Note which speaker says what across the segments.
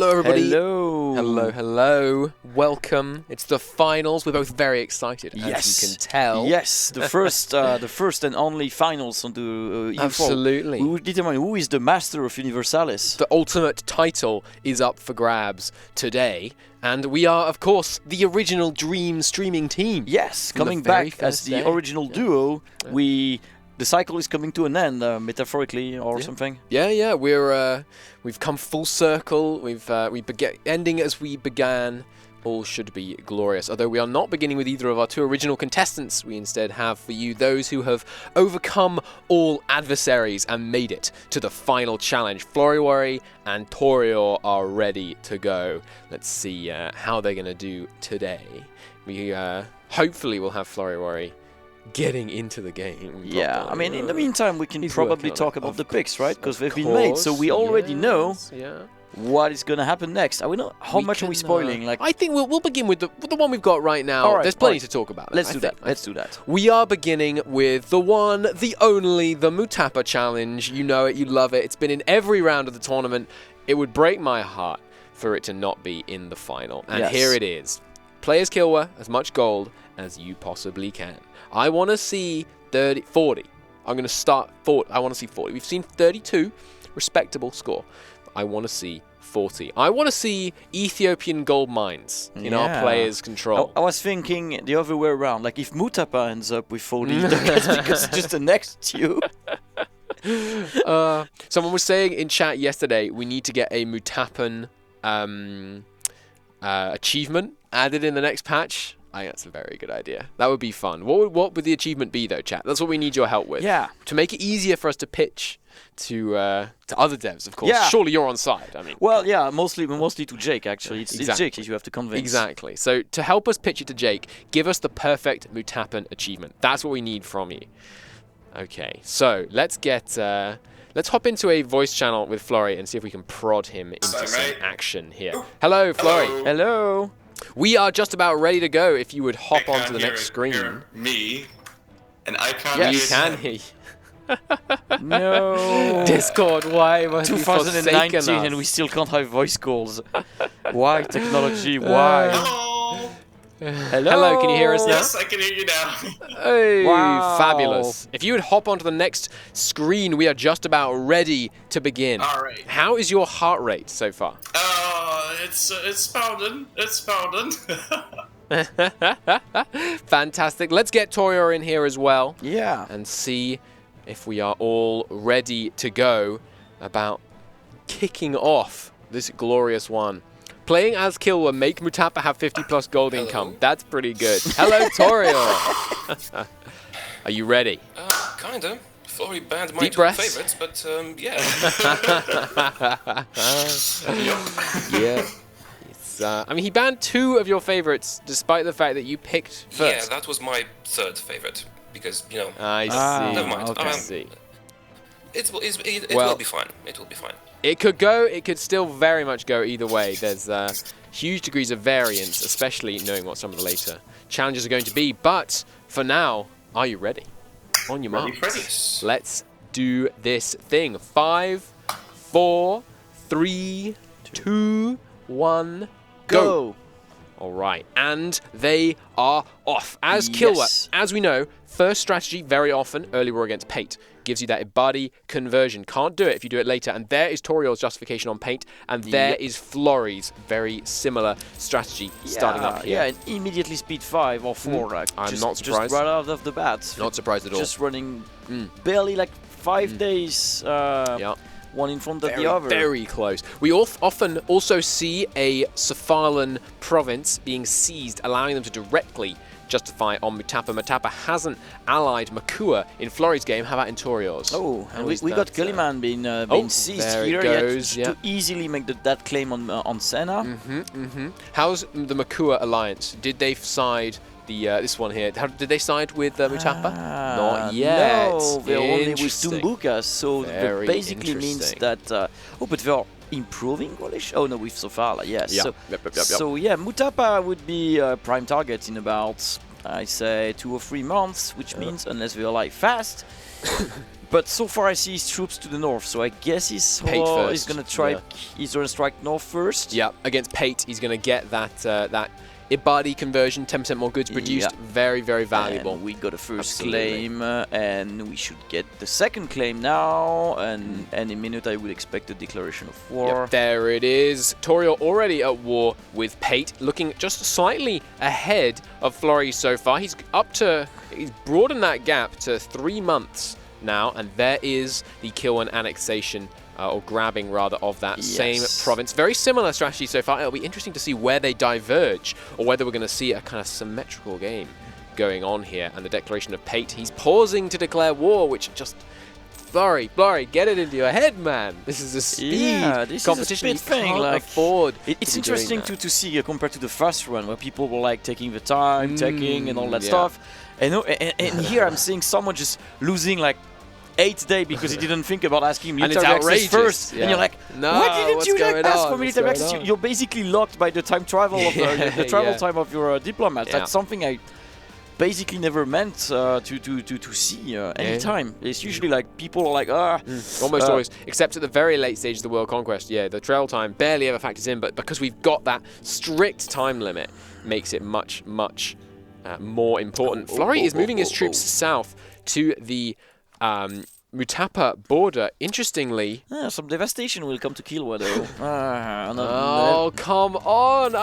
Speaker 1: Hello, everybody.
Speaker 2: Hello.
Speaker 1: Hello, hello. Welcome. It's the finals. We're both very excited, as you can tell.
Speaker 2: Yes, the first and only finals on the EU4.
Speaker 1: Absolutely.
Speaker 2: We will determine who is the master of Universalis.
Speaker 1: The ultimate title is up for grabs today, and we are, of course, the original Dream streaming team.
Speaker 2: Yes,
Speaker 1: From the
Speaker 2: coming
Speaker 1: very
Speaker 2: back as
Speaker 1: first
Speaker 2: the
Speaker 1: day.
Speaker 2: original duo. The cycle is coming to an end, metaphorically or something.
Speaker 1: Yeah. We've come full circle. We ending as we began. All should be glorious. Although we are not beginning with either of our two original contestants, we instead have for you those who have overcome all adversaries and made it to the final challenge. Florryworry and Taureor are ready to go. Let's see how they're going to do today. We hopefully will have Florryworry getting into the game.
Speaker 2: Yeah, I mean, in the meantime, we can
Speaker 1: He's
Speaker 2: probably
Speaker 1: working on
Speaker 2: talk
Speaker 1: it.
Speaker 2: about
Speaker 1: Of
Speaker 2: the picks, right? Because they've been
Speaker 1: course,
Speaker 2: made, so we already know
Speaker 1: Yeah.
Speaker 2: what is going to happen next. I don't know how much are we spoiling.
Speaker 1: I think we'll begin with the one we've got right now.
Speaker 2: All right,
Speaker 1: There's plenty
Speaker 2: all right.
Speaker 1: to talk about.
Speaker 2: Let's do that. Let's do that.
Speaker 1: We are beginning with the one, the only, the Mutapa challenge. You know it, you love it. It's been in every round of the tournament. It would break my heart for it to not be in the final. And
Speaker 2: Yes.
Speaker 1: here it is. Players kill as much gold as you possibly can. I want to see 40. I'm going to start 40. I want to see 40. We've seen 32. Respectable score. I want to see 40. I want to see Ethiopian gold mines in our players' control.
Speaker 2: I was thinking the other way around. Like if Mutapa ends up with 40, that's because it's just the next two.
Speaker 1: Someone was saying in chat yesterday we need to get a Mutapan achievement added in the next patch. I think that's a very good idea. That would be fun. What would the achievement be though, chat? That's what we need your help with.
Speaker 2: Yeah.
Speaker 1: To make it easier for us to pitch to other devs, of course.
Speaker 2: Yeah.
Speaker 1: Surely you're on side. I mean.
Speaker 2: Well, yeah, mostly to Jake actually. It's
Speaker 1: Exactly.
Speaker 2: Jake that you have to convince.
Speaker 1: Exactly. So to help us pitch it to Jake, give us the perfect Mutapan achievement. That's what we need from you. Okay. So let's get. Let's hop into a voice channel with Florry and see if we can prod him into some action here. Hello, Florry.
Speaker 2: Hello.
Speaker 1: We are just about ready to go. If you would hop
Speaker 3: I
Speaker 1: onto the
Speaker 3: can't
Speaker 1: next screen.
Speaker 3: hear me, and I can't
Speaker 2: Yes.
Speaker 1: You
Speaker 3: hear
Speaker 1: can
Speaker 3: him.
Speaker 1: hear.
Speaker 2: No.
Speaker 1: Discord, why have you forsaken
Speaker 2: 2019
Speaker 1: us?
Speaker 2: and we still can't have voice calls. Why technology? Why?
Speaker 3: Hello.
Speaker 2: Hello.
Speaker 1: Hello, can you hear us now?
Speaker 3: Yes, I can hear you now.
Speaker 1: Hey,
Speaker 2: Wow.
Speaker 1: fabulous. If you would hop onto the next screen, we are just about ready to begin.
Speaker 3: All right.
Speaker 1: How is your heart rate so far?
Speaker 3: It's pounding. It's pounding.
Speaker 1: Fantastic. Let's get Taureor in here as well
Speaker 2: Yeah.
Speaker 1: and see if we are all ready to go about kicking off this glorious one. Playing as Kilwa, make Mutapa have 50 plus gold income. That's pretty good. Hello, Taureor. Are you ready?
Speaker 4: Kinda. Florry banned my
Speaker 1: Deep
Speaker 4: two
Speaker 1: breaths.
Speaker 4: favorites, but yeah.
Speaker 1: Yeah. It's, I mean, he banned 2 of your favorites, despite the fact that you picked
Speaker 4: Yeah,
Speaker 1: first.
Speaker 4: that was my third favorite because you know
Speaker 1: I see.
Speaker 4: never mind.
Speaker 1: I
Speaker 4: Okay.
Speaker 1: see.
Speaker 4: it
Speaker 1: Well-
Speaker 4: will be fine. It will be fine.
Speaker 1: It could go. It could still very much go either way. There's huge degrees of variance, especially knowing what some of the later challenges are going to be. But for now, are you ready? On your
Speaker 3: Ready,
Speaker 1: marks.
Speaker 3: Freddy?
Speaker 4: Yes.
Speaker 1: Let's do this thing. 5, 4, 3, 2, 1, go. All right, and they are off. As Kilwa,
Speaker 2: Yes.
Speaker 1: as we know, first strategy very often, early war against Paint. Gives you that body conversion. Can't do it if you do it later. And there is Toriel's justification on Paint, and there is Florry's very similar strategy starting up here.
Speaker 2: Yeah, and immediately speed 5 or 4. Like,
Speaker 1: I'm
Speaker 2: just,
Speaker 1: not surprised.
Speaker 2: Just right out of the bat.
Speaker 1: Not surprised at all.
Speaker 2: Just running barely like 5 days.
Speaker 1: Yeah.
Speaker 2: One in front of
Speaker 1: Very,
Speaker 2: the other.
Speaker 1: very close. We often also see a Cephalan province being seized, allowing them to directly justify on Mutapa. Mutapa hasn't allied Makua in Florry's game. How about in Toriel's?
Speaker 2: Oh,
Speaker 1: How
Speaker 2: and
Speaker 1: is
Speaker 2: we got
Speaker 1: that,
Speaker 2: Gilliman being seized
Speaker 1: there it
Speaker 2: here
Speaker 1: goes,
Speaker 2: yet
Speaker 1: yeah.
Speaker 2: to easily make that claim on Senna.
Speaker 1: How's the Makua alliance? Did they side the this one here? Did they side with Mutapa? Not yet.
Speaker 2: No, they're only with
Speaker 1: Interesting.
Speaker 2: Tumbuka, so
Speaker 1: Very
Speaker 2: that basically means
Speaker 1: interesting.
Speaker 2: that. Oh, but they're improving coalition. Oh no, with Sofala, yes.
Speaker 1: Yeah.
Speaker 2: So,
Speaker 1: Yep.
Speaker 2: so yeah, Mutapa would be a prime target in about, I say, 2 or 3 months, which means unless they alive fast, But so far I see his troops to the north, so I guess he's
Speaker 1: First,
Speaker 2: gonna try.
Speaker 1: yeah.
Speaker 2: He's gonna strike north first.
Speaker 1: Yeah, against Pate, he's going to get that Ibadi conversion, 10% more goods produced.
Speaker 2: Yeah.
Speaker 1: Very, very valuable.
Speaker 2: And we got a first
Speaker 1: Absolutely.
Speaker 2: claim, and we should get the second claim now. And any minute I would expect a declaration of war.
Speaker 1: Yep, there it is. Taureor already at war with Pate, looking just slightly ahead of Florry so far. He's broadened that gap to 3 months now, and there is the Kilwan annexation, or grabbing rather, of that same province. Very similar strategy so far. It'll be interesting to see where they diverge, or whether we're going to see a kind of symmetrical game going on here. And the declaration of Pate, he's pausing to declare war, which just... Flurry, get it into your head, man. This is a speed competition.
Speaker 2: Is a speed
Speaker 1: you
Speaker 2: thing.
Speaker 1: can't
Speaker 2: Like,
Speaker 1: afford.
Speaker 2: it's interesting to see compared to the first run, where people were like taking the time, taking and all that stuff. And here I'm seeing someone just losing like 8 days because he didn't think about asking military access first.
Speaker 1: Yeah.
Speaker 2: And you're like,
Speaker 1: no,
Speaker 2: why didn't you like ask for
Speaker 1: What's
Speaker 2: military
Speaker 1: going
Speaker 2: access?
Speaker 1: on?
Speaker 2: You're basically locked by the time travel of the travel time of your diplomats.
Speaker 1: Yeah.
Speaker 2: That's something I basically never meant to see any time. It's usually like people are like,
Speaker 1: almost always, except at the very late stage of the world conquest. Yeah, the trail time barely ever factors in, but because we've got that strict time limit, makes it much more important. Flurry is moving his troops south to the Mutapa border. Interestingly,
Speaker 2: some devastation will come to Kilwa though.
Speaker 1: oh, come on.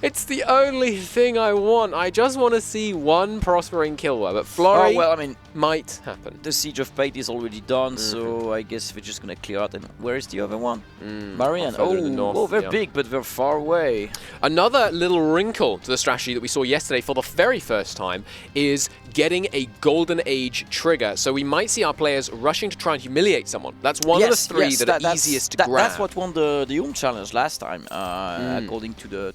Speaker 1: It's the only thing I want. I just want to see one prospering Kilwa, but Flurry might happen.
Speaker 2: The siege of Pate is already done, so I guess we're just gonna clear out. And where is the other one? Marian. They're big, but they're far away.
Speaker 1: Another little wrinkle to the strategy that we saw yesterday for the very first time is getting a Golden Age trigger. So we might see our players rushing to try and humiliate someone. That's one of the three that are easiest to grab.
Speaker 2: That's what won the challenge last time, according to the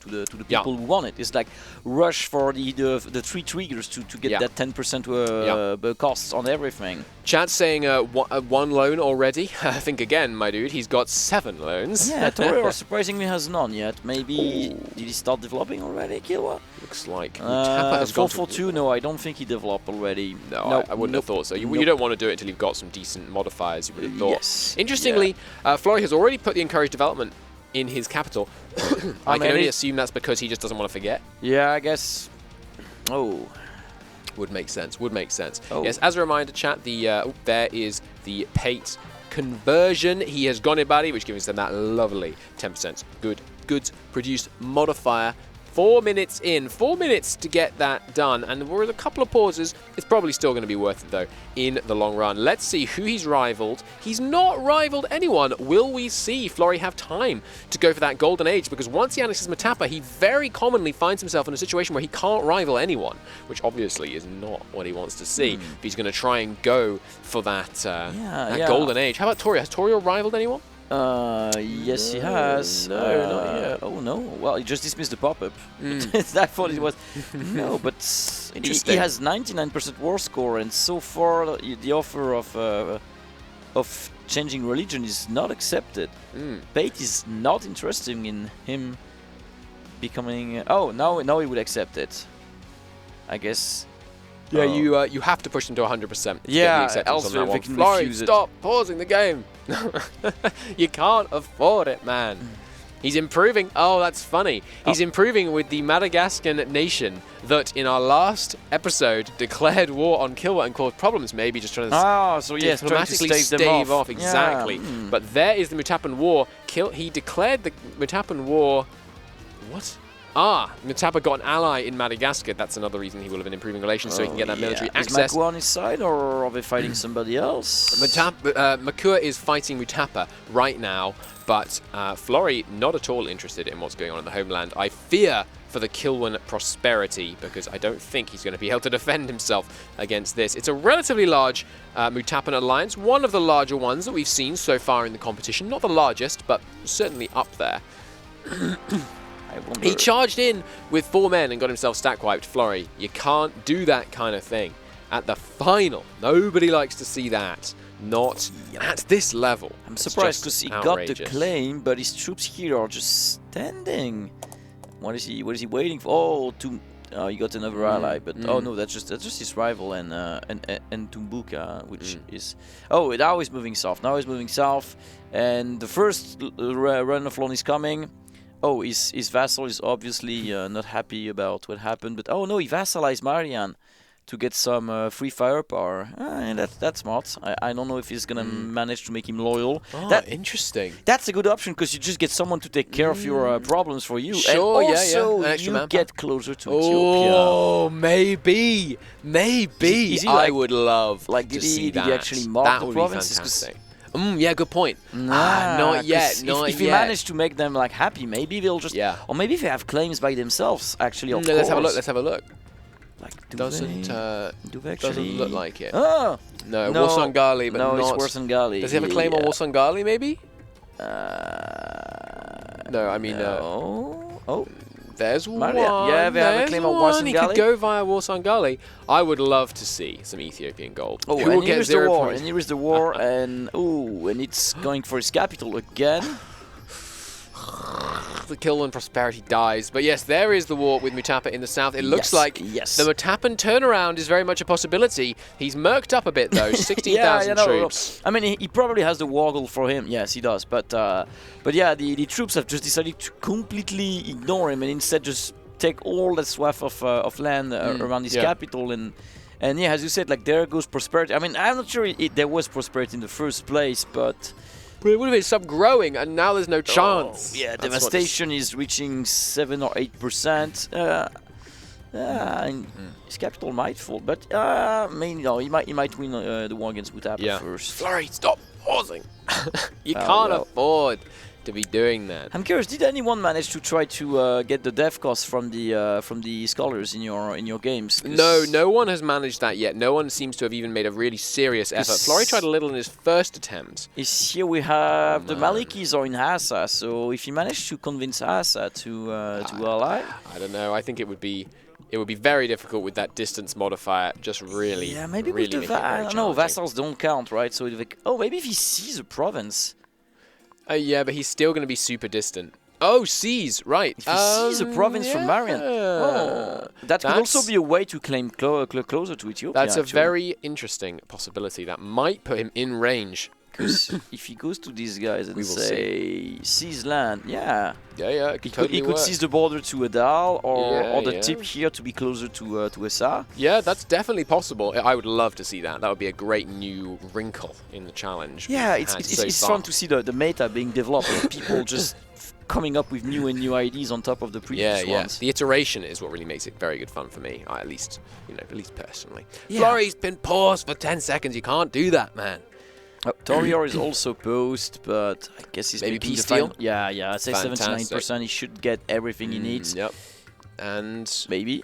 Speaker 2: people who won it. It's like rush for the 3 triggers to get that 10% costs on everything.
Speaker 1: Chat's saying one loan already. I think again, my dude, he's got 7 loans.
Speaker 2: Yeah, Taureor surprisingly has none yet. Maybe did he start developing already, Kilwa?
Speaker 1: Looks like Mutapa has gone
Speaker 2: 442. No, I don't think he developed already.
Speaker 1: No, I wouldn't have thought so. You don't want to do it until you've got some decent modifiers. You would have thought.
Speaker 2: Yes.
Speaker 1: Interestingly, Flurry has already put the encouraged development in his capital. I can only assume that's because he just doesn't want to forget.
Speaker 2: Yeah, I guess. Oh.
Speaker 1: Would make sense. Would make sense.
Speaker 2: Oh.
Speaker 1: Yes, as a reminder, chat, there is the Pate conversion. He has gone Ibadi, which gives them that lovely 10% goods produced modifier. 4 minutes in, 4 minutes to get that done, and with a couple of pauses, it's probably still going to be worth it though in the long run. Let's see who he's rivaled. He's not rivaled anyone. Will we see Flurry have time to go for that golden age? Because once he annexes Mutapa, he very commonly finds himself in a situation where he can't rival anyone, which obviously is not what he wants to see. But he's going to try and go for that, golden age. How about Toria? Has Toria rivaled anyone?
Speaker 2: Yes, he has.
Speaker 1: No, not yet.
Speaker 2: Oh no! Well, he just dismissed the pop-up. I thought it was. No, but he has 99% war score, and so far the offer of changing religion is not accepted. Pate is not interested in him becoming. Oh, now he would accept it. I guess.
Speaker 1: Yeah, you have to push them to 100%.
Speaker 2: Yeah,
Speaker 1: else
Speaker 2: they
Speaker 1: one.
Speaker 2: can
Speaker 1: Flurry,
Speaker 2: refuse it.
Speaker 1: stop pausing the game. You can't afford it, man. He's improving. Oh, that's funny. He's improving with the Madagascan nation that in our last episode declared war on Kilwa and caused problems. Maybe just trying to diplomatically stave off. Exactly.
Speaker 2: Yeah.
Speaker 1: But there is the Mutapan War. He declared the Mutapan War. What? Mutapa got an ally in Madagascar. That's another reason he will have been improving relations, so he can get that military access.
Speaker 2: Is Makua on his side, or are they fighting somebody else?
Speaker 1: Makua is fighting Mutapa right now, but Flurry not at all interested in what's going on in the homeland. I fear for the Kilwan prosperity, because I don't think he's going to be able to defend himself against this. It's a relatively large Mutapan alliance, one of the larger ones that we've seen so far in the competition. Not the largest, but certainly up there. He charged in with 4 men and got himself stack wiped. Flurry, you can't do that kind of thing at the final. Nobody likes to see that. Not at this level.
Speaker 2: I'm surprised because he got the claim, but his troops here are just standing. What is he waiting for? Oh, You got another ally, but oh no, that's just his rival and Tumbuka, which is now he's moving south. Now he's moving south, and the first run of Lon is coming. Oh, his vassal is obviously not happy about what happened, but oh no, he vassalized Marian to get some free firepower. And that's smart. I don't know if he's gonna manage to make him loyal.
Speaker 1: Oh, interesting.
Speaker 2: That's a good option because you just get someone to take care of your problems for you.
Speaker 1: Sure,
Speaker 2: and also
Speaker 1: An extra
Speaker 2: you
Speaker 1: manpower.
Speaker 2: get closer to Ethiopia.
Speaker 1: Oh, maybe.
Speaker 2: Is he
Speaker 1: I
Speaker 2: like-
Speaker 1: would love
Speaker 2: like,
Speaker 1: to
Speaker 2: did
Speaker 1: see
Speaker 2: he
Speaker 1: that.
Speaker 2: actually mark
Speaker 1: That
Speaker 2: the
Speaker 1: would
Speaker 2: provinces?
Speaker 1: be
Speaker 2: 'Cause-
Speaker 1: fantastic. Yeah, good point.
Speaker 2: Nah,
Speaker 1: not yet.
Speaker 2: 'cause
Speaker 1: Not
Speaker 2: if we
Speaker 1: yet.
Speaker 2: manage to make them like happy, maybe they'll just or maybe they have claims by themselves. Actually, of course.
Speaker 1: Let's have a look. Let's have a look.
Speaker 2: Like, do
Speaker 1: Doesn't
Speaker 2: they actually
Speaker 1: doesn't look like it.
Speaker 2: Oh
Speaker 1: No,
Speaker 2: no,
Speaker 1: Warsangali, but
Speaker 2: no,
Speaker 1: not.
Speaker 2: it's Warsangali.
Speaker 1: Does he have a claim on Warsangali? Maybe. No, I mean.
Speaker 2: Oh,
Speaker 1: There's one.
Speaker 2: Yeah, they have a
Speaker 1: there's
Speaker 2: claim on
Speaker 1: one. He could
Speaker 2: Warsangali.
Speaker 1: go via Warsangali. I would love to see some Ethiopian gold.
Speaker 2: Oh,
Speaker 1: Who
Speaker 2: and
Speaker 1: will get
Speaker 2: here is the
Speaker 1: 0
Speaker 2: war,
Speaker 1: points?
Speaker 2: and here is the war, and and it's going for his capital again.
Speaker 1: The kill and prosperity dies. But yes, there is the war with Mutapa in the south. It looks
Speaker 2: Yes,
Speaker 1: like
Speaker 2: yes.
Speaker 1: the Mutapan turnaround is very much a possibility. He's murked up a bit though, 16,000 troops.
Speaker 2: I mean, he probably has the woggle for him. Yes, he does. But yeah, the troops have just decided to completely ignore him and instead just take all that swath of land around his capital and yeah, as you said, like there goes prosperity. I mean, I'm not sure there was prosperity in the first place, but
Speaker 1: It would have been stopped growing, and now there's no chance.
Speaker 2: yeah,
Speaker 1: That's what
Speaker 2: devastation is reaching 7 or 8%. And his capital might fall, but I mean, he might win the war against Mutapa first.
Speaker 1: Flurry, stop pausing. You
Speaker 2: Oh,
Speaker 1: can't
Speaker 2: well.
Speaker 1: afford to be doing that.
Speaker 2: I'm curious, did anyone manage to try to get the dev cost from the scholars in your games?
Speaker 1: No one has managed that yet. No one seems to have even made a really serious effort. Flurry tried a little in his first attempt.
Speaker 2: Here we have the Malikis are in Hassa, so if you manage to convince Hassa to ally,
Speaker 1: I don't know. I think it would be very difficult with that distance modifier. Just really,
Speaker 2: yeah, maybe
Speaker 1: really
Speaker 2: with the
Speaker 1: make it very
Speaker 2: no
Speaker 1: challenging.
Speaker 2: vassals don't count, right? So maybe if he sees a province.
Speaker 1: Yeah, but he's still going to be super distant. Oh, seas, right.
Speaker 2: If he sees a province from Marian, that could also be a way to claim closer to Ethiopia.
Speaker 1: That's a
Speaker 2: actually.
Speaker 1: very interesting possibility. That might put him in range.
Speaker 2: Because if he goes to these guys and
Speaker 1: We will
Speaker 2: say seize land, yeah,
Speaker 1: Yeah, it could totally
Speaker 2: he could
Speaker 1: work.
Speaker 2: seize the border to Adal or the
Speaker 1: Yeah.
Speaker 2: tip here to be closer to Essa.
Speaker 1: Yeah, that's definitely possible. I would love to see that. That would be a great new wrinkle in the challenge.
Speaker 2: Yeah,
Speaker 1: we've
Speaker 2: it's
Speaker 1: had so
Speaker 2: fun
Speaker 1: far.
Speaker 2: to see the meta being developed and people just coming up with new and new ideas on top of the previous ones.
Speaker 1: The iteration is what really makes it very good fun for me. At least personally.
Speaker 2: Yeah.
Speaker 1: Flurry's been paused for 10 seconds. You can't do that, man.
Speaker 2: Taureor is also post, but I guess he's
Speaker 1: Maybe
Speaker 2: making
Speaker 1: peace
Speaker 2: the final.
Speaker 1: deal?
Speaker 2: Yeah, I'd say
Speaker 1: Fantastic.
Speaker 2: 79%. He should get everything he needs.
Speaker 1: Yep. And
Speaker 2: Maybe.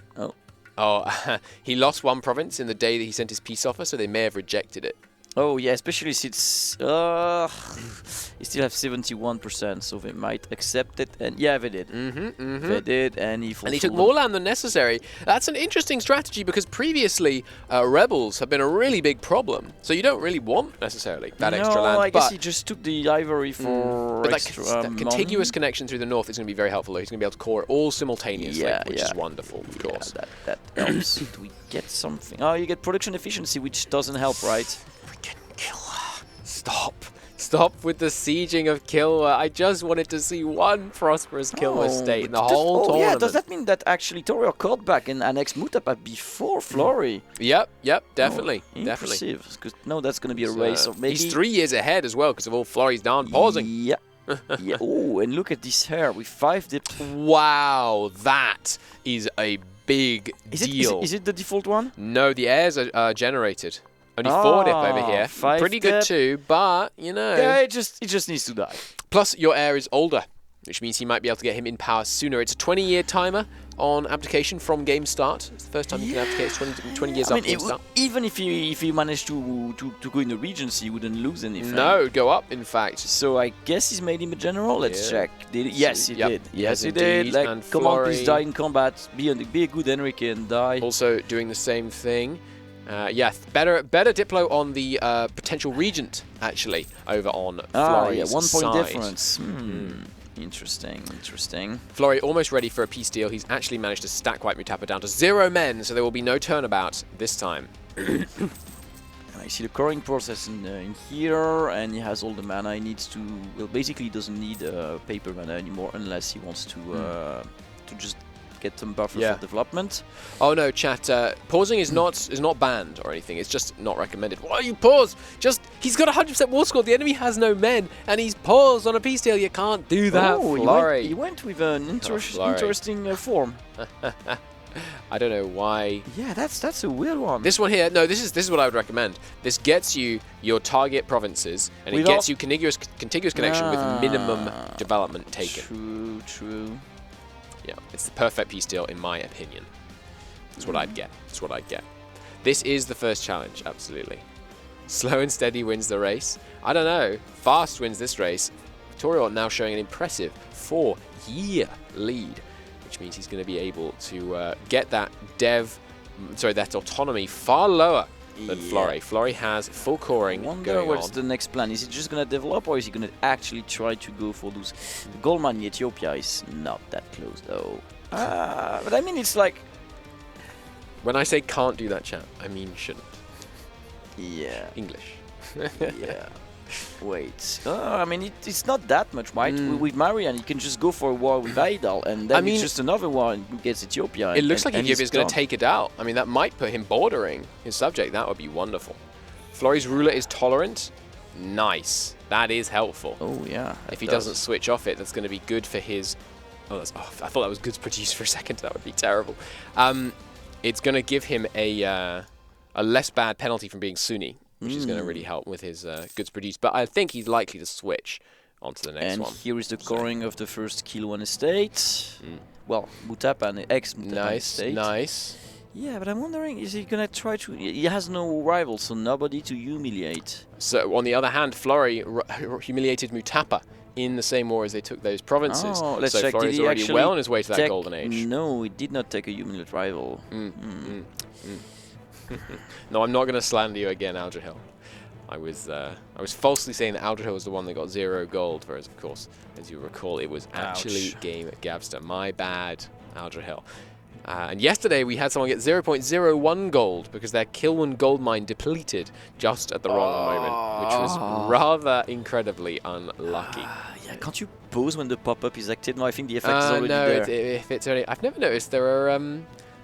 Speaker 1: he lost one province in the day that he sent his peace offer, so they may have rejected it.
Speaker 2: Oh yeah, especially since he still have 71%, so they might accept it. And yeah, they did. They did, and he
Speaker 1: took more land than necessary. That's an interesting strategy because previously rebels have been a really big problem. So you don't really want necessarily that extra land.
Speaker 2: No, I guess he just took the ivory for
Speaker 1: but
Speaker 2: extra
Speaker 1: that contiguous connection through the north is going to be very helpful. He's going to be able to core it all simultaneously, which is wonderful, of course.
Speaker 2: That helps. Do we get something? Oh, you get production efficiency, which doesn't help, right?
Speaker 1: Freaking Kilwa. Stop with the sieging of Kilwa. I just wanted to see one prosperous Kilwa state in the whole tournament.
Speaker 2: Yeah, does that mean that actually Toria caught back and annexed Mutapa before Florry?
Speaker 1: Yep, definitely.
Speaker 2: Impressive. Because no, that's going to be a race of maybe...
Speaker 1: He's 3 years ahead as well because of all Florry's down pausing.
Speaker 2: Yeah. Yeah. Oh, and look at this hair with 5 dips.
Speaker 1: Wow, that is a big deal.
Speaker 2: Is it the default one?
Speaker 1: No, the airs are generated. Only 4 dip over here.
Speaker 2: 5
Speaker 1: Pretty good
Speaker 2: dip.
Speaker 1: too, but you know.
Speaker 2: Yeah, it just needs to die.
Speaker 1: Plus, your heir is older, which means he might be able to get him in power sooner. It's a 20-year timer on abdication from game start. It's the first time you can abdicate. It's 20 years after game start.
Speaker 2: Even if he managed to go in the regency, he wouldn't lose anything.
Speaker 1: No, it would go up, in fact.
Speaker 2: So I guess he's made him a general. Let's check. Did he? Yes, he did. Yes, he
Speaker 1: indeed.
Speaker 2: did. Like,
Speaker 1: And
Speaker 2: come on,
Speaker 1: Florry
Speaker 2: please die in combat. Be a good Enrique and die.
Speaker 1: Also doing the same thing. Better Diplo on the potential regent, actually, over on Florry's
Speaker 2: 1 point
Speaker 1: side.
Speaker 2: difference. Interesting, interesting.
Speaker 1: Florry almost ready for a peace deal. He's actually managed to stack White Mutapa down to 0 men, so there will be no turnabout this time.
Speaker 2: I see the coring process in here, and he has all the mana he needs to. Well, basically, he doesn't need paper mana anymore unless he wants to just get some buffer for development.
Speaker 1: Oh no, chat. Pausing is not banned or anything. It's just not recommended. Why you pause? He's got 100% war score. The enemy has no men, and he's paused on a peace deal. You can't do that, Florry.
Speaker 2: He went with an interesting form.
Speaker 1: I don't know why.
Speaker 2: Yeah, that's a weird one.
Speaker 1: This one here, no, this is what I would recommend. This gets you your target provinces, and it gets you contiguous connection with minimum development taken.
Speaker 2: True.
Speaker 1: Yeah, it's the perfect peace deal in my opinion. That's what I'd get. That's what I'd get. This is the first challenge, absolutely. Slow and steady wins the race. I don't know. Fast wins this race. Taureor now showing an impressive 4-year lead, which means he's going to be able to get that that autonomy far lower than Florry. Florry has full coring.
Speaker 2: I wonder what's the next plan. Is he just going to develop, or is he going to actually try to go for those? The gold mine in Ethiopia is not that close, though. But I mean, it's like...
Speaker 1: When I say can't do that, chat, I mean shouldn't.
Speaker 2: Yeah.
Speaker 1: English.
Speaker 2: Yeah. Wait. I mean, it's not that much, right? With Marian, you can just go for a war with Idal, and then it's just another war against Ethiopia.
Speaker 1: It looks like Ethiopia's going to take it out. I mean, that might put him bordering his subject. That would be wonderful. Florry's ruler is tolerant. Nice. That is helpful.
Speaker 2: Oh, yeah.
Speaker 1: If he doesn't switch off it, that's going to be good for his... I thought that was goods produced for a second. That would be terrible. It's going to give him a less bad penalty from being Sunni, which is going to really help with his goods produced. But I think he's likely to switch onto the next one.
Speaker 2: And here is the coring of the first Kilwan estate. Well, Mutapa and ex-Mutapa estate.
Speaker 1: Nice.
Speaker 2: Yeah, but I'm wondering, is he going to try to... He has no rival, so nobody to humiliate.
Speaker 1: So, on the other hand, Florry humiliated Mutapa in the same war as they took those provinces.
Speaker 2: Oh, let's
Speaker 1: so
Speaker 2: check.
Speaker 1: Florry's already well on his way to that golden age.
Speaker 2: No, he did not take a humiliate rival.
Speaker 1: No, I'm not going to slander you again, Aldrahill. I was falsely saying that Aldrahill was the one that got 0 gold, whereas, of course, as you recall, it was actually Game Gabster. My bad, Aldrahill. And yesterday we had someone get 0.01 gold because their Kilwan gold mine depleted just at the wrong moment, which was rather incredibly unlucky.
Speaker 2: Yeah, can't you pause when the pop-up is active? No, I think the effect is already there.
Speaker 1: No, if it's only... I've never noticed there are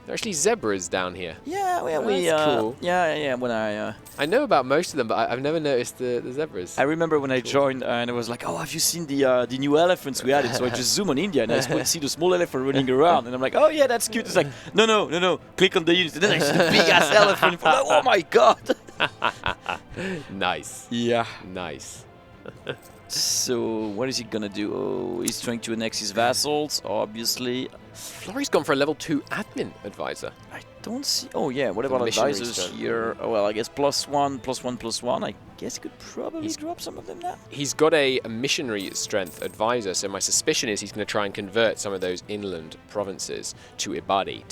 Speaker 1: actually zebras down here.
Speaker 2: Yeah,
Speaker 1: cool.
Speaker 2: Yeah. When
Speaker 1: I know about most of them, but I've never noticed the zebras.
Speaker 2: I remember when I joined, and I was like, "Oh, have you seen the new elephants we added?" So I just zoom on India, and I see the small elephant running around, and I'm like, "Oh yeah, that's cute." It's like, no, click on the unit, and then I see the big ass elephant. Like, oh my god!
Speaker 1: Nice.
Speaker 2: Yeah.
Speaker 1: Nice.
Speaker 2: So what is he gonna do? Oh, he's trying to annex his vassals, obviously.
Speaker 1: Florry's gone for a level 2 admin advisor.
Speaker 2: I don't see... Oh yeah, what about advisors here? Oh, well, I guess +1, I guess he could probably drop some of them now.
Speaker 1: He's got a missionary strength advisor, so my suspicion is he's going to try and convert some of those inland provinces to Ibadi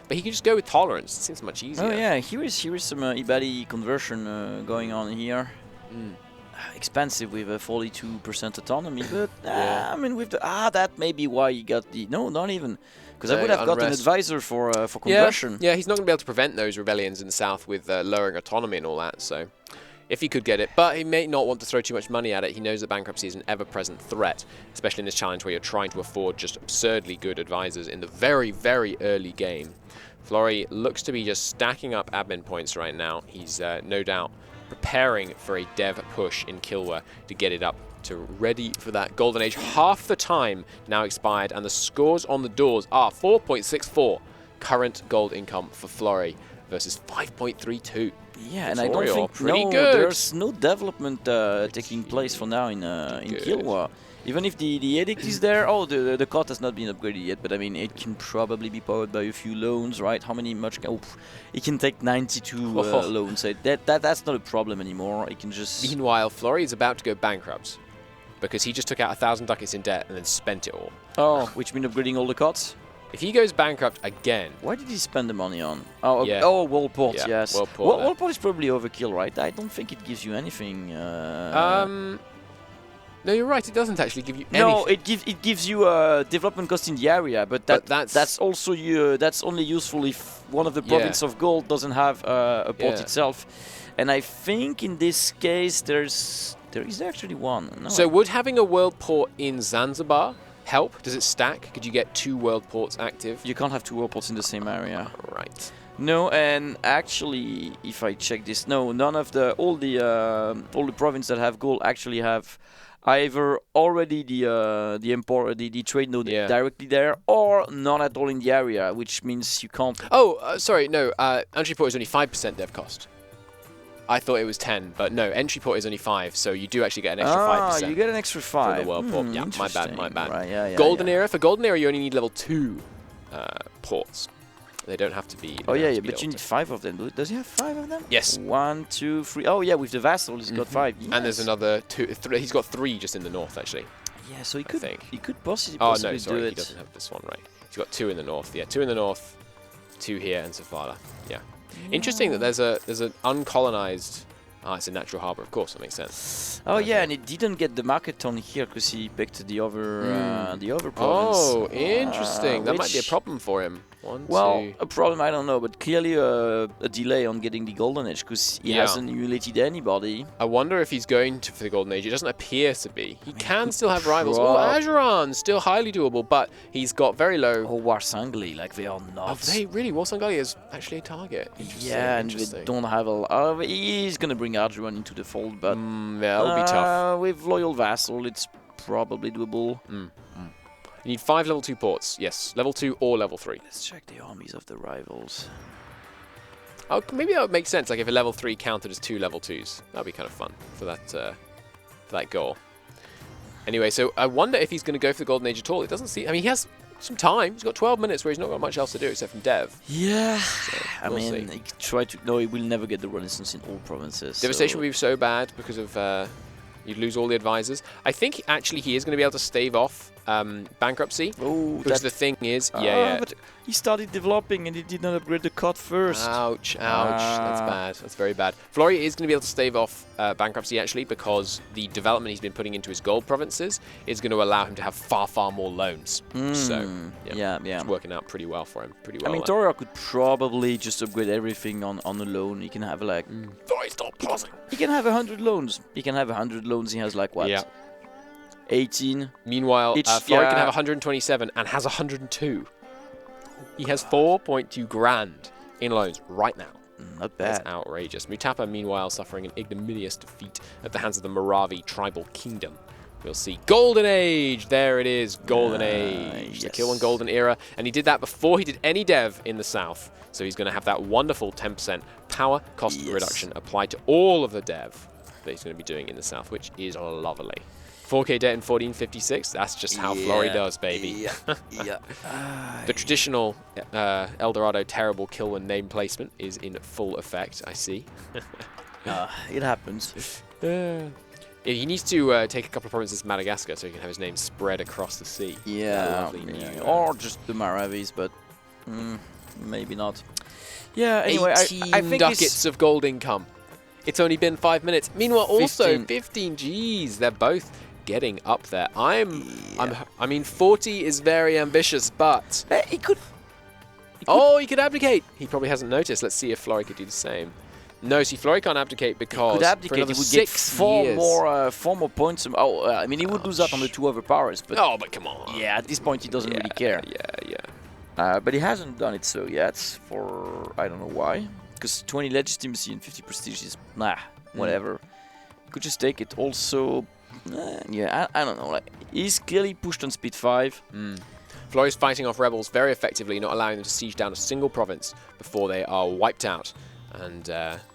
Speaker 1: but he could just go with tolerance. It seems much easier.
Speaker 2: Oh yeah, here is some Ibadi conversion going on here. Expensive with a 42% autonomy, but I mean, with the that may be why you got the not even, because I would have got an advisor for conversion.
Speaker 1: Yeah, he's not going to be able to prevent those rebellions in the south with lowering autonomy and all that. So, if he could get it, but he may not want to throw too much money at it. He knows that bankruptcy is an ever-present threat, especially in this challenge where you're trying to afford just absurdly good advisors in the very, very early game. Florry looks to be just stacking up admin points right now. He's no doubt preparing for a dev push in Kilwa to get it up to ready for that golden age. Half the time now expired, and the scores on the doors are 4.64 current gold income for Florry versus 5.32.
Speaker 2: Yeah, and I don't think
Speaker 1: good.
Speaker 2: There's no development taking place for now in Kilwa. Even if the edict is there, the cot has not been upgraded yet, but I mean, it can probably be powered by a few loans, right? How many it can take 92 loans. So that's not a problem anymore. It can just...
Speaker 1: Meanwhile, Florry is about to go bankrupt because he just took out 1,000 ducats in debt and then spent it all.
Speaker 2: Oh, which means upgrading all the cots?
Speaker 1: If he goes bankrupt again...
Speaker 2: Why did he spend the money on? World Port, yes.
Speaker 1: World Port
Speaker 2: is probably overkill, right? I don't think it gives you anything.
Speaker 1: No, you're right. It doesn't actually give you anything.
Speaker 2: No, it gives you development cost in the area, but that's also that's only useful if one of the province of gold doesn't have a port itself. And I think in this case there is actually one. No,
Speaker 1: so would having a world port in Zanzibar help? Does it stack? Could you get 2 world ports active?
Speaker 2: you can't have 2 world ports in the same area.
Speaker 1: Right.
Speaker 2: No, and actually, if I check this, no, none of all the provinces that have gold actually have either already the trade node directly there, or not at all in the area, which means you can't.
Speaker 1: Oh, sorry, no. Entry port is only 5% dev cost. I thought it was 10, but no. Entry port is only 5, so you do actually get an extra 5%.
Speaker 2: You get an extra 5
Speaker 1: for the world port. Yeah, my bad.
Speaker 2: Right, yeah,
Speaker 1: Golden era. For golden era, you only need level 2 ports. They don't have to be.
Speaker 2: Oh yeah, but you need 5 of them. Does he have 5 of them?
Speaker 1: Yes.
Speaker 2: 1, 2, 3. Oh yeah, with the Vassal, he's got 5. Yes.
Speaker 1: And there's another 2, 3. He's got 3 just in the north, actually.
Speaker 2: Yeah, so he could possibly.
Speaker 1: Oh no, sorry,
Speaker 2: do
Speaker 1: he doesn't have this one, right? He's got 2 in the north. Yeah, 2 in the north, 2 here, and Safala. Yeah. Interesting that there's an uncolonized. It's a natural harbor, of course. That makes sense.
Speaker 2: Oh yeah, and it didn't get the market on here because he picked the other province.
Speaker 1: Oh, interesting. That might be a problem for him.
Speaker 2: A problem, I don't know, but clearly a delay on getting the Golden Age because he hasn't emulated anybody.
Speaker 1: I wonder if he's going for the Golden Age. It doesn't appear to be. He can still have rivals. Oh, Ajuran, still highly doable, but he's got very low.
Speaker 2: Oh, Warsangli, like they are not.
Speaker 1: Oh, they really? Warsangli is actually a target.
Speaker 2: Yeah, and they don't have a. He's gonna bring Ajuran into the fold, but
Speaker 1: that would be tough.
Speaker 2: With loyal Vassal, it's probably doable.
Speaker 1: You need 5 level 2 ports. Yes, level 2 or level 3.
Speaker 2: Let's check the armies of the rivals.
Speaker 1: Oh, maybe that would make sense. Like if a level 3 counted as 2 level 2s, that'd be kind of fun for that goal. Anyway, so I wonder if he's going to go for the Golden Age at all. It doesn't seem. I mean, he has some time. He's got 12 minutes where he's not got much else to do except from dev.
Speaker 2: Yeah,
Speaker 1: so
Speaker 2: I mean, he could try to. No, he will never get the Renaissance in all provinces.
Speaker 1: Devastation would be so bad because of you'd lose all the advisors. I think actually he is going to be able to stave off bankruptcy.
Speaker 2: Oh,
Speaker 1: because the thing is,
Speaker 2: but he started developing and he did not upgrade the cut first.
Speaker 1: Ouch, that's bad. That's very bad. Flory is going to be able to stave off bankruptcy actually because the development he's been putting into his gold provinces is going to allow him to have far, far more loans. So, yeah, it's working out pretty well for him. Pretty well.
Speaker 2: I mean, Toria could probably just upgrade everything on a loan. He can have like...
Speaker 1: Stop pausing.
Speaker 2: He can have 100 loans. He can have 100 loans. He has like what?
Speaker 1: Yeah.
Speaker 2: 18.
Speaker 1: Meanwhile, Flory can have 127 and has 102. He has 4.2 grand in loans right now.
Speaker 2: Not bad.
Speaker 1: That's outrageous. Mutapa, meanwhile, suffering an ignominious defeat at the hands of the Moravi tribal kingdom. We'll see. Golden Age! There it is. Golden Age.
Speaker 2: Yes.
Speaker 1: The kill on Golden Era. And he did that before he did any dev in the south. So he's going to have that wonderful 10% power cost reduction applied to all of the dev that he's going to be doing in the south, which is lovely. 4K debt in 1456. That's just how Flory does, baby. The traditional Eldorado terrible kill and name placement is in full effect, I see.
Speaker 2: It happens.
Speaker 1: He needs to take a couple of provinces of Madagascar so he can have his name spread across the sea.
Speaker 2: Or just the Maravis, but maybe not. Yeah, anyway,
Speaker 1: 18
Speaker 2: I think
Speaker 1: ducats of gold income. It's only been 5 minutes. Meanwhile, also 15 Gs. They're both getting up there. I mean, 40 is very ambitious, but
Speaker 2: he could.
Speaker 1: He could abdicate. He probably hasn't noticed. Let's see if Flory could do the same. No, see, Flory can't abdicate because
Speaker 2: he could abdicate. He would
Speaker 1: 6
Speaker 2: get 4 more points. I mean, he would lose out on the 2 other powers, but
Speaker 1: but come on.
Speaker 2: Yeah, at this point, he doesn't really care. But he hasn't done it so yet. For I don't know why. Because 20 legitimacy and 50 prestige is whatever. You could just take it. Also, I don't know. Like he's clearly pushed on speed 5.
Speaker 1: Flory's fighting off rebels very effectively, not allowing them to siege down a single province before they are wiped out and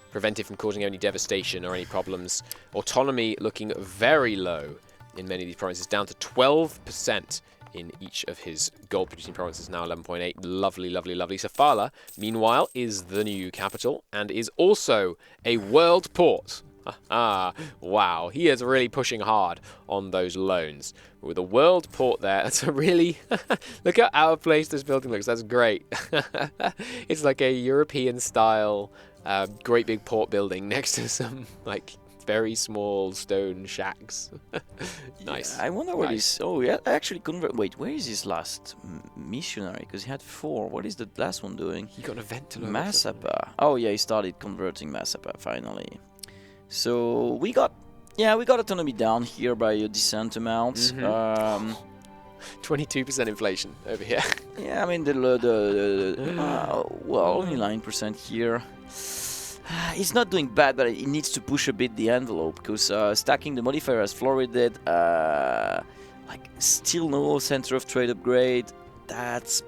Speaker 1: prevented from causing any devastation or any problems. Autonomy looking very low in many of these provinces, down to 12%. In each of his gold-producing provinces, now 11.8. Lovely, lovely, lovely. Safala, meanwhile, is the new capital and is also a world port. Wow, he is really pushing hard on those loans. With a world port there, that's a really... Look how out of place this building looks. That's great. It's like a European-style great big port building next to some, like, very small stone shacks. Nice.
Speaker 2: Yeah, I wonder where
Speaker 1: Nice.
Speaker 2: this. Oh, yeah, actually convert. Wait, where is his last missionary? Because he had 4. What is the last one doing?
Speaker 1: He got an event to load.
Speaker 2: Mutapa. Oh yeah, he started converting Mutapa finally. So we got autonomy down here by a decent amount.
Speaker 1: 22% inflation over here.
Speaker 2: Yeah, I mean well, only 9% here. He's not doing bad, but he needs to push a bit the envelope because stacking the modifier as Florry did, like still no center of trade upgrade. That's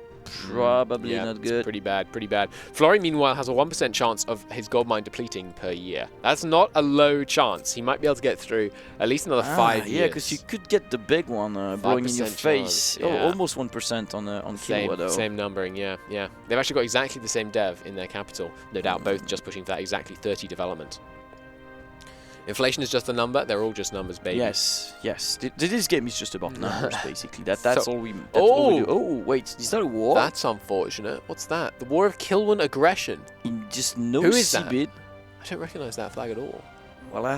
Speaker 2: probably not good.
Speaker 1: Pretty bad, pretty bad. Florry, meanwhile, has a 1% chance of his gold mine depleting per year. That's not a low chance. He might be able to get through at least another 5 years.
Speaker 2: Yeah, because you could get the big one blowing in your
Speaker 1: 5%
Speaker 2: face.
Speaker 1: chance, yeah.
Speaker 2: Oh, almost 1% on Killua, though.
Speaker 1: Same numbering, yeah. They've actually got exactly the same dev in their capital. No doubt both just pushing for that exactly 30 development. Inflation is just a number. They're all just numbers, baby.
Speaker 2: Yes. This game is just about numbers, basically. That's
Speaker 1: So-
Speaker 2: all we do. Oh, wait, is that a war?
Speaker 1: That's unfortunate. What's that? The War of Kilwan Aggression.
Speaker 2: In just no
Speaker 1: Who is that?
Speaker 2: seabed.
Speaker 1: I don't recognise that flag at all.
Speaker 2: Well, I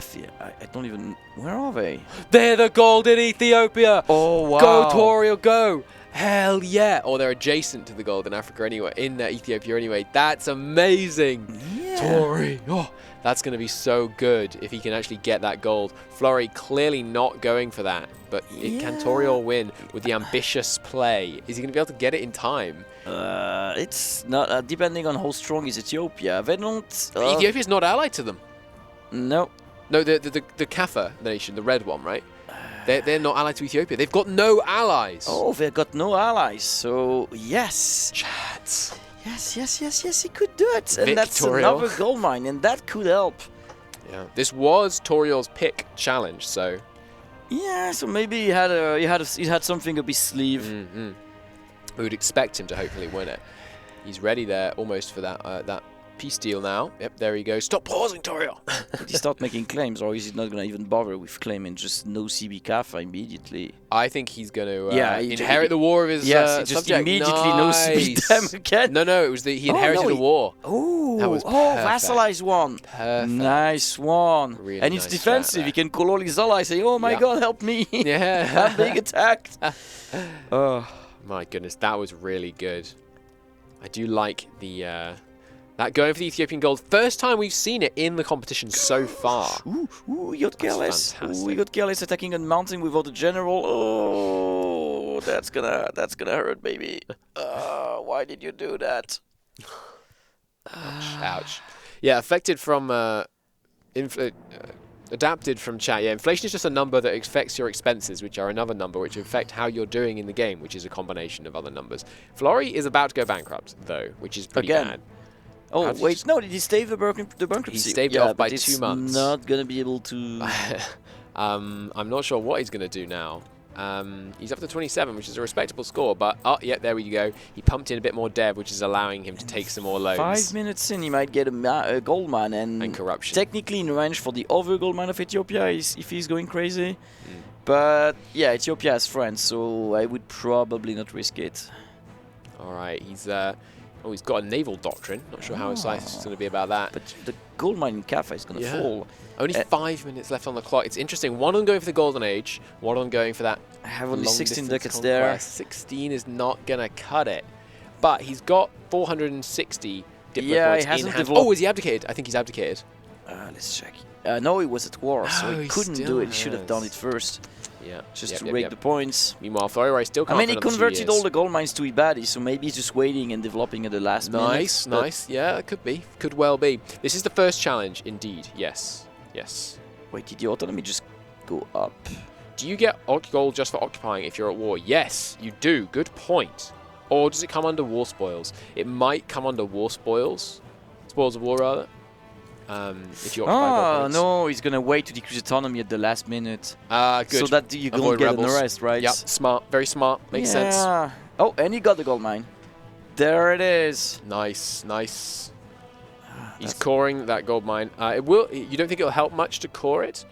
Speaker 2: don't even. Where are they?
Speaker 1: They're the golden Ethiopia!
Speaker 2: Oh wow!
Speaker 1: Go, Taureor, go! Hell yeah! Or they're adjacent to the golden Africa anyway, in Ethiopia anyway. That's amazing!
Speaker 2: Yeah.
Speaker 1: Tori! Oh, that's going to be so good if he can actually get that gold. Florry clearly not going for that, but can Taureor win with the ambitious play? Is he going to be able to get it in time?
Speaker 2: It's not depending on how strong is Ethiopia. They don't.
Speaker 1: Ethiopia's not allied to them.
Speaker 2: No.
Speaker 1: No, the Kafa nation, the red one, right? They're not allied to Ethiopia. They've got no allies.
Speaker 2: Oh, they've got no allies. So yes.
Speaker 1: Chats.
Speaker 2: Yes, he could do it. And that's
Speaker 1: Victorial.
Speaker 2: another gold mine, and that could help.
Speaker 1: Yeah, this was Tauriel's pick challenge, so.
Speaker 2: Yeah, so maybe he had something up his sleeve.
Speaker 1: We would expect him to hopefully win it. He's ready there, almost for that peace deal now. Yep, there he goes. Stop pausing, Taureor.
Speaker 2: Did he start making claims, or is he not gonna even bother with claiming just no CB Kafa immediately?
Speaker 1: I think he's going to
Speaker 2: he
Speaker 1: inherit the war of his
Speaker 2: he just
Speaker 1: subject.
Speaker 2: immediately no CB them again.
Speaker 1: No, it was he inherited the war.
Speaker 2: Oh,
Speaker 1: That was perfect.
Speaker 2: vassalize one.
Speaker 1: Perfect.
Speaker 2: Nice one.
Speaker 1: Really
Speaker 2: and it's
Speaker 1: nice
Speaker 2: defensive.
Speaker 1: strat
Speaker 2: He can call all his allies, say, "Oh my
Speaker 1: Yeah.
Speaker 2: God, help me!
Speaker 1: Yeah.
Speaker 2: I'm being attacked." Oh.
Speaker 1: My goodness, that was really good. I do like that going for the Ethiopian gold. First time we've seen it in the competition so far.
Speaker 2: Ooh, he got careless.
Speaker 1: fantastic.
Speaker 2: Ooh, he got careless attacking a mountain without a general. Oh, that's gonna hurt, baby. Why did you do that?
Speaker 1: Ouch. Yeah, affected from adapted from chat. Yeah, inflation is just a number that affects your expenses, which are another number which affect how you're doing in the game, which is a combination of other numbers. Florry is about to go bankrupt, though, which is pretty
Speaker 2: Again.
Speaker 1: bad.
Speaker 2: Oh,
Speaker 1: How did
Speaker 2: wait, no, did he stave the bankruptcy?
Speaker 1: He staved it off by
Speaker 2: but
Speaker 1: 2
Speaker 2: it's
Speaker 1: months.
Speaker 2: Not gonna be able to.
Speaker 1: I'm not sure what he's going to do now. He's up to 27, which is a respectable score, but yeah, there we go. He pumped in a bit more dev, which is allowing him to take some more loans.
Speaker 2: 5 minutes in, he might get a gold mine
Speaker 1: And corruption.
Speaker 2: Technically in range for the other gold mine of Ethiopia if he's going crazy. But yeah, Ethiopia has friends, so I would probably not risk it.
Speaker 1: All right, he's got a naval doctrine. Not sure how excited he's going to be about that.
Speaker 2: But the gold mine in Kaffa is going to fall.
Speaker 1: Only 5 minutes left on the clock. It's interesting. One of them going for the golden age. One of them going for that.
Speaker 2: I have only
Speaker 1: long
Speaker 2: 16
Speaker 1: distance
Speaker 2: ducats there.
Speaker 1: conquest. 16 is not going to cut it. But he's got 460 diplo
Speaker 2: Yeah,
Speaker 1: points
Speaker 2: he hasn't
Speaker 1: in hand.
Speaker 2: developed-
Speaker 1: Oh, is he abdicated? I think he's abdicated.
Speaker 2: Let's check. No, he was at war, so
Speaker 1: Oh,
Speaker 2: he
Speaker 1: he
Speaker 2: couldn't
Speaker 1: still
Speaker 2: do it. He should have done
Speaker 1: has.
Speaker 2: it first,
Speaker 1: Yeah.
Speaker 2: just
Speaker 1: Yep,
Speaker 2: to
Speaker 1: yep,
Speaker 2: rake
Speaker 1: yep.
Speaker 2: the points.
Speaker 1: Meanwhile, Florryworry still can't.
Speaker 2: I mean, he
Speaker 1: for another 2
Speaker 2: converted
Speaker 1: years.
Speaker 2: all the gold mines to Ibadi, so maybe he's just waiting and developing at the last minute.
Speaker 1: Nice,
Speaker 2: but-
Speaker 1: nice. Yeah, it could be. Could well be. This is the first challenge, indeed. Yes. Yes.
Speaker 2: Wait, did the autonomy just go up?
Speaker 1: Do you get gold just for occupying if you're at war? Yes, you do. Good point. Or does it come under war spoils? It might come under war spoils. Spoils of war, rather. If you occupy gold
Speaker 2: Oh,
Speaker 1: points.
Speaker 2: no, he's going to wait to decrease autonomy at the last minute.
Speaker 1: Good.
Speaker 2: So that you don't
Speaker 1: Avoid
Speaker 2: get
Speaker 1: rebels.
Speaker 2: an arrest, right?
Speaker 1: Yep, smart. Very smart. Makes sense.
Speaker 2: Yeah. Oh, and he got the gold mine. There it is.
Speaker 1: Nice, nice. He's
Speaker 2: That's-
Speaker 1: coring that gold mine. It will. You don't think it'll help much to core it?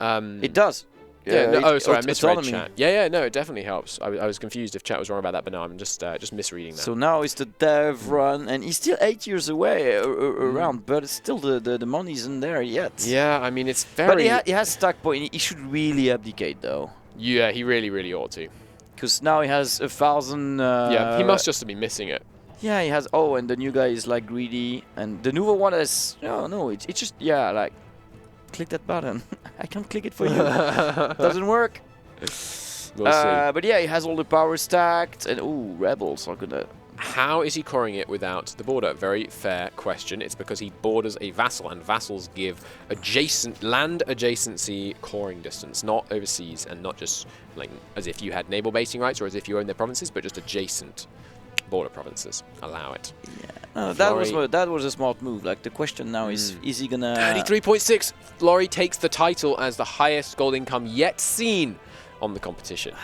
Speaker 2: It does.
Speaker 1: Sorry, I misread
Speaker 2: autonomy.
Speaker 1: chat. Yeah, no, it definitely helps. I was confused if chat was wrong about that, but no, I'm just misreading that.
Speaker 2: So now it's the dev run, and he's still 8 years away around, but it's still the money isn't there yet.
Speaker 1: Yeah, I mean, it's very...
Speaker 2: But he has stack point. He should really abdicate, though.
Speaker 1: Yeah, he really, really ought to.
Speaker 2: Because now he has 1,000...
Speaker 1: yeah, he must just be missing it.
Speaker 2: Yeah, he has... Oh, and the new guy is, like, greedy. And the new one is... No, it's just... Yeah, like... Click that button. I can't click it for you. Doesn't work.
Speaker 1: We'll see.
Speaker 2: But yeah, he has all the power stacked. And, ooh, rebels are gonna...
Speaker 1: How is he coring it without the border? Very fair question. It's because he borders a vassal, and vassals give land adjacency coring distance, not overseas, and not just like as if you had naval basing rights or as if you own their provinces, but just adjacent border provinces allow it.
Speaker 2: Yeah, that was a smart move. Like the question now is he gonna
Speaker 1: 33.6? Florry takes the title as the highest gold income yet seen on the competition.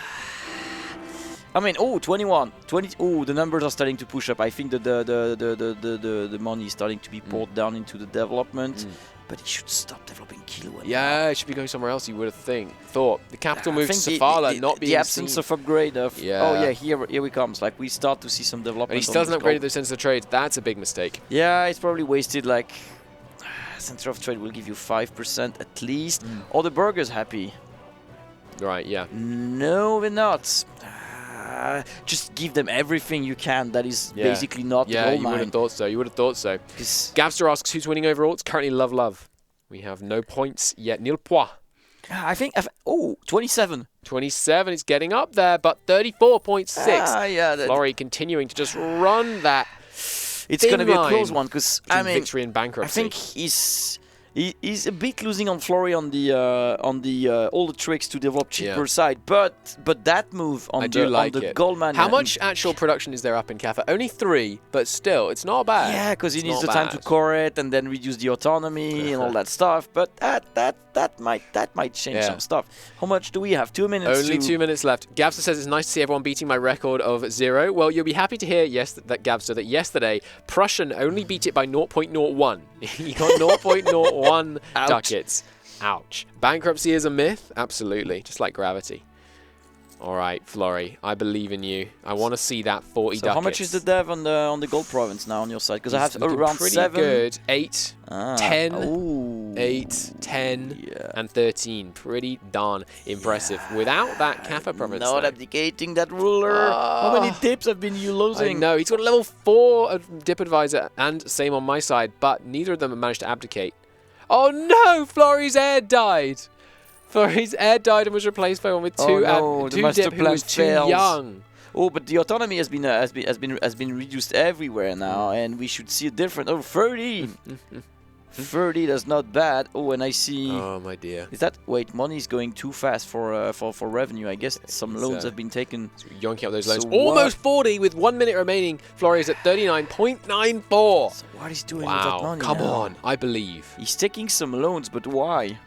Speaker 2: I mean, 21, 20. Oh, the numbers are starting to push up. I think that the money is starting to be poured down into the development, but he should stop developing Kilo.
Speaker 1: Yeah, it should be going somewhere else. You would have thought the capital move to Safala not being
Speaker 2: the absence
Speaker 1: seen.
Speaker 2: of upgrade of.
Speaker 1: Yeah.
Speaker 2: Oh yeah, here he comes. Like we start to see some development.
Speaker 1: And he still hasn't upgraded the center of trade. That's a big mistake.
Speaker 2: Yeah, it's probably wasted. Like center of trade will give you 5% at least. Or the burger's happy.
Speaker 1: Right. Yeah.
Speaker 2: No, they're not. Just give them everything you can. That is basically not
Speaker 1: yeah,
Speaker 2: gold
Speaker 1: you
Speaker 2: mine.
Speaker 1: would have thought so. You would have thought so. Gavster asks who's winning overall. It's currently Love. We have no points yet. Nil point.
Speaker 2: I think. 27.
Speaker 1: 27. It's getting up there, but 34.6.
Speaker 2: Yeah.
Speaker 1: Florry continuing to just run that.
Speaker 2: It's going to be a close one because I mean,
Speaker 1: victory and bankruptcy.
Speaker 2: I think he's a bit losing on Florry on the all the tricks to develop cheaper side, but that move on the gold mine.
Speaker 1: How much actual production is there up in Kaffa? Only 3, but still, it's not bad.
Speaker 2: Yeah, because he needs the time to core it and then reduce the autonomy and all that stuff. But that might change some stuff. How much do we have? 2 minutes.
Speaker 1: Only 2 minutes left. Gavster says it's nice to see everyone beating my record of 0. Well, you'll be happy to hear Gavster that yesterday Prussian only beat it by 0.01. He got 0.01 ducats. Ouch. Bankruptcy is a myth? Absolutely. Just like gravity. All right, Florry, I believe in you. I want to see that 40 ducats.
Speaker 2: How much is the dev on the gold province now on your side? Because I have around
Speaker 1: pretty
Speaker 2: 7.
Speaker 1: Good. 8, 10, 8, 10, and 13. Pretty darn impressive. Without that Kaffa province.
Speaker 2: Not abdicating that ruler. How many dips have been you losing?
Speaker 1: No, he's got a level 4 dip advisor, and same on my side, but neither of them have managed to abdicate. Oh no! Florry's heir died. Florry's heir died and was replaced by one with two dip who was too young.
Speaker 2: Oh, but the autonomy has been reduced everywhere now, and we should see a difference. Oh, 30. 30, that's not bad. Oh, and I see.
Speaker 1: Oh my dear.
Speaker 2: Is that money is going too fast for revenue? I guess some loans have been taken.
Speaker 1: So yonking up those loans. Almost 40 with 1 minute remaining. Florry is at 39.94.
Speaker 2: So what is he doing with that money?
Speaker 1: Come on, I believe.
Speaker 2: He's taking some loans, but why?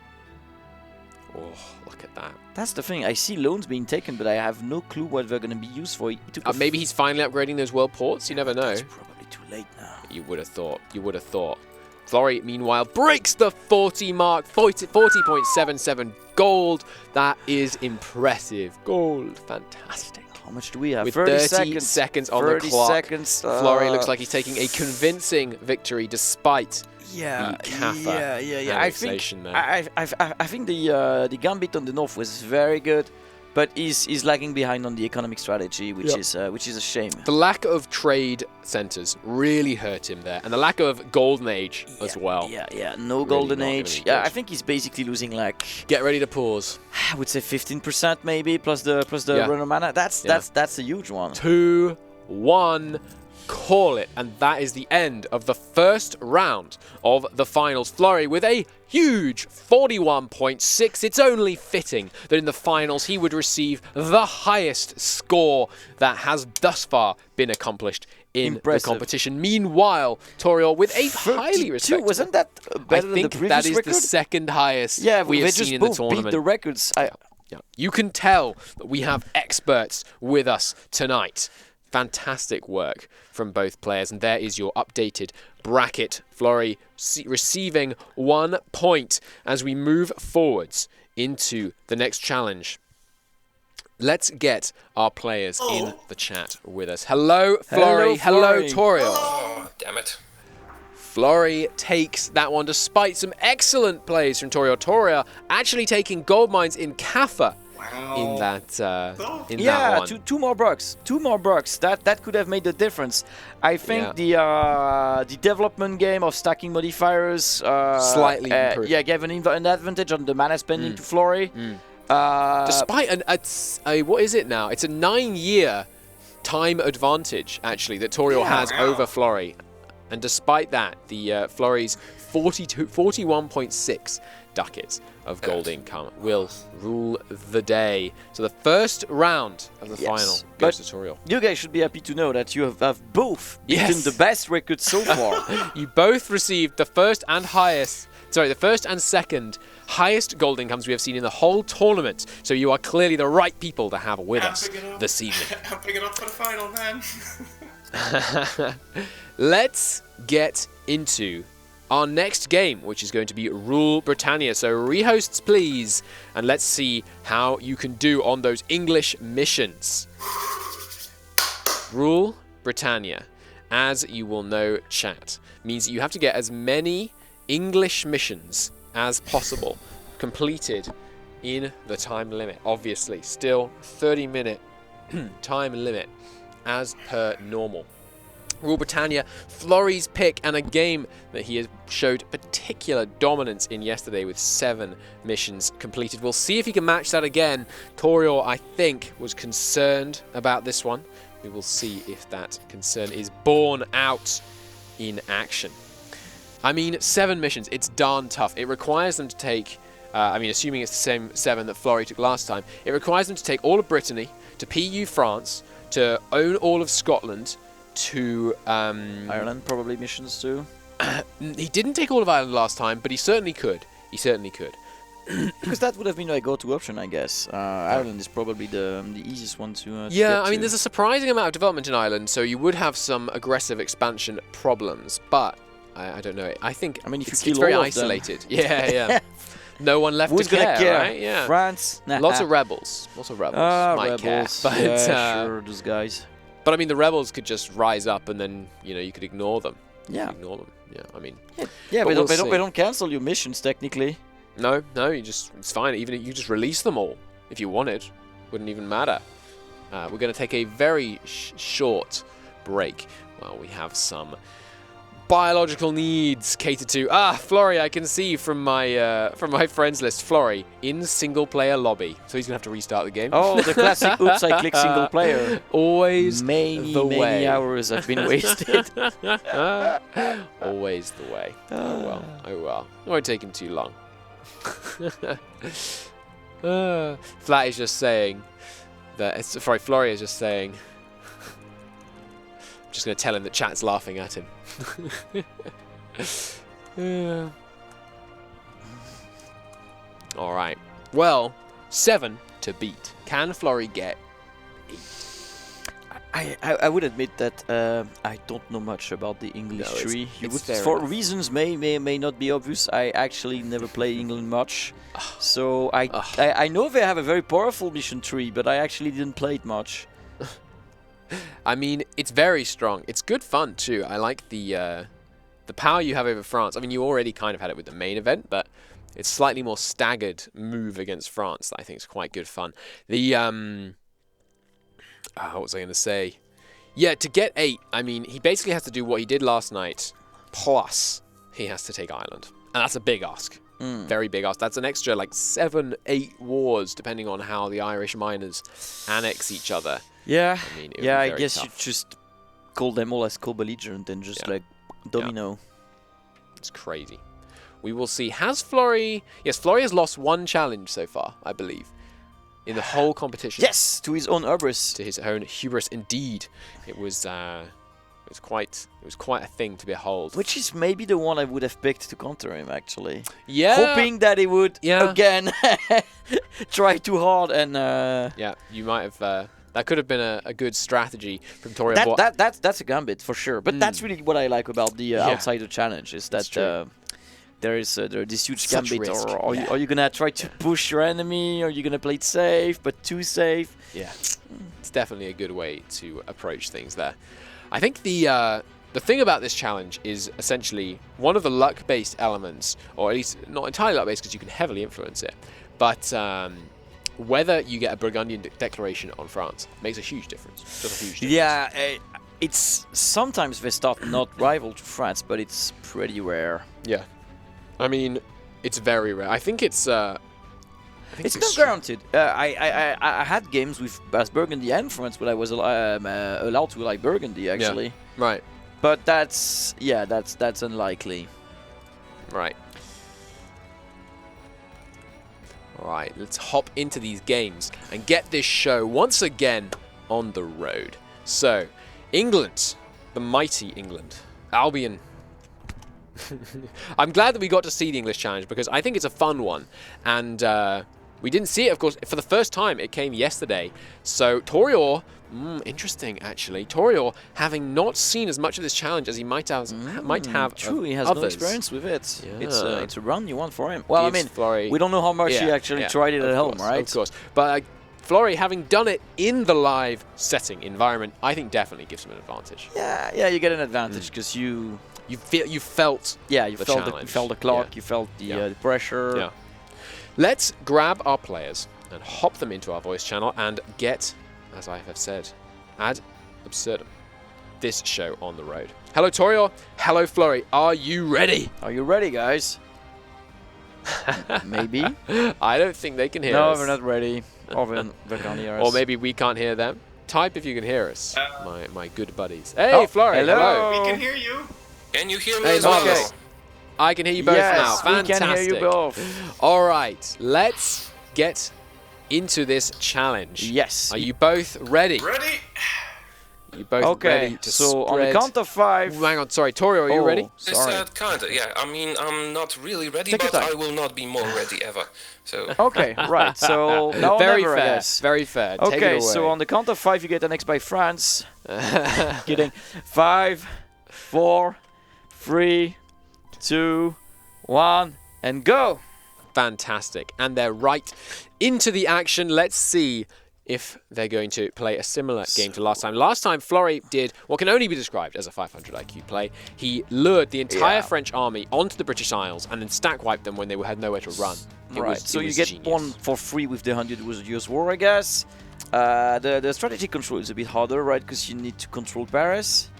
Speaker 1: Oh, look at that.
Speaker 2: That's the thing. I see loans being taken, but I have no clue what they're going to be used for.
Speaker 1: Maybe he's finally upgrading those world ports. You never know.
Speaker 2: It's probably too late now.
Speaker 1: You would have thought. You would have thought. Florry, meanwhile, breaks the 40 mark. 40.77 gold. That is impressive. Gold. Fantastic.
Speaker 2: How much do we have?
Speaker 1: With 30 seconds on the clock.
Speaker 2: 30 seconds.
Speaker 1: Florry looks like he's taking a convincing victory despite the Kaffa annexation there.
Speaker 2: I think the gambit on the north was very good, but is lagging behind on the economic strategy, which is a shame.
Speaker 1: The lack of trade centers really hurt him there, and the lack of golden age as well.
Speaker 2: Yeah, no golden age. Yeah, I think he's basically losing like.
Speaker 1: Get ready to pause.
Speaker 2: I would say 15% maybe plus the runner mana. That's a huge one.
Speaker 1: 2-1. Call it, and that is the end of the first round of the finals. Florry with a huge 41.6. It's only fitting that in the finals he would receive the highest score that has thus far been accomplished in the competition. Meanwhile, Taureor with a highly respectable.
Speaker 2: Wasn't that better than the previous
Speaker 1: that is
Speaker 2: record?
Speaker 1: the second highest we have seen in the tournament.
Speaker 2: Beat the records.
Speaker 1: You can tell that we have experts with us tonight. Fantastic work from both players, and there is your updated bracket. Florry receiving 1 point as we move forwards into the next challenge. Let's get our players in the chat with us. Hello, Florry. Hello, Taureor.
Speaker 4: Oh, damn it.
Speaker 1: Florry takes that one despite some excellent plays from Taureor. Toria actually taking gold mines in Kaffa in that that one.
Speaker 2: two more bucks. That could have made the difference. I think the development game of stacking modifiers
Speaker 1: slightly improved.
Speaker 2: Gave an advantage on the mana spending to Florry.
Speaker 1: Despite what is it now? It's a 9-year time advantage actually that Taureor has over Florry. And despite that, the Florry's 41.6 ducats of gold income will rule the day. So the first round of the final goes to Taureor.
Speaker 2: You guys should be happy to know that you have both beaten the best record so far.
Speaker 1: You both received the first and second highest gold incomes we have seen in the whole tournament. So you are clearly the right people to have with us this evening.
Speaker 3: I'm picking up for the final, man.
Speaker 1: Let's get into our next game, which is going to be Rule Britannia. So rehosts, please, and let's see how you can do on those English missions. Rule Britannia, as you will know, chat, means that you have to get as many English missions as possible completed in the time limit. Obviously, still 30-minute time limit as per normal. Rule Britannia, Florry's pick, and a game that he has showed particular dominance in yesterday with 7 missions completed. We'll see if he can match that again. Taureor, I think, was concerned about this one. We will see if that concern is borne out in action. I mean, 7 missions, it's darn tough. It requires them to take, assuming it's the same 7 that Florry took last time, it requires them to take all of Brittany, to PU France, to own all of Scotland, to
Speaker 2: Ireland probably missions too.
Speaker 1: He didn't take all of Ireland last time, but he certainly could.
Speaker 2: Because that would have been a go-to option, I guess. Ireland is probably the easiest one to
Speaker 1: yeah, I mean, there's a surprising amount of development in Ireland, so you would have some aggressive expansion problems, but I don't know. I think
Speaker 2: if
Speaker 1: it's
Speaker 2: you kill
Speaker 1: very
Speaker 2: all
Speaker 1: isolated. Yeah. No one left
Speaker 2: Who's
Speaker 1: to care,
Speaker 2: gonna care?
Speaker 1: right? Yeah.
Speaker 2: France?
Speaker 1: Lots of rebels might care. But,
Speaker 2: sure, those guys.
Speaker 1: But I mean, the rebels could just rise up, and then you could ignore them.
Speaker 2: Yeah.
Speaker 1: Yeah, I mean.
Speaker 2: Yeah, they don't cancel your missions technically.
Speaker 1: No, it's fine. Even if you just release them all if you wanted, wouldn't even matter. We're going to take a very short break while we have some biological needs catered to. Florry, I can see from my friends list, Florry in single player lobby. So he's gonna have to restart the game.
Speaker 2: Oh, the classic oops, I click single player.
Speaker 1: Always
Speaker 2: many hours have been wasted.
Speaker 1: Always the way. Oh well. It won't take him too long. Flat is just saying that. Florry is just saying. I'm just going to tell him that chat's laughing at him. All right. Well, 7 to beat. Can Florry get 8?
Speaker 2: I would admit that I don't know much about the English tree. For reasons may not be obvious. I actually never played England much, so I know they have a very powerful mission tree, but I actually didn't play it much.
Speaker 1: I mean, it's very strong. It's good fun too. I like the power you have over France. I mean, you already kind of had it with the main event, but it's slightly more staggered move against France that I think is quite good fun. The what was I going to say? Yeah, to get 8, I mean, he basically has to do what he did last night, plus he has to take Ireland, and that's a big ask. Very big ask. That's an extra like 7-8 wars, depending on how the Irish miners annex each other.
Speaker 2: Yeah,
Speaker 1: I mean,
Speaker 2: I guess you just call them all as co-belligerent and just like domino.
Speaker 1: It's crazy. We will see. Has Florry... Yes, Florry has lost 1 challenge so far, I believe, in the whole competition.
Speaker 2: Yes, to his own hubris.
Speaker 1: To his own hubris, indeed. It was quite a thing to behold.
Speaker 2: Which is maybe the one I would have picked to counter him, actually.
Speaker 1: Yeah.
Speaker 2: Hoping that he would again try too hard and.
Speaker 1: Yeah, you might have. That could have been a good strategy from Toria.
Speaker 2: That's a gambit for sure. But that's really what I like about the outsider challenge is that there is this huge
Speaker 1: Such
Speaker 2: gambit,
Speaker 1: risk,
Speaker 2: or are,
Speaker 1: yeah.
Speaker 2: are you gonna try to push your enemy, or are you gonna play it safe but too safe?
Speaker 1: Yeah, it's definitely a good way to approach things there. I think the thing about this challenge is essentially one of the luck-based elements, or at least not entirely luck-based because you can heavily influence it, but whether you get a Burgundian declaration on France makes a huge difference. Just a huge difference.
Speaker 2: Yeah, it's sometimes they start not rival to France, but it's pretty rare.
Speaker 1: Yeah. I mean, it's very rare. I think it's...
Speaker 2: It's not guaranteed. I had games with as Burgundy and France, but I was allowed to like Burgundy actually.
Speaker 1: Yeah. Right.
Speaker 2: But that's unlikely.
Speaker 1: Right. Alright, let's hop into these games and get this show once again on the road. So, England, the mighty England, Albion. I'm glad that we got to see the English challenge because I think it's a fun one. And we didn't see it, of course, for the first time. It came yesterday. So, Taureor, interesting actually. Taureor, having not seen as much of this challenge as he might have
Speaker 2: True, he has
Speaker 1: others.
Speaker 2: no experience with it.
Speaker 1: Yeah.
Speaker 2: It's a run new one for him. Well, I
Speaker 1: Gives
Speaker 2: mean,
Speaker 1: Florry-
Speaker 2: we don't know how much he actually tried it at home, right?
Speaker 1: Of course. But Florry, having done it in the live setting environment, I think definitely gives him an advantage.
Speaker 2: Yeah, you get an advantage because you
Speaker 1: felt
Speaker 2: you
Speaker 1: the
Speaker 2: felt
Speaker 1: challenge.
Speaker 2: you felt the clock,
Speaker 1: Yeah.
Speaker 2: you felt the
Speaker 1: Yeah.
Speaker 2: pressure.
Speaker 1: Yeah. Let's grab our players and hop them into our voice channel and get, as I have said, ad absurdum, this show on the road. Hello, Taureor. Hello, Florry. Are you ready?
Speaker 2: Are you ready, guys? Maybe.
Speaker 1: I don't think they can hear
Speaker 2: No,
Speaker 1: us.
Speaker 2: we're not ready. Or they can't hear us.
Speaker 1: Or maybe we can't hear them. Type if you can hear us, my good buddies. Hey, Florry.
Speaker 2: hello.
Speaker 3: We can hear you.
Speaker 4: Can you hear me
Speaker 1: Hey,
Speaker 4: as well?
Speaker 1: marvelous. I can hear you both now.
Speaker 2: Yes, we
Speaker 1: Fantastic.
Speaker 2: can hear you both.
Speaker 1: All right, let's get into this challenge.
Speaker 2: Yes.
Speaker 1: Are you both ready?
Speaker 3: Ready?
Speaker 1: You both
Speaker 2: Okay,
Speaker 1: ready to
Speaker 2: so on the
Speaker 1: spread-
Speaker 2: count of 5.
Speaker 1: Hang on, sorry, Taureor, are you ready?
Speaker 4: I
Speaker 2: Sorry.
Speaker 4: said kinda, yeah. I mean, I'm not really ready,
Speaker 2: Take your
Speaker 4: but
Speaker 2: time.
Speaker 4: I will not be more ready ever. So,
Speaker 2: Okay, right. So now or
Speaker 1: Very
Speaker 2: never, I
Speaker 1: fair.
Speaker 2: guess.
Speaker 1: Very fair. Take it
Speaker 2: Okay,
Speaker 1: away.
Speaker 2: so on the count of 5, you get annexed by France. Kidding. 5, 4, 3, 2, 1, and go.
Speaker 1: Fantastic. And they're right into the action. Let's see if they're going to play a similar game to last time. Last time, Florry did what can only be described as a 500 IQ play. He lured the entire French army onto the British Isles and then stack wiped them when they had nowhere to run.
Speaker 2: Right, so you
Speaker 1: was
Speaker 2: get
Speaker 1: genius.
Speaker 2: one for free with the 100 Years' War, I guess. The strategy control is a bit harder, right? Because you need to control Paris.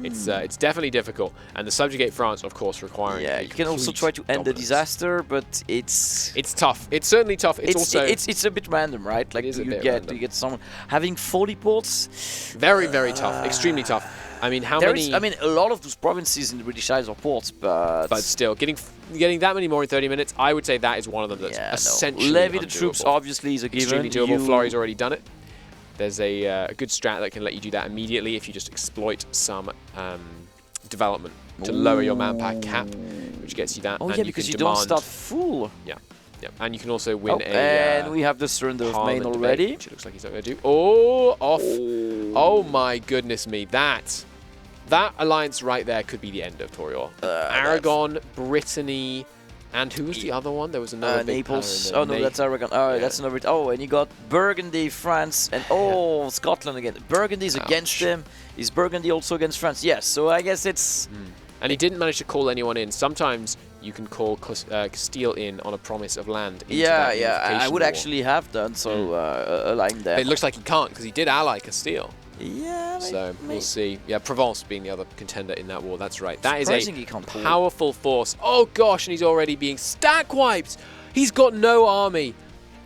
Speaker 1: It's definitely difficult, and the subjugate France, of course, requiring.
Speaker 2: Yeah,
Speaker 1: a
Speaker 2: you can also
Speaker 1: complete
Speaker 2: try to end the
Speaker 1: dominance.
Speaker 2: disaster, but it's
Speaker 1: tough. It's certainly tough. It's also
Speaker 2: it's a bit random, right? Like
Speaker 1: is a
Speaker 2: you
Speaker 1: bit
Speaker 2: get
Speaker 1: random.
Speaker 2: you get someone having 40 ports.
Speaker 1: very, very tough. Extremely tough. I mean, how many?
Speaker 2: I mean, a lot of those provinces in the British Isles are ports, but
Speaker 1: still, getting that many more in 30 minutes, I would say that is one of them that's essentially
Speaker 2: levy the troops
Speaker 1: undoable.
Speaker 2: obviously is a given.
Speaker 1: Extremely doable. Florry's already done it. There's a good strat that can let you do that immediately if you just exploit some development to lower your manpower cap, which gets you that.
Speaker 2: Oh
Speaker 1: and
Speaker 2: yeah,
Speaker 1: you
Speaker 2: because
Speaker 1: can
Speaker 2: you don't
Speaker 1: demand-
Speaker 2: start full.
Speaker 1: Yeah, and you can also win
Speaker 2: and we have the surrender of Maine
Speaker 1: Parliament
Speaker 2: already.
Speaker 1: debate, which it looks like he's not going to do. Oh, off. Oh my goodness me. That alliance right there could be the end of Taureor. Aragon, Brittany, and who was the other one? There was another big power
Speaker 2: Naples.
Speaker 1: in there.
Speaker 2: Oh no, that's Aragon. Oh,
Speaker 1: Yeah.
Speaker 2: that's another. Oh, and you got Burgundy, France, and Scotland again. Burgundy is against them. Is Burgundy also against France? Yes. So I guess it's.
Speaker 1: And he didn't manage to call anyone in. Sometimes you can call Castile in on a promise of land. Into that
Speaker 2: I
Speaker 1: unification
Speaker 2: would
Speaker 1: war.
Speaker 2: actually have done so. Align there.
Speaker 1: But it looks like he can't because he did ally Castile.
Speaker 2: Yeah.
Speaker 1: So we'll see. Yeah, Provence being the other contender in that war. That's right. That is
Speaker 2: Surprising he
Speaker 1: a
Speaker 2: can't call.
Speaker 1: powerful force. Oh gosh, and he's already being stack wiped. He's got no army.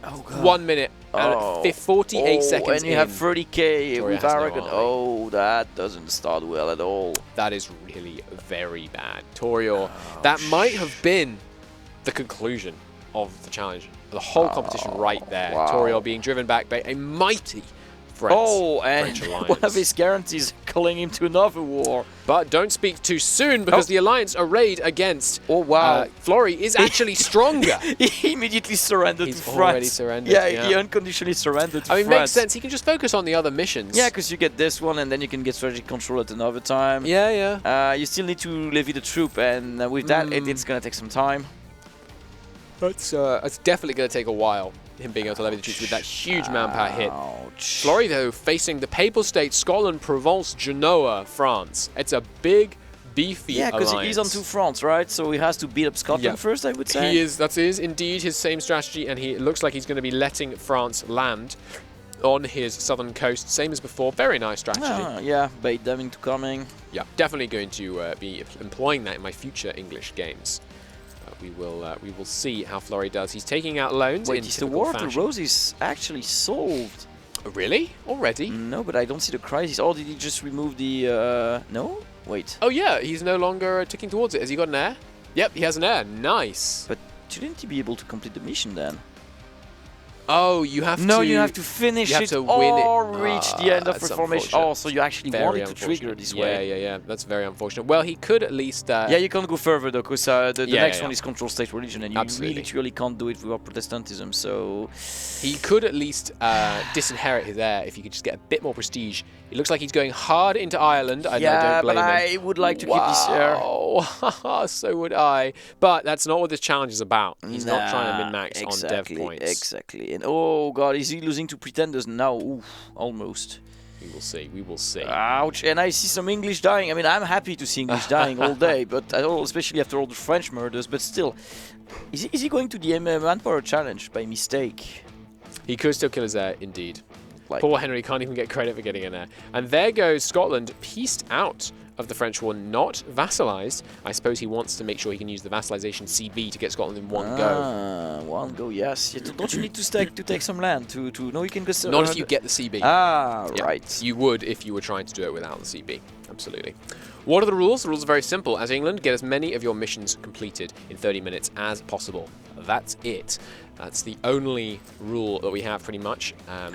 Speaker 2: Oh god.
Speaker 1: 1 minute and 48 seconds.
Speaker 2: And you have
Speaker 1: in.
Speaker 2: 30k
Speaker 1: Toria
Speaker 2: with
Speaker 1: has no
Speaker 2: Aragon.
Speaker 1: army.
Speaker 2: Oh, that doesn't start well at all.
Speaker 1: That is really very bad. Taureor, that might have been the conclusion of the challenge. The whole competition right there.
Speaker 2: wow.
Speaker 1: Taureor being driven back by a mighty French alliance.
Speaker 2: one of his guarantees calling him to another war.
Speaker 1: But don't speak too soon, because the alliance arrayed against Florry is actually stronger.
Speaker 2: He immediately surrendered to France.
Speaker 1: He's already surrendered.
Speaker 2: Yeah, he unconditionally surrendered to
Speaker 1: I mean,
Speaker 2: France.
Speaker 1: it makes sense. He can just focus on the other missions.
Speaker 2: Yeah, because you get this one, and then you can get strategic control at another time.
Speaker 1: Yeah.
Speaker 2: You still need to levy the troop, and with that, it's going to take some time.
Speaker 1: It's definitely going to take a while, him being able to levy the troops with that huge manpower hit. Florry, though, facing the Papal States, Scotland, Provence, Genoa, France. It's a big, beefy alliance.
Speaker 2: Yeah, because he's onto France, right? So he has to beat up Scotland first, I would say.
Speaker 1: That is indeed his same strategy, and it looks like he's going to be letting France land on his southern coast, same as before. Very nice strategy.
Speaker 2: Yeah, bait them into coming.
Speaker 1: Yeah, definitely going to be employing that in my future English games. We will see how Florry does. He's taking out loans.
Speaker 2: Wait, is the War of the Roses actually solved?
Speaker 1: Really? Already?
Speaker 2: No, but I don't see the crisis. Oh, did he just remove the... No? Wait.
Speaker 1: Oh yeah, he's no longer ticking towards it. Has he got an heir? Yep, he has an heir. Nice.
Speaker 2: But shouldn't he be able to complete the mission then?
Speaker 1: Oh, you have to...
Speaker 2: No, you have to finish it or reach the end of reformation. Oh, so you actually wanted to trigger this way.
Speaker 1: Yeah. That's very unfortunate. Well, he could at least...
Speaker 2: yeah, you can't go further though, because the next one is control state religion, and you really can't do it without Protestantism, so...
Speaker 1: He could at least disinherit his heir if he could just get a bit more prestige. It looks like he's going hard into Ireland. I don't blame him.
Speaker 2: I would like to keep this heir.
Speaker 1: So would I. But that's not what this challenge is about. He's not trying to min-max on dev points.
Speaker 2: Exactly. And oh god, is he losing to pretenders now? Oof, almost.
Speaker 1: We will see.
Speaker 2: Ouch, and I see some English dying. I mean, I'm happy to see English dying all day, but especially after all the French murders, but still. Is he going to the manpower challenge by mistake?
Speaker 1: He could still kill his heir, indeed. Poor Henry can't even get credit for getting an heir. And there goes Scotland, pieced out of the French war, not vassalized. I suppose he wants to make sure he can use the vassalization CB to get Scotland in one go.
Speaker 2: One go, yes. Don't you need to take some land to no, you can go...
Speaker 1: Not if you get the CB.
Speaker 2: Right.
Speaker 1: You would if you were trying to do it without the CB. Absolutely. What are the rules? The rules are very simple. As England, get as many of your missions completed in 30 minutes as possible. That's it. That's the only rule that we have, pretty much.
Speaker 2: I'm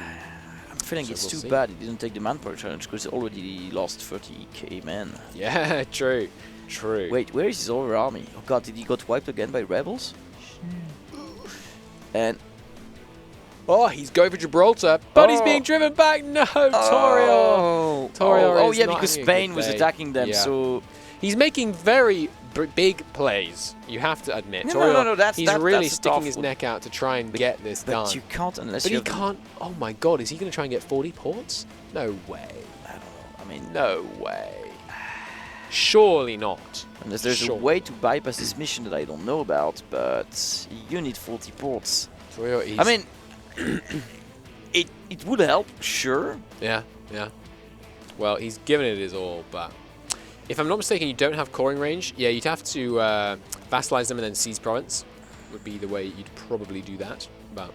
Speaker 2: feeling it's too bad he didn't take the manpower challenge, because he already lost 30k men.
Speaker 1: Yeah, true.
Speaker 2: Wait, where is his other army? Oh god, did he got wiped again by rebels? And...
Speaker 1: Oh, he's going for Gibraltar, but he's being driven back. No, Taureor.
Speaker 2: Oh yeah, because Spain was attacking them, so...
Speaker 1: He's making very big plays, you have to admit.
Speaker 2: No,
Speaker 1: he's really sticking his neck out to try and get this done.
Speaker 2: But you can't unless
Speaker 1: you can't... Oh my god, is he going to try and get 40 ports? No way.
Speaker 2: I don't know. I mean...
Speaker 1: No way. Surely not.
Speaker 2: Unless there's a way to bypass this mission that I don't know about, but you need 40 ports. I mean... it would help, sure.
Speaker 1: Yeah. Well, he's given it his all, but... If I'm not mistaken, you don't have coring range. Yeah, you'd have to vassalize them and then seize province. Would be the way you'd probably do that. But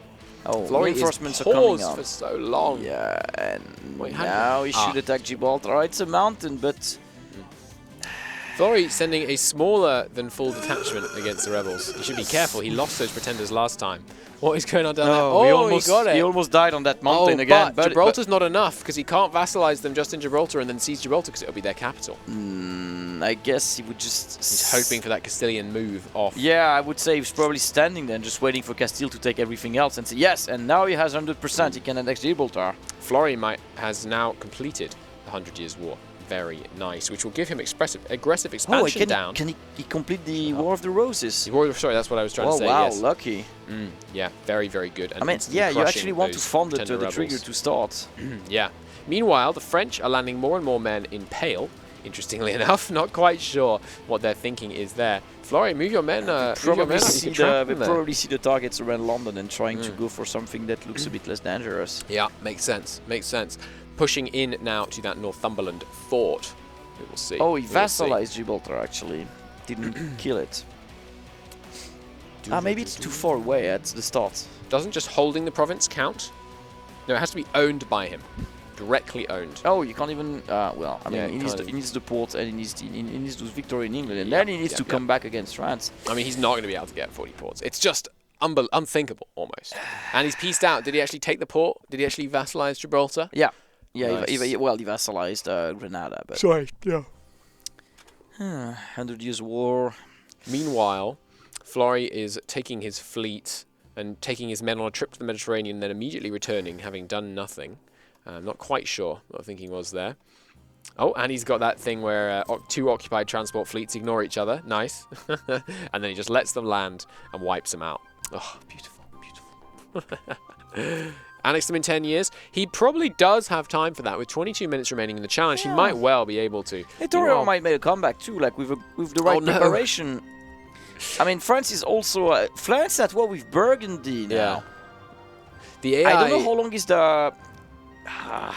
Speaker 2: reinforcements are coming on
Speaker 1: for so long.
Speaker 2: Yeah, and now he should attack Gibraltar. It's a mountain, but...
Speaker 1: Florry sending a smaller than full detachment against the rebels. He should be careful. He lost those pretenders last time. What is going on down there?
Speaker 2: He got it. He almost died on that mountain again.
Speaker 1: But Gibraltar's not enough, because he can't vassalize them just in Gibraltar and then seize Gibraltar, because it'll be their capital.
Speaker 2: I guess he would just...
Speaker 1: He's hoping for that Castilian move off.
Speaker 2: Yeah, I would say he's probably standing there and just waiting for Castile to take everything else and say, yes, and now he has 100%. He can annex Gibraltar.
Speaker 1: Florry has now completed the 100 Years' War. Very nice, which will give him aggressive expansion down.
Speaker 2: Can he complete the War of the Roses?
Speaker 1: Sorry, that's what I was trying to say.
Speaker 2: Oh wow,
Speaker 1: yes.
Speaker 2: Lucky.
Speaker 1: Yeah, very, very good. And
Speaker 2: I mean, yeah, you actually want to fund the trigger to start.
Speaker 1: Yeah. Meanwhile, the French are landing more and more men in Pale. Interestingly enough, not quite sure what their thinking is there. Florry, move your men.
Speaker 2: They probably see the targets around London and trying to go for something that looks a bit less dangerous.
Speaker 1: Yeah, makes sense. Pushing in now to that Northumberland fort. We will see.
Speaker 2: Oh, he vassalized Gibraltar, actually. Didn't kill it. Maybe it's too far away at the start.
Speaker 1: Doesn't just holding the province count? No, it has to be owned by him. Directly owned.
Speaker 2: Oh, you can't even... well, I mean, he needs the port, and he needs those victory in England, and then he needs to come back against France.
Speaker 1: I mean, he's not going to be able to get 40 ports. It's just unthinkable almost. And he's pieced out. Did he actually take the port? Did he actually vassalize Gibraltar?
Speaker 2: Yeah. Yeah,
Speaker 1: Nice.
Speaker 2: he vassalized Granada, but...
Speaker 1: Sorry, yeah.
Speaker 2: 100 Years' War.
Speaker 1: Meanwhile, Florry is taking his fleet and taking his men on a trip to the Mediterranean, then immediately returning, having done nothing. I'm not quite sure what the thinking was there. Oh, and he's got that thing where 2 occupied transport fleets ignore each other. Nice. And then he just lets them land and wipes them out. Oh, beautiful, beautiful. Annex them in 10 years. He probably does have time for that. With 22 minutes remaining in the challenge, he might well be able to.
Speaker 2: Hey, Taureor might make a comeback too, like with the right preparation. I mean, France is also... France at war with Burgundy now.
Speaker 1: Yeah. The AI...
Speaker 2: I don't know how long is the... how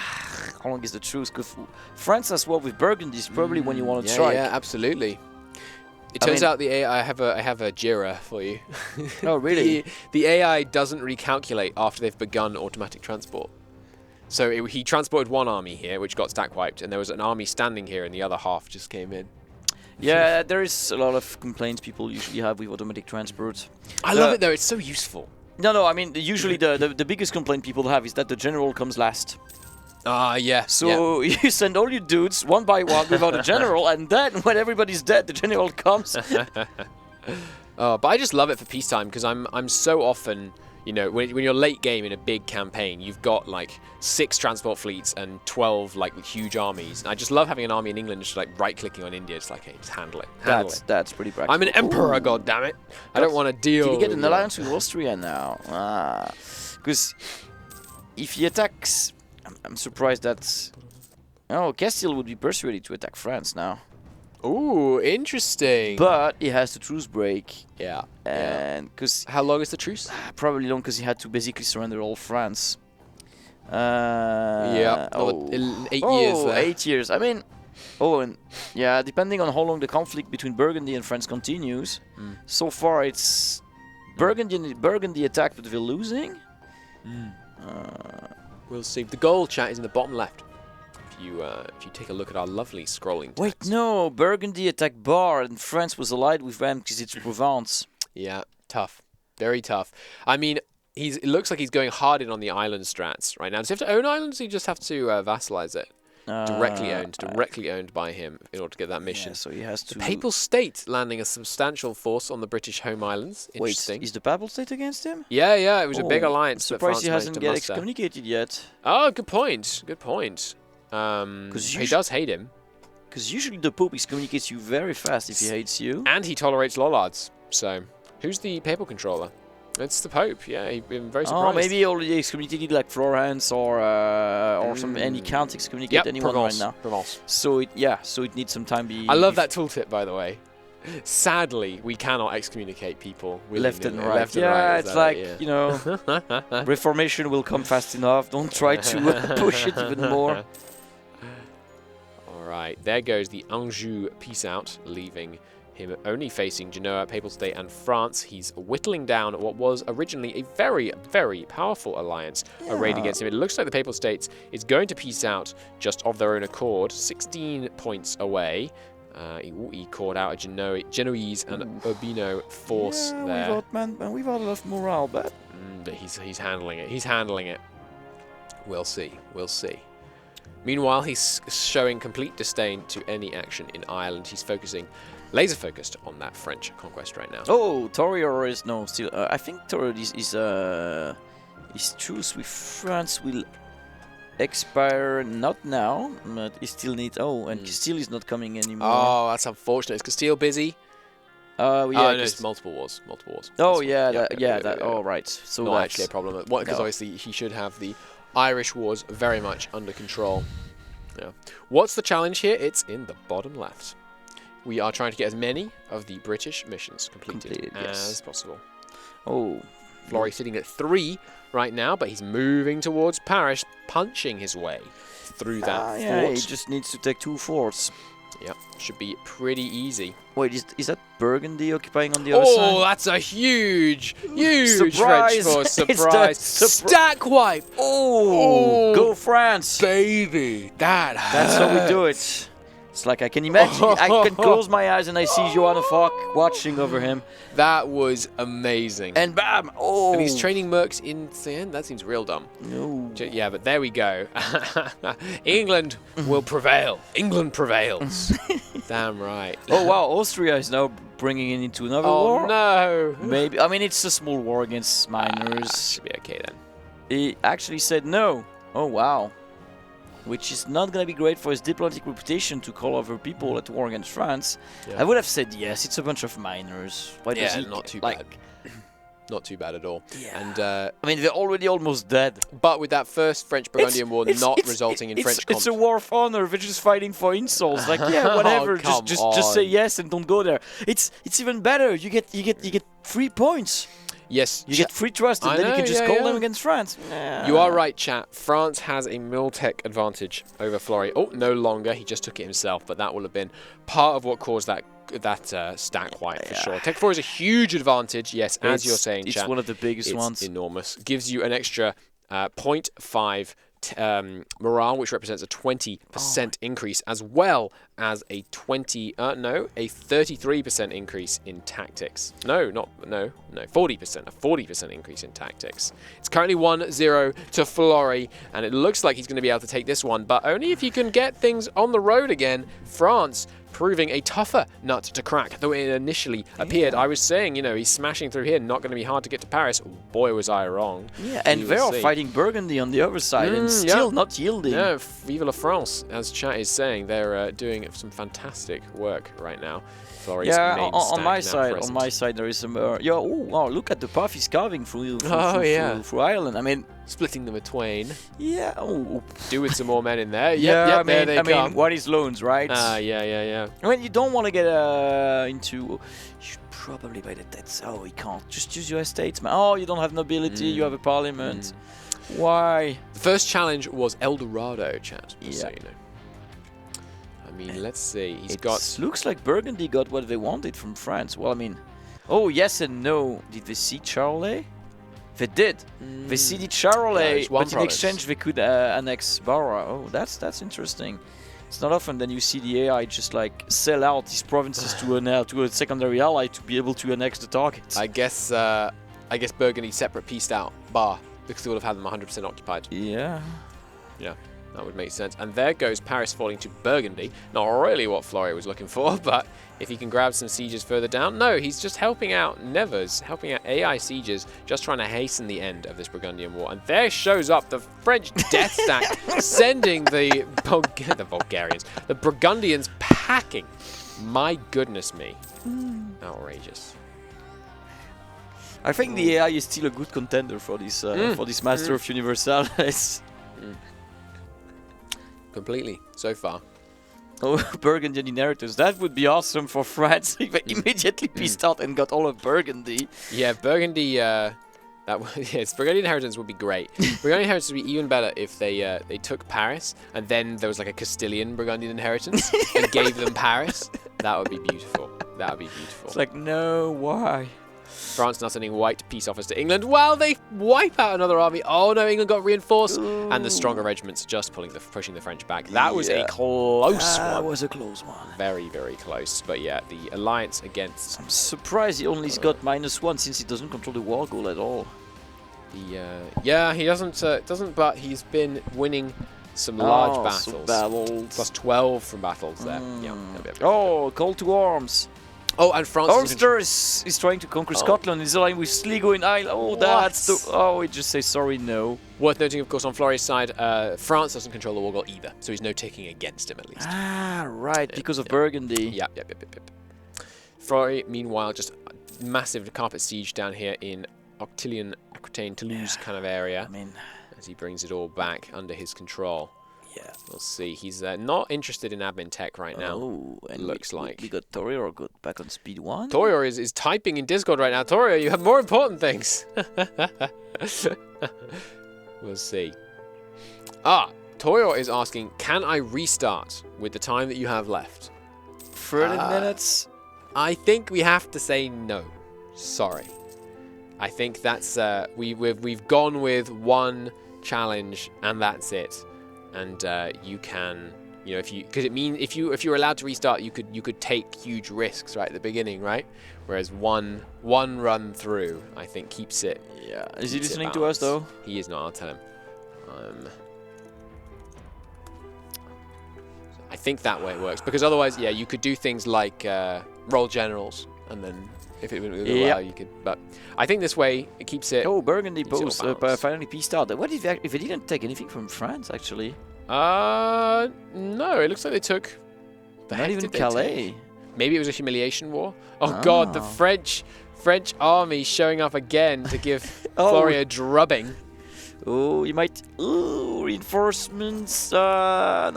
Speaker 2: long is the truce? Because France as well with Burgundy is probably when you want to strike.
Speaker 1: Yeah, absolutely. It turns out the AI, I have a Jira for you.
Speaker 2: Oh, really?
Speaker 1: the AI doesn't recalculate after they've begun automatic transport. So he transported one army here, which got stack wiped, and there was an army standing here, and the other half just came in.
Speaker 2: Yeah, there is a lot of complaints people usually have with automatic transport.
Speaker 1: I love it though; it's so useful.
Speaker 2: No, I mean usually the biggest complaint people have is that the general comes last.
Speaker 1: Yeah.
Speaker 2: So you send all your dudes one by one without a general, and then when everybody's dead, the general comes.
Speaker 1: But I just love it for peacetime because I'm so often, you know, when you're late game in a big campaign, you've got like 6 transport fleets and 12 like huge armies. And I just love having an army in England just like right-clicking on India. It's like, hey, just handle it.
Speaker 2: That's pretty practical.
Speaker 1: I'm an emperor, goddammit. I don't want to deal.
Speaker 2: Did he get an
Speaker 1: with
Speaker 2: alliance with Austria now? Because if he attacks, I'm surprised that. Oh, Castile would be persuaded to attack France now.
Speaker 1: Ooh, interesting.
Speaker 2: But he has the truce break.
Speaker 1: Yeah.
Speaker 2: And because
Speaker 1: how long is the truce?
Speaker 2: Probably long, because he had to basically surrender all France.
Speaker 1: Yeah. 8 years.
Speaker 2: 8 years. I mean, and yeah, depending on how long the conflict between Burgundy and France continues. So far, it's Burgundy attacked, but we're losing.
Speaker 1: We'll see. The goal chat is in the bottom left. If you take a look at our lovely scrolling text.
Speaker 2: Wait, no, Burgundy attacked Bar, and France was allied with them because it's Provence.
Speaker 1: Yeah, tough, very tough. I mean, it looks like he's going hard in on the island strats right now. Does he have to own islands? Or you just have to vassalize it? Directly owned by him in order to get that mission.
Speaker 2: Yeah, so he has to.
Speaker 1: The Papal State landing a substantial force on the British home islands. Interesting.
Speaker 2: Wait, is the Papal State against him?
Speaker 1: Yeah, it was a big alliance.
Speaker 2: Surprised he hasn't get excommunicated yet.
Speaker 1: Oh, good point. Good point. He does hate him.
Speaker 2: Because usually the Pope excommunicates you very fast if he hates you.
Speaker 1: And he tolerates lollards. So, who's the papal controller? It's the Pope. Yeah, I'm very surprised.
Speaker 2: Oh, maybe he already excommunicated like Florence or some, and he can't excommunicate anyone right now.
Speaker 1: Provence.
Speaker 2: So it needs some time.
Speaker 1: I love that tooltip, by the way. Sadly, we cannot excommunicate people
Speaker 2: left and right. It's like, you know, Reformation will come fast enough. Don't try to push it even more.
Speaker 1: Alright, there goes the Anjou peace out, leaving him only facing Genoa, Papal State, and France. He's whittling down what was originally a very, very powerful alliance arrayed against him. It looks like the Papal States is going to peace out just of their own accord, 16 points away. He called out a Genoese and Urbino force there.
Speaker 2: Without enough morale, but
Speaker 1: he's handling it. He's handling it. We'll see. We'll see. Meanwhile, he's showing complete disdain to any action in Ireland. He's laser focused on that French conquest right now.
Speaker 2: Oh, Taureor is still. I think Taureor is truce with France will expire not now, but he still needs. Oh, and Castile is not coming anymore.
Speaker 1: Oh, that's unfortunate. Is Castile busy?
Speaker 2: Yeah,
Speaker 1: no, it's multiple wars.
Speaker 2: Oh, oh, right. So
Speaker 1: not
Speaker 2: that's
Speaker 1: actually a problem. Because obviously he should have the Irish wars very much under control. Yeah. What's the challenge here? It's in the bottom left. We are trying to get as many of the British missions completed as possible.
Speaker 2: Oh,
Speaker 1: Florry sitting at 3 right now, but he's moving towards Paris, punching his way through that fort.
Speaker 2: Yeah, he just needs to take 2 forts.
Speaker 1: Yep, should be pretty easy.
Speaker 2: Wait, is that Burgundy occupying on the other side?
Speaker 1: Oh, that's a huge
Speaker 2: surprise.
Speaker 1: French force. Surprise. Stack wipe.
Speaker 2: Oh, go France.
Speaker 1: Baby. That's
Speaker 2: how we do it. It's like I can imagine, I can close my eyes and I see Joanna of Arc watching over him.
Speaker 1: That was amazing.
Speaker 2: And bam! Oh!
Speaker 1: And he's training mercs in the end? That seems real dumb.
Speaker 2: No.
Speaker 1: Yeah, but there we go. England will prevail. England prevails. Damn right.
Speaker 2: Oh wow, Austria is now bringing it into another
Speaker 1: Oh
Speaker 2: war.
Speaker 1: no.
Speaker 2: Maybe. I mean, it's a small war against miners.
Speaker 1: Should be okay then.
Speaker 2: He actually said no. Oh wow. Which is not going to be great for his diplomatic reputation to call over people at war against France.
Speaker 1: Yeah.
Speaker 2: I would have said yes, it's a bunch of miners. Why does he
Speaker 1: not too
Speaker 2: like,
Speaker 1: bad. Not too bad at all.
Speaker 2: Yeah.
Speaker 1: And
Speaker 2: I mean, they're already almost dead.
Speaker 1: but with that first French-Burgundian war not resulting in French
Speaker 2: It's a war of honor. They're just fighting for insults. Like, yeah, whatever.
Speaker 1: Come
Speaker 2: just say
Speaker 1: on.
Speaker 2: yes and don't go there. It's even better. You get 3 points.
Speaker 1: yes,
Speaker 2: You get free trust, and
Speaker 1: I
Speaker 2: then you
Speaker 1: know,
Speaker 2: can just
Speaker 1: yeah,
Speaker 2: call
Speaker 1: yeah.
Speaker 2: them against France.
Speaker 1: you are right, chat. France has a Miltech advantage over Florry. Oh, no longer. He just took it himself, but that will have been part of what caused that stack wipe for sure. Tech 4 is a huge advantage, yes, as you're saying,
Speaker 2: it's
Speaker 1: chat.
Speaker 2: one of the biggest
Speaker 1: It's
Speaker 2: ones.
Speaker 1: enormous. Gives you an extra 0.5 morale, which represents a 20% increase, as well as a 33% increase in tactics. No, 40%, a 40% increase in tactics. It's currently 1-0 to Florry, and it looks like he's going to be able to take this one, but only if he can get things on the road again. France proving a tougher nut to crack than it initially appeared. I was saying, he's smashing through here, not going to be hard to get to Paris. Boy, was I wrong.
Speaker 2: Yeah, and they are fighting Burgundy on the other side and still not yielding.
Speaker 1: Yeah, Vive la France, as chat is saying. They're doing some fantastic work right now. Florry's main
Speaker 2: on my
Speaker 1: stack now
Speaker 2: side,
Speaker 1: present.
Speaker 2: there is some. Wow! Look at the path he's carving through Ireland. I mean,
Speaker 1: Splitting them a twain.
Speaker 2: yeah. Oh,
Speaker 1: Do with some more men in there.
Speaker 2: yeah.
Speaker 1: There they come.
Speaker 2: I mean, what is loans, right?
Speaker 1: Yeah.
Speaker 2: I mean, you don't want to get into. You should probably buy the debts. Oh, you can't. Just use your estates, man. Oh, you don't have nobility. You have a parliament. Why?
Speaker 1: The first challenge was El Dorado, chat. Just so
Speaker 2: Yeah.
Speaker 1: you know. I mean, let's see.
Speaker 2: It looks like Burgundy got what they wanted from France. Well, I mean, oh yes and no. Did they see Charolais? They did. They ceded Charolais,
Speaker 1: it's one
Speaker 2: but in
Speaker 1: province.
Speaker 2: exchange they could annex Barra. Oh, that's interesting. It's not often that you see the AI just like sell out these provinces to a secondary ally to be able to annex the targets.
Speaker 1: I guess Burgundy separate pieced out Bar because they would have had them 100% occupied.
Speaker 2: Yeah.
Speaker 1: Yeah, that would make sense. And there goes Paris falling to Burgundy. Not really what Florry was looking for, but if he can grab some sieges further down. No, he's just helping out Nevers, helping out AI sieges, just trying to hasten the end of this Burgundian war. And there shows up the French death stack, sending the Bulgarians, the Burgundians packing. My goodness me. Outrageous.
Speaker 2: I think the AI is still a good contender for this Master of Universalis.
Speaker 1: Completely, so far.
Speaker 2: Oh, Burgundian inheritance. That would be awesome for France if they immediately pieced out and got all of Burgundy.
Speaker 1: Yeah, Burgundy. Burgundian inheritance would be great. Burgundian inheritance would be even better if they took Paris and then there was like a Castilian Burgundian inheritance and gave them Paris. That would be beautiful. That would be beautiful.
Speaker 2: It's like, no, why?
Speaker 1: France now sending white peace offers to England while they wipe out another army. Oh no, England got reinforced. Ooh. And the stronger regiments just pushing the French back. That was a close one.
Speaker 2: That was a close one.
Speaker 1: Very, very close. But yeah, the alliance against...
Speaker 2: I'm surprised he only's got -1 since he doesn't control the war goal at all.
Speaker 1: Yeah, he doesn't, but he's been winning some large battles.
Speaker 2: Some battles.
Speaker 1: Plus 12 from battles there. Yeah.
Speaker 2: Oh, call to arms.
Speaker 1: Oh, and France.
Speaker 2: Ulster is trying to conquer Scotland. He's allying with Sligo in Ireland. Oh, that's the. Oh, he just says sorry, no.
Speaker 1: Worth noting, of course, on Florry's side, France doesn't control the war goal either, so he's no ticking against him at least.
Speaker 2: Ah, right, because of Burgundy.
Speaker 1: Yep. Florry, meanwhile, just massive carpet siege down here in Octilion, Aquitaine, Toulouse kind of area.
Speaker 2: I mean,
Speaker 1: as he brings it all back under his control.
Speaker 2: Yeah.
Speaker 1: We'll see. He's not interested in admin tech right now.
Speaker 2: Oh, and
Speaker 1: looks like.
Speaker 2: We got Taureor back on speed 1.
Speaker 1: Taureor is typing in Discord right now. Toria, you have more important things. We'll see. Taureor is asking, can I restart with the time that you have left?
Speaker 2: 30 minutes?
Speaker 1: I think we have to say no. Sorry. I think that's we've gone with one challenge and that's it. And you can You know, because it means if you were allowed to restart, you could take huge risks right at the beginning, right? Whereas one run through, I think, keeps it.
Speaker 2: Yeah. Is he
Speaker 1: keeps it
Speaker 2: listening to us
Speaker 1: balanced.
Speaker 2: though?
Speaker 1: He is not. I'll tell him. I think that way it works, because otherwise, yeah, you could do things like roll generals, and then if it would go well, you could. But I think this way it keeps it.
Speaker 2: Oh, Burgundy
Speaker 1: keeps it
Speaker 2: post
Speaker 1: all balanced.
Speaker 2: finally peaced out. What if they didn't take anything from France actually?
Speaker 1: No, it looks like they took. The
Speaker 2: Not
Speaker 1: heck
Speaker 2: even
Speaker 1: did they
Speaker 2: Calais.
Speaker 1: take? Maybe it was a humiliation war. Oh God, the French army showing up again to give Flory a drubbing.
Speaker 2: Oh, you might. Oh, reinforcements. No,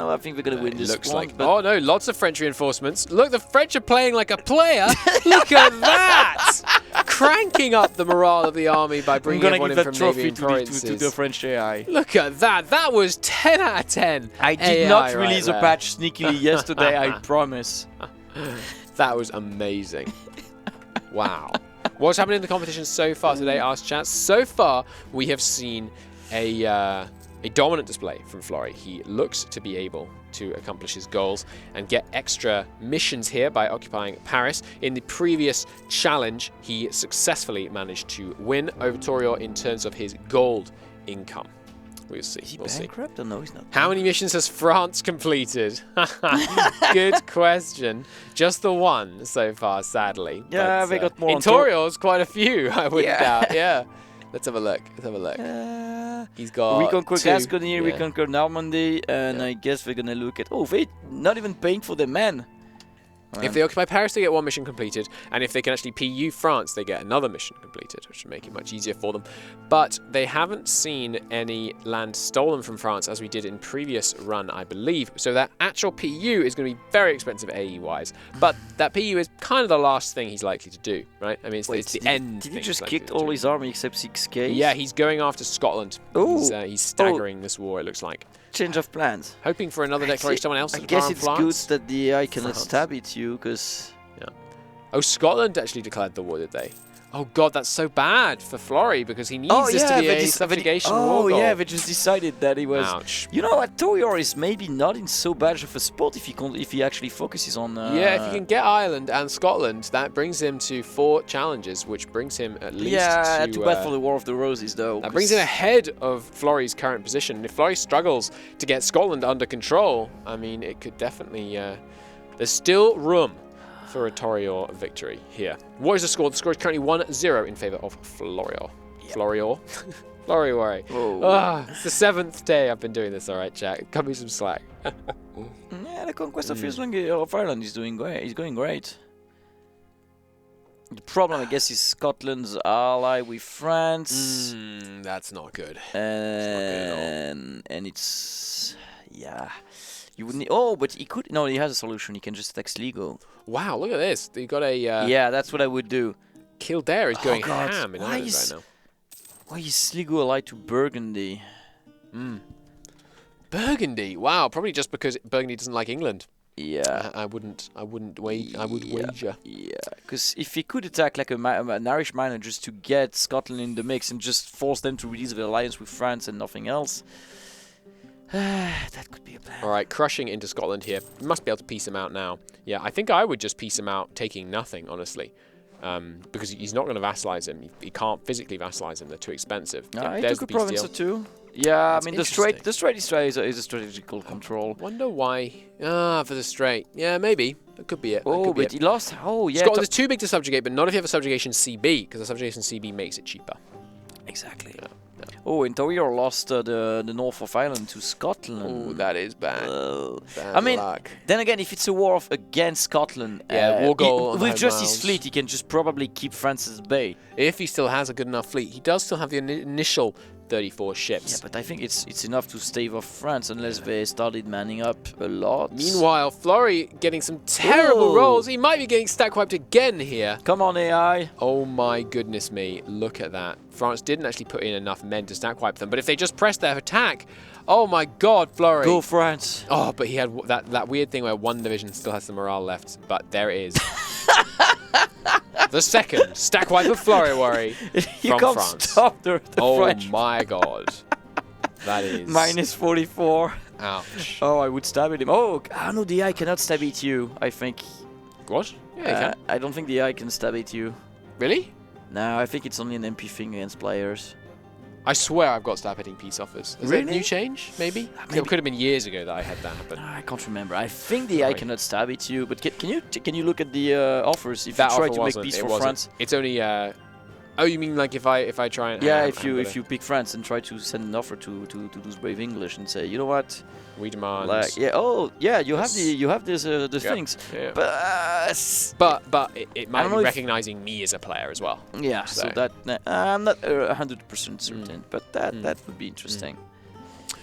Speaker 2: I think we're gonna win this
Speaker 1: Looks
Speaker 2: one.
Speaker 1: like.
Speaker 2: But
Speaker 1: Oh no, lots of French reinforcements. Look, the French are playing like a player. Look at that! Cranking up the morale of the army by
Speaker 2: I'm
Speaker 1: bringing
Speaker 2: gonna
Speaker 1: everyone
Speaker 2: give
Speaker 1: in
Speaker 2: that
Speaker 1: from
Speaker 2: trophy
Speaker 1: neighboring
Speaker 2: to
Speaker 1: provinces.
Speaker 2: the French AI.
Speaker 1: Look at that! That was 10 out of 10.
Speaker 2: I did
Speaker 1: AI
Speaker 2: not
Speaker 1: right
Speaker 2: release a
Speaker 1: there.
Speaker 2: patch sneakily yesterday, I promise.
Speaker 1: That was amazing. Wow. What's happening in the competition so far today, Ask Chat? So far, we have seen a dominant display from Flory. He looks to be able to accomplish his goals and get extra missions here by occupying Paris. In the previous challenge, he successfully managed to win over Taureor in terms of his gold income. We'll see.
Speaker 2: Is he
Speaker 1: We'll see.
Speaker 2: bankrupt? Or no, he's not.
Speaker 1: How many missions has France completed? Good question. Just the one so far, sadly.
Speaker 2: Yeah,
Speaker 1: But,
Speaker 2: they got more
Speaker 1: in
Speaker 2: on
Speaker 1: Taurior's quite a few, I wouldn't
Speaker 2: Yeah.
Speaker 1: doubt. Yeah. Let's have a look. Let's have a look. He's got
Speaker 2: We conquer
Speaker 1: 2.
Speaker 2: Gascony, we
Speaker 1: Yeah.
Speaker 2: conquer Normandy, and
Speaker 1: Yeah.
Speaker 2: I guess we're gonna look at. Oh, wait, not even paying for the men.
Speaker 1: If they occupy Paris, they get 1 mission completed, and if they can actually PU France, they get another mission completed, which would make it much easier for them. But they haven't seen any land stolen from France, as we did in previous run, I believe. So that actual PU is going to be very expensive AE-wise. But that PU is kind of the last thing he's likely to do, right? I mean, it's the end.
Speaker 2: Did
Speaker 1: thing
Speaker 2: he just
Speaker 1: he's likely
Speaker 2: kick
Speaker 1: to
Speaker 2: all
Speaker 1: do.
Speaker 2: his army except 6k?
Speaker 1: Yeah, he's going after Scotland.
Speaker 2: Oh.
Speaker 1: He's staggering this war, it looks like.
Speaker 2: Change of plans.
Speaker 1: Hoping for another declaration. Someone else.
Speaker 2: I guess it's good
Speaker 1: France.
Speaker 2: that the AI cannot
Speaker 1: France.
Speaker 2: stab at you, because.
Speaker 1: Oh, Scotland actually declared the war, did they? Oh God, that's so bad for Flory, because he needs this to be a subjugation war goal.
Speaker 2: yeah, they just decided that he was.
Speaker 1: Ouch.
Speaker 2: You know what? Taureor is maybe not in so bad of a spot if he actually focuses on.
Speaker 1: Yeah, if he can get Ireland and Scotland, that brings him to 4 challenges, which brings him at least
Speaker 2: Yeah,
Speaker 1: to...
Speaker 2: too bad for the War of the Roses, though.
Speaker 1: That brings him ahead of Flory's current position. And if Flory struggles to get Scotland under control, I mean, it could definitely... there's still room for a Taureor victory here. What is the score? The score is currently 1-0 in favour of Florior. Florior? Florryworry. It's the 7th day I've been doing this, alright, chat. Cut me some slack.
Speaker 2: Yeah, the conquest of Ireland is doing great. He's going great. The problem, I guess, is Scotland's ally with France.
Speaker 1: That's not good.
Speaker 2: And it's yeah. You wouldn't. Oh, but he could. No, he has a solution. He can just attack Sligo.
Speaker 1: Wow, look at this. You got a...
Speaker 2: yeah, that's what I would do.
Speaker 1: Kildare is going
Speaker 2: God.
Speaker 1: ham in
Speaker 2: Why
Speaker 1: Ireland
Speaker 2: is-
Speaker 1: right now.
Speaker 2: Why is Sligo allied to Burgundy?
Speaker 1: Burgundy. Wow, probably just because Burgundy doesn't like England.
Speaker 2: Yeah.
Speaker 1: I would wager.
Speaker 2: Yeah, because if he could attack like an Irish miner just to get Scotland in the mix and just force them to release the alliance with France and nothing else, that could be a plan.
Speaker 1: All right, crushing into Scotland here. You must be able to piece him out now. Yeah, I think I would just piece him out, taking nothing, honestly. Because he's not going to vassalize him. He can't physically vassalize him. They're too expensive.
Speaker 2: He
Speaker 1: there's
Speaker 2: took a
Speaker 1: the peace
Speaker 2: province
Speaker 1: deal.
Speaker 2: or two. Yeah,
Speaker 1: That's
Speaker 2: I mean
Speaker 1: interesting.
Speaker 2: the Strait is a strategical control.
Speaker 1: Wonder why. For the Strait. Yeah, maybe. That could be it. That
Speaker 2: Oh,
Speaker 1: could be
Speaker 2: but
Speaker 1: it.
Speaker 2: he lost. Oh, yeah.
Speaker 1: Scotland is too big to subjugate, but not if you have a subjugation CB, because a subjugation CB makes it cheaper.
Speaker 2: Exactly.
Speaker 1: Yeah.
Speaker 2: Oh, and Taureor lost the north of Ireland to Scotland.
Speaker 1: Oh, that is bad. Bad
Speaker 2: I mean,
Speaker 1: luck.
Speaker 2: then again, if it's a war against Scotland,
Speaker 1: Yeah, war goal on
Speaker 2: with
Speaker 1: home
Speaker 2: just his
Speaker 1: miles.
Speaker 2: fleet, he can just probably keep France at bay.
Speaker 1: If he still has a good enough fleet, he does still have the initial 34 ships.
Speaker 2: Yeah, but I think it's enough to stave off France unless they started manning up a lot.
Speaker 1: Meanwhile, Flory getting some terrible
Speaker 2: Ooh.
Speaker 1: rolls. He might be getting stack wiped again here.
Speaker 2: Come on, AI.
Speaker 1: Oh my goodness me, look at that. France didn't actually put in enough men to stack wipe them, but if they just press their attack, oh my god, Flory.
Speaker 2: Go France.
Speaker 1: Oh, but he had that weird thing where one division still has the morale left, but there it is. The second stack wipe of Florryworry
Speaker 2: You
Speaker 1: from
Speaker 2: can't
Speaker 1: France.
Speaker 2: stop the
Speaker 1: Oh
Speaker 2: French.
Speaker 1: my god. That is...
Speaker 2: Minus 44.
Speaker 1: Ouch.
Speaker 2: Oh, I would stab at him. Oh, no, the AI cannot stab at you, I think.
Speaker 1: What? Yeah, you can.
Speaker 2: I don't think the AI can stab at you.
Speaker 1: Really?
Speaker 2: No, I think it's only an MP thing against players.
Speaker 1: I swear I've got stab hitting peace offers. Is it a
Speaker 2: Really?
Speaker 1: new change? Maybe?
Speaker 2: Maybe.
Speaker 1: It could have been years ago that I had that happen.
Speaker 2: I can't remember. I think the AI
Speaker 1: Right.
Speaker 2: cannot stab at you, but can you look at the offers if
Speaker 1: That
Speaker 2: you try
Speaker 1: offer
Speaker 2: to make
Speaker 1: wasn't.
Speaker 2: peace
Speaker 1: It
Speaker 2: for
Speaker 1: wasn't.
Speaker 2: France?
Speaker 1: It's only. Oh, you mean like if I try and?
Speaker 2: Yeah, if you pick France and try to send an offer to those brave English and say, you know what,
Speaker 1: we demand.
Speaker 2: like you have these things,
Speaker 1: Yeah.
Speaker 2: but
Speaker 1: It
Speaker 2: I
Speaker 1: might
Speaker 2: don't
Speaker 1: be
Speaker 2: know if-
Speaker 1: recognizing me as a player as well.
Speaker 2: yeah,
Speaker 1: So-
Speaker 2: so that I'm not 100% certain, but that would be interesting.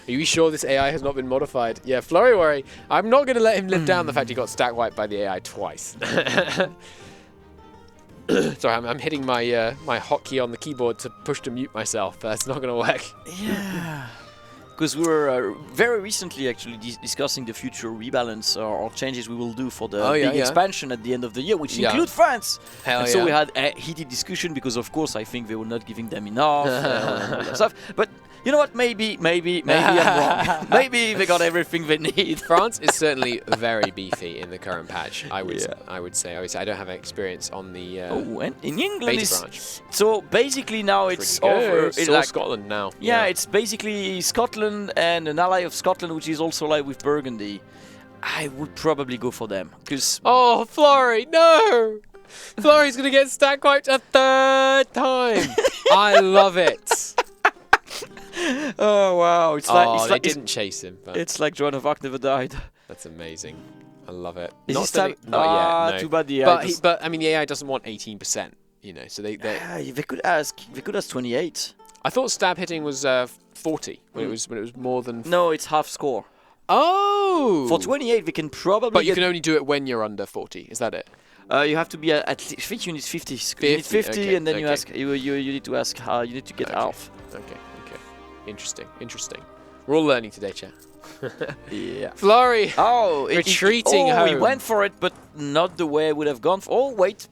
Speaker 1: Are you sure this AI has not been modified? Yeah, Florryworry. I'm not going to let him live down the fact he got stack wiped by the AI twice. Sorry, I'm hitting my my hotkey on the keyboard to push to mute myself. That's not going to work.
Speaker 2: Yeah. Because we were very recently actually discussing the future rebalance or changes we will do for the big expansion at the end of the year, which include France.
Speaker 1: Hell
Speaker 2: And so we had a heated discussion because, of course, I think they were not giving them enough and all that stuff. But you know what? Maybe I'm wrong. Maybe they got everything they need.
Speaker 1: France is certainly very beefy in the current patch. I would say.
Speaker 2: Yeah.
Speaker 1: I don't have experience on the
Speaker 2: And in England,
Speaker 1: beta branch.
Speaker 2: so basically now it's
Speaker 1: Pretty
Speaker 2: over.
Speaker 1: good.
Speaker 2: It's
Speaker 1: Still
Speaker 2: like,
Speaker 1: Scotland now.
Speaker 2: yeah, it's basically Scotland and an ally of Scotland, which is also like with Burgundy. I would probably go for them because
Speaker 1: Oh, Florry, no! Florry's gonna get stack wiped a third time. I love it.
Speaker 2: oh wow, it's
Speaker 1: They didn't chase him. But
Speaker 2: it's like Joan of Arc never died.
Speaker 1: that's amazing. I love it.
Speaker 2: Is
Speaker 1: Not
Speaker 2: this
Speaker 1: that
Speaker 2: time?
Speaker 1: not yet. No.
Speaker 2: Too bad the AI.
Speaker 1: But I mean, the AI doesn't want 18%. You know, so they.
Speaker 2: They could ask 28.
Speaker 1: I thought stab hitting was 40 when it was more than.
Speaker 2: No, it's half score.
Speaker 1: Oh.
Speaker 2: For 28, we can probably.
Speaker 1: But you can only do it when you're under 40. Is that it?
Speaker 2: You have to be at least. I think you need 50. You need 50,
Speaker 1: okay,
Speaker 2: and then you
Speaker 1: okay.
Speaker 2: ask. You need to ask how. You need to get half.
Speaker 1: Okay. Interesting. We're all learning today, chat.
Speaker 2: Yeah.
Speaker 1: Florry.
Speaker 2: Oh,
Speaker 1: Retreating
Speaker 2: he
Speaker 1: home.
Speaker 2: went for it, but not the way I would have gone for. Oh, wait.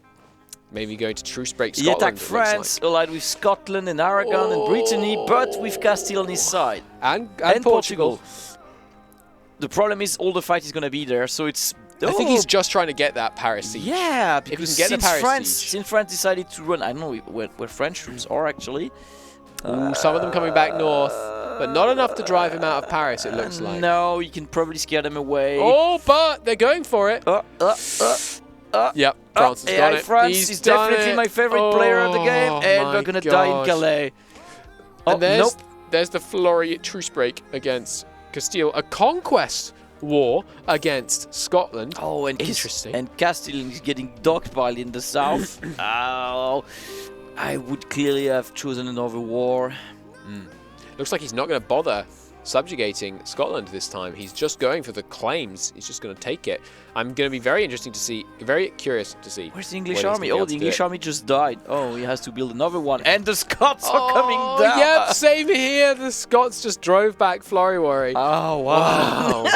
Speaker 1: Maybe going to truce break
Speaker 2: He
Speaker 1: Scotland.
Speaker 2: attacked
Speaker 1: it looks
Speaker 2: France, allied with Scotland and Aragon and Brittany, but with Castile on his side.
Speaker 1: like. And
Speaker 2: Portugal. The problem is all the fight is going to be there, so it's...
Speaker 1: I think he's just trying to get that Paris siege.
Speaker 2: Yeah,
Speaker 1: If he
Speaker 2: because
Speaker 1: can get the Paris
Speaker 2: since France decided to run... I don't know where French troops are, actually.
Speaker 1: Ooh, some of them coming back north, but not enough to drive him out of Paris, it looks like.
Speaker 2: No, you can probably scare them away.
Speaker 1: Oh, but they're going for it. Yep, France has got it.
Speaker 2: France
Speaker 1: He's
Speaker 2: is
Speaker 1: done
Speaker 2: definitely
Speaker 1: it.
Speaker 2: my favorite player of the game, and
Speaker 1: my
Speaker 2: we're going to die in
Speaker 1: God.
Speaker 2: Calais.
Speaker 1: And
Speaker 2: nope.
Speaker 1: there's the Florry truce break against Castile, a conquest war against Scotland.
Speaker 2: Oh, and
Speaker 1: Interesting.
Speaker 2: And Castile is getting dogpiled in the south. Oh, I would clearly have chosen another war.
Speaker 1: Looks like he's not going to bother subjugating Scotland this time. He's just going for the claims. He's just going to take it. I'm going to be very curious to see.
Speaker 2: Where's the English
Speaker 1: whether he's
Speaker 2: army?
Speaker 1: gonna be
Speaker 2: Oh,
Speaker 1: able
Speaker 2: the
Speaker 1: to do
Speaker 2: English
Speaker 1: it.
Speaker 2: army just died. Oh, he has to build another one. And the Scots are coming down.
Speaker 1: Yep, same here. The Scots just drove back Florryworry.
Speaker 2: Oh, wow.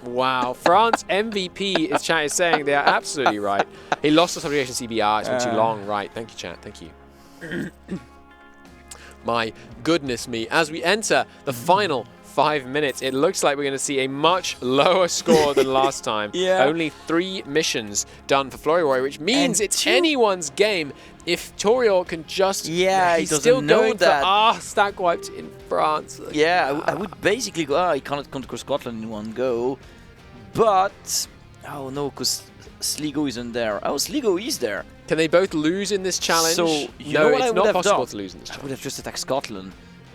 Speaker 1: Wow. France MVP, as chat is saying. They are absolutely right. He lost the subjugation CBR. It's been too long. Right. Thank you, chat. Thank you. My goodness me. As we enter the final 5 minutes, it looks like we're going to see a much lower score than last time.
Speaker 2: Yeah.
Speaker 1: Only 3 missions done for Florryworry, which means
Speaker 2: And
Speaker 1: it's
Speaker 2: 2
Speaker 1: anyone's game if Taureor can just...
Speaker 2: Yeah, he
Speaker 1: he's
Speaker 2: doesn't
Speaker 1: still
Speaker 2: know
Speaker 1: going
Speaker 2: that.
Speaker 1: for stack wiped in France.
Speaker 2: Yeah, I would basically go, he cannot conquer Scotland in one go. But, oh no, because Sligo isn't there. Oh, Sligo is there.
Speaker 1: Can they both lose in this challenge?
Speaker 2: So, you
Speaker 1: no,
Speaker 2: know what
Speaker 1: it's
Speaker 2: I would
Speaker 1: not
Speaker 2: have
Speaker 1: possible
Speaker 2: done?
Speaker 1: to lose in this
Speaker 2: I
Speaker 1: challenge.
Speaker 2: would have just attacked Scotland,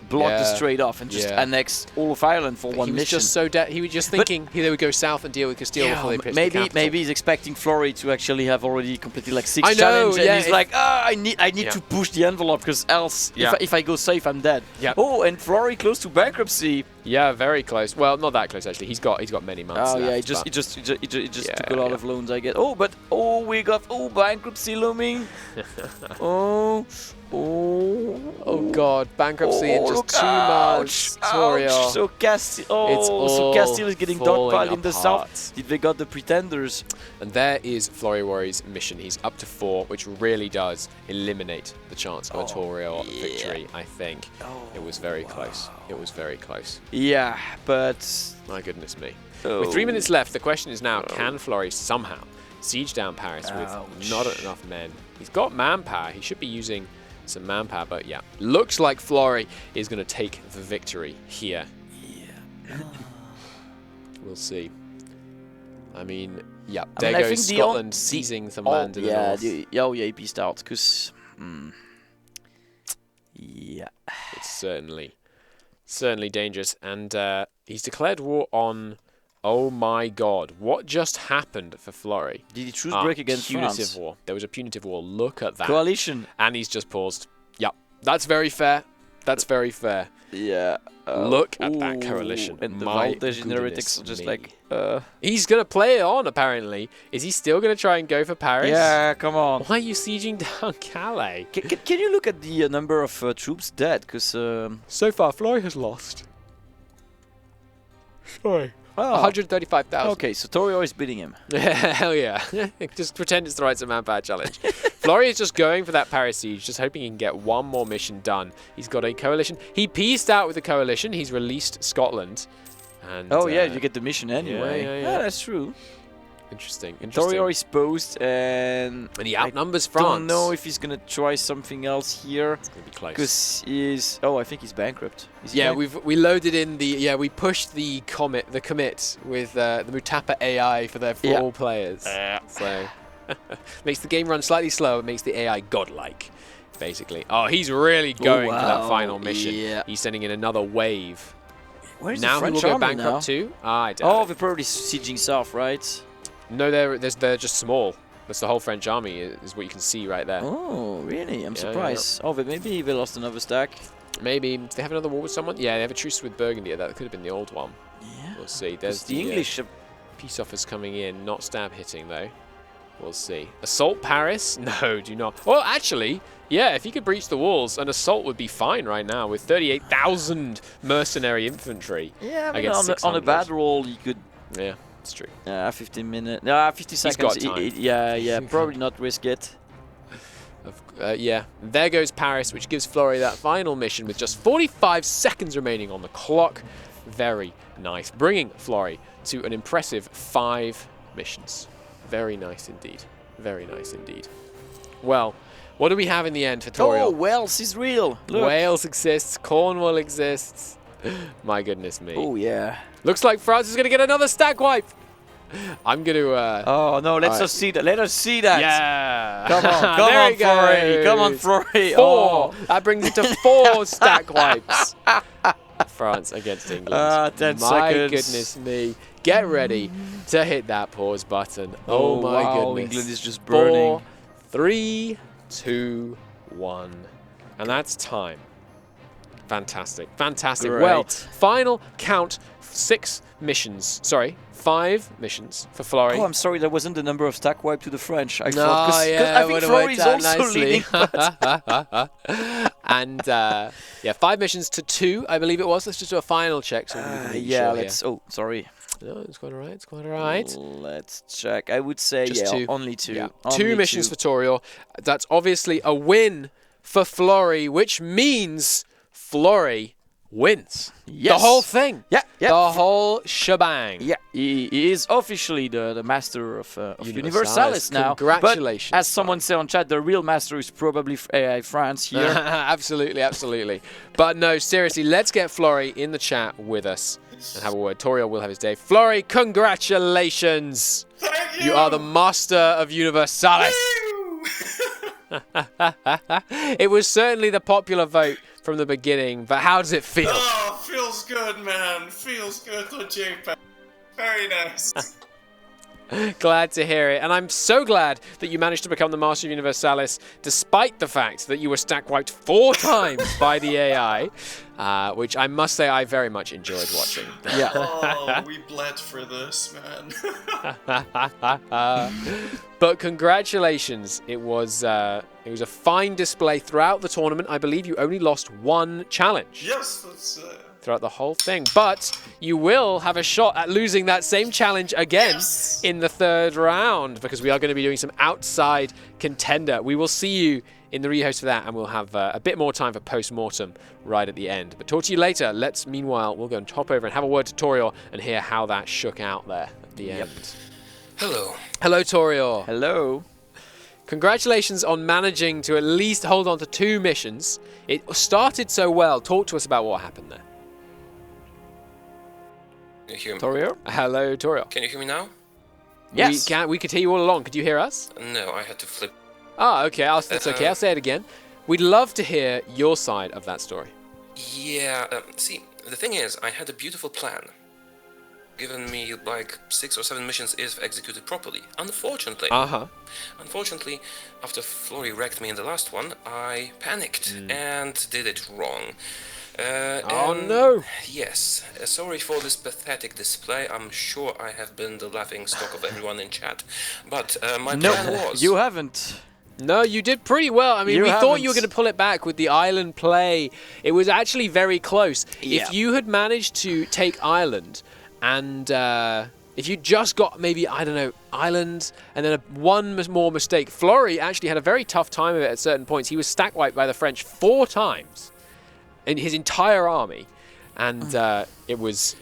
Speaker 2: blocked the
Speaker 1: Yeah.
Speaker 2: strait off, and just
Speaker 1: Yeah.
Speaker 2: annexed all of Ireland for one
Speaker 1: He was
Speaker 2: mission.
Speaker 1: just so he was just thinking they would go south and deal with Castile before they pitched the capital.
Speaker 2: maybe he's expecting Florry to actually have already completed like 6
Speaker 1: I know,
Speaker 2: challenges,
Speaker 1: yeah,
Speaker 2: and he's like, I need
Speaker 1: Yeah.
Speaker 2: to push the envelope because else,
Speaker 1: Yeah.
Speaker 2: if I go safe, I'm dead.
Speaker 1: Yeah.
Speaker 2: Oh, and Florry close to bankruptcy.
Speaker 1: Yeah, very close. Well, not that close actually. He's got many months.
Speaker 2: Oh yeah,
Speaker 1: left,
Speaker 2: he just
Speaker 1: Yeah,
Speaker 2: took a lot
Speaker 1: yeah.
Speaker 2: of loans, I guess. Oh, but we got bankruptcy looming. oh.
Speaker 1: Oh god, bankruptcy in
Speaker 2: look,
Speaker 1: just 2 months. Toria.
Speaker 2: ouch. So Castile,
Speaker 1: It's all
Speaker 2: Castile is getting
Speaker 1: falling
Speaker 2: dogpiled in the
Speaker 1: apart.
Speaker 2: south. Did they got the pretenders?
Speaker 1: And there is Florryworry's mission. He's up to 4, which really does eliminate the chance of a Toria victory, I think. It was very close. It was very close.
Speaker 2: Yeah, but...
Speaker 1: My goodness me.
Speaker 2: Oh.
Speaker 1: With 3 minutes left, the question is now, can Florry somehow siege down Paris with
Speaker 2: Ouch.
Speaker 1: not enough men? He's got manpower. He should be using some manpower, but yeah. Looks like Florry is going to take the victory here.
Speaker 2: Yeah.
Speaker 1: We'll see. I mean, yeah,
Speaker 2: I
Speaker 1: there
Speaker 2: mean, I
Speaker 1: goes
Speaker 2: think
Speaker 1: Scotland seizing some land in the north.
Speaker 2: he peaced out, because... yeah.
Speaker 1: It's certainly dangerous. And he's declared war on... Oh my god, what just happened for Florry?
Speaker 2: Did he choose break against
Speaker 1: punitive
Speaker 2: France?
Speaker 1: war. There was a punitive war. Look at that.
Speaker 2: Coalition.
Speaker 1: And he's just paused. Yep, that's very fair. That's very fair.
Speaker 2: Yeah.
Speaker 1: Look at that coalition.
Speaker 2: And the
Speaker 1: My
Speaker 2: voltage
Speaker 1: goodness
Speaker 2: are just
Speaker 1: me.
Speaker 2: like...
Speaker 1: He's going to play it on, apparently. Is he still going to try and go for Paris?
Speaker 2: Yeah, come on.
Speaker 1: Why are you sieging down Calais?
Speaker 2: Can you look at the number of troops dead? Because...
Speaker 1: So far, Florry has lost. Sorry.
Speaker 2: Oh.
Speaker 1: 135,000.
Speaker 2: Okay, so Taureor is beating him.
Speaker 1: Hell yeah. Just pretend it's the Rights of Manpower challenge. Florry is just going for that Paris siege, just hoping he can get one more mission done. He's got a coalition. He peaced out with the coalition. He's released Scotland. And,
Speaker 2: oh, yeah, you get the mission anyway.
Speaker 1: Yeah.
Speaker 2: That's true.
Speaker 1: Interesting.
Speaker 2: Taureor is posed, and
Speaker 1: he outnumbers
Speaker 2: I
Speaker 1: France.
Speaker 2: don't know if he's going to try something else here.
Speaker 1: It's going to be close.
Speaker 2: Because he's... Oh, I think he's bankrupt.
Speaker 1: We loaded in the... Yeah, we pushed the commit with the Mutapa AI for their 4 players. So, makes the game run slightly slower, makes the AI godlike, basically. Oh, he's really going for that final mission. Yeah. He's sending in another wave.
Speaker 2: Where's
Speaker 1: now
Speaker 2: the French
Speaker 1: he will go
Speaker 2: army
Speaker 1: bankrupt
Speaker 2: now?
Speaker 1: too? I doubt
Speaker 2: Oh,
Speaker 1: it.
Speaker 2: they're probably sieging south, right?
Speaker 1: No, they're just small. That's the whole French army is what you can see right there.
Speaker 2: Oh, really? I'm surprised. Oh, but maybe they lost another stack.
Speaker 1: Maybe. Do they have another war with someone? Yeah, they have a truce with Burgundy. That could have been the old one.
Speaker 2: Yeah.
Speaker 1: We'll see. There's
Speaker 2: the English...
Speaker 1: peace offers coming in. Not stab hitting, though. We'll see. Assault Paris? No, do not. Well, actually, yeah, if he could breach the walls, an assault would be fine right now with 38,000 mercenary infantry.
Speaker 2: Yeah, I mean,
Speaker 1: against
Speaker 2: on a bad roll, you could...
Speaker 1: Yeah, it's true.
Speaker 2: 15 minutes. 50 seconds.
Speaker 1: He's got time.
Speaker 2: Yeah, probably not risk it.
Speaker 1: Yeah, there goes Paris, which gives Florry that final mission with just 45 seconds remaining on the clock. Very nice. Bringing Florry to an impressive 5 missions. Very nice indeed. Very nice indeed. Well, what do we have in the end for Toria?
Speaker 2: Oh, Wales is real. Look.
Speaker 1: Wales exists. Cornwall exists. My goodness me.
Speaker 2: Oh, yeah.
Speaker 1: Looks like France is going to get another stack wipe. I'm going to...
Speaker 2: oh, no, let's just see that. Let us see that.
Speaker 1: Yeah.
Speaker 2: Come on, Florry. Come on, Florry.
Speaker 1: 4.
Speaker 2: Oh.
Speaker 1: That brings it to 4 stack wipes. France against England.
Speaker 2: 10
Speaker 1: My
Speaker 2: seconds.
Speaker 1: Goodness me. Get ready to hit that pause button. Oh, my
Speaker 2: wow,
Speaker 1: goodness.
Speaker 2: England is just burning.
Speaker 1: 4, 3, 2, 1. And that's time. Fantastic. Fantastic.
Speaker 2: Great.
Speaker 1: Well, final count 6 missions. Sorry, 5 missions for Florry.
Speaker 2: Oh, I'm sorry, that wasn't the number of stack wipe to the French. I
Speaker 1: No,
Speaker 2: thought, cause
Speaker 1: yeah,
Speaker 2: I think Florry is also
Speaker 1: nicely.
Speaker 2: leading.
Speaker 1: And yeah, 5 missions to 2, I believe it was. Let's just do a final check. So
Speaker 2: yeah, let's. Oh, sorry.
Speaker 1: No, it's quite alright. It's quite alright.
Speaker 2: Let's check. I would say
Speaker 1: Just 2.
Speaker 2: only 2.
Speaker 1: Yeah.
Speaker 2: Only
Speaker 1: 2 missions
Speaker 2: 2.
Speaker 1: for Taureor. That's obviously a win for Florry, which means Florry wins.
Speaker 2: Yes.
Speaker 1: The whole thing.
Speaker 2: Yeah.
Speaker 1: The whole shebang.
Speaker 2: Yeah, he is officially the master of Universalis now.
Speaker 1: Congratulations.
Speaker 2: But as someone said on chat, the real master is probably AI France here.
Speaker 1: Absolutely, absolutely. But no, seriously, let's get Florry in the chat with us and have a word. Toria will have his day. Florry, congratulations.
Speaker 3: Thank you!
Speaker 1: You are the master of Universalis. It was certainly the popular vote from the beginning, but how does it feel?
Speaker 3: Oh, feels good, man. Feels good to JPEG. Very nice.
Speaker 1: Glad to hear it. And I'm so glad that you managed to become the Master of Universalis, despite the fact that you were stack wiped 4 times by the AI, which I must say I very much enjoyed watching.
Speaker 2: Yeah.
Speaker 3: Oh, we bled for this, man.
Speaker 1: But congratulations. It was a fine display throughout the tournament. I believe you only lost 1 challenge.
Speaker 3: Yes, that's...
Speaker 1: throughout the whole thing. But you will have a shot at losing that same challenge again in the 3rd round, because we are going to be doing some outside contender. We will see you in the rehost for that, and we'll have a bit more time for post-mortem right at the end. But talk to you later. Meanwhile, we'll go and hop over and have a word to Taureor and hear how that shook out there at the end.
Speaker 4: Hello.
Speaker 1: Hello, Taureor.
Speaker 2: Hello.
Speaker 1: Congratulations on managing to at least hold on to 2 missions. It started so well. Talk to us about what happened there.
Speaker 4: Can you hear me?
Speaker 2: Taureor?
Speaker 1: Hello, Taureor.
Speaker 4: Can you hear me now?
Speaker 2: Yes.
Speaker 1: We could hear you all along. Could you hear us?
Speaker 4: No, I had to flip.
Speaker 1: Ah, okay. That's okay. I'll say it again. We'd love to hear your side of that story.
Speaker 4: Yeah, see, the thing is, I had a beautiful plan. Given me like 6 or 7 missions if executed properly. Unfortunately, after Florry wrecked me in the last one, I panicked and did it wrong.
Speaker 1: No!
Speaker 4: Yes, sorry for this pathetic display. I'm sure I have been the laughing stock of everyone in chat. But my plan was...
Speaker 2: You haven't.
Speaker 1: No, you did pretty well. I mean, we thought you were going to pull it back with the Ireland play. It was actually very close.
Speaker 2: Yeah.
Speaker 1: If you had managed to take Ireland, and if you just got maybe, I don't know, Ireland, and then one more mistake, Florry actually had a very tough time of it at certain points. He was stack wiped by the French 4 times in his entire army, and it was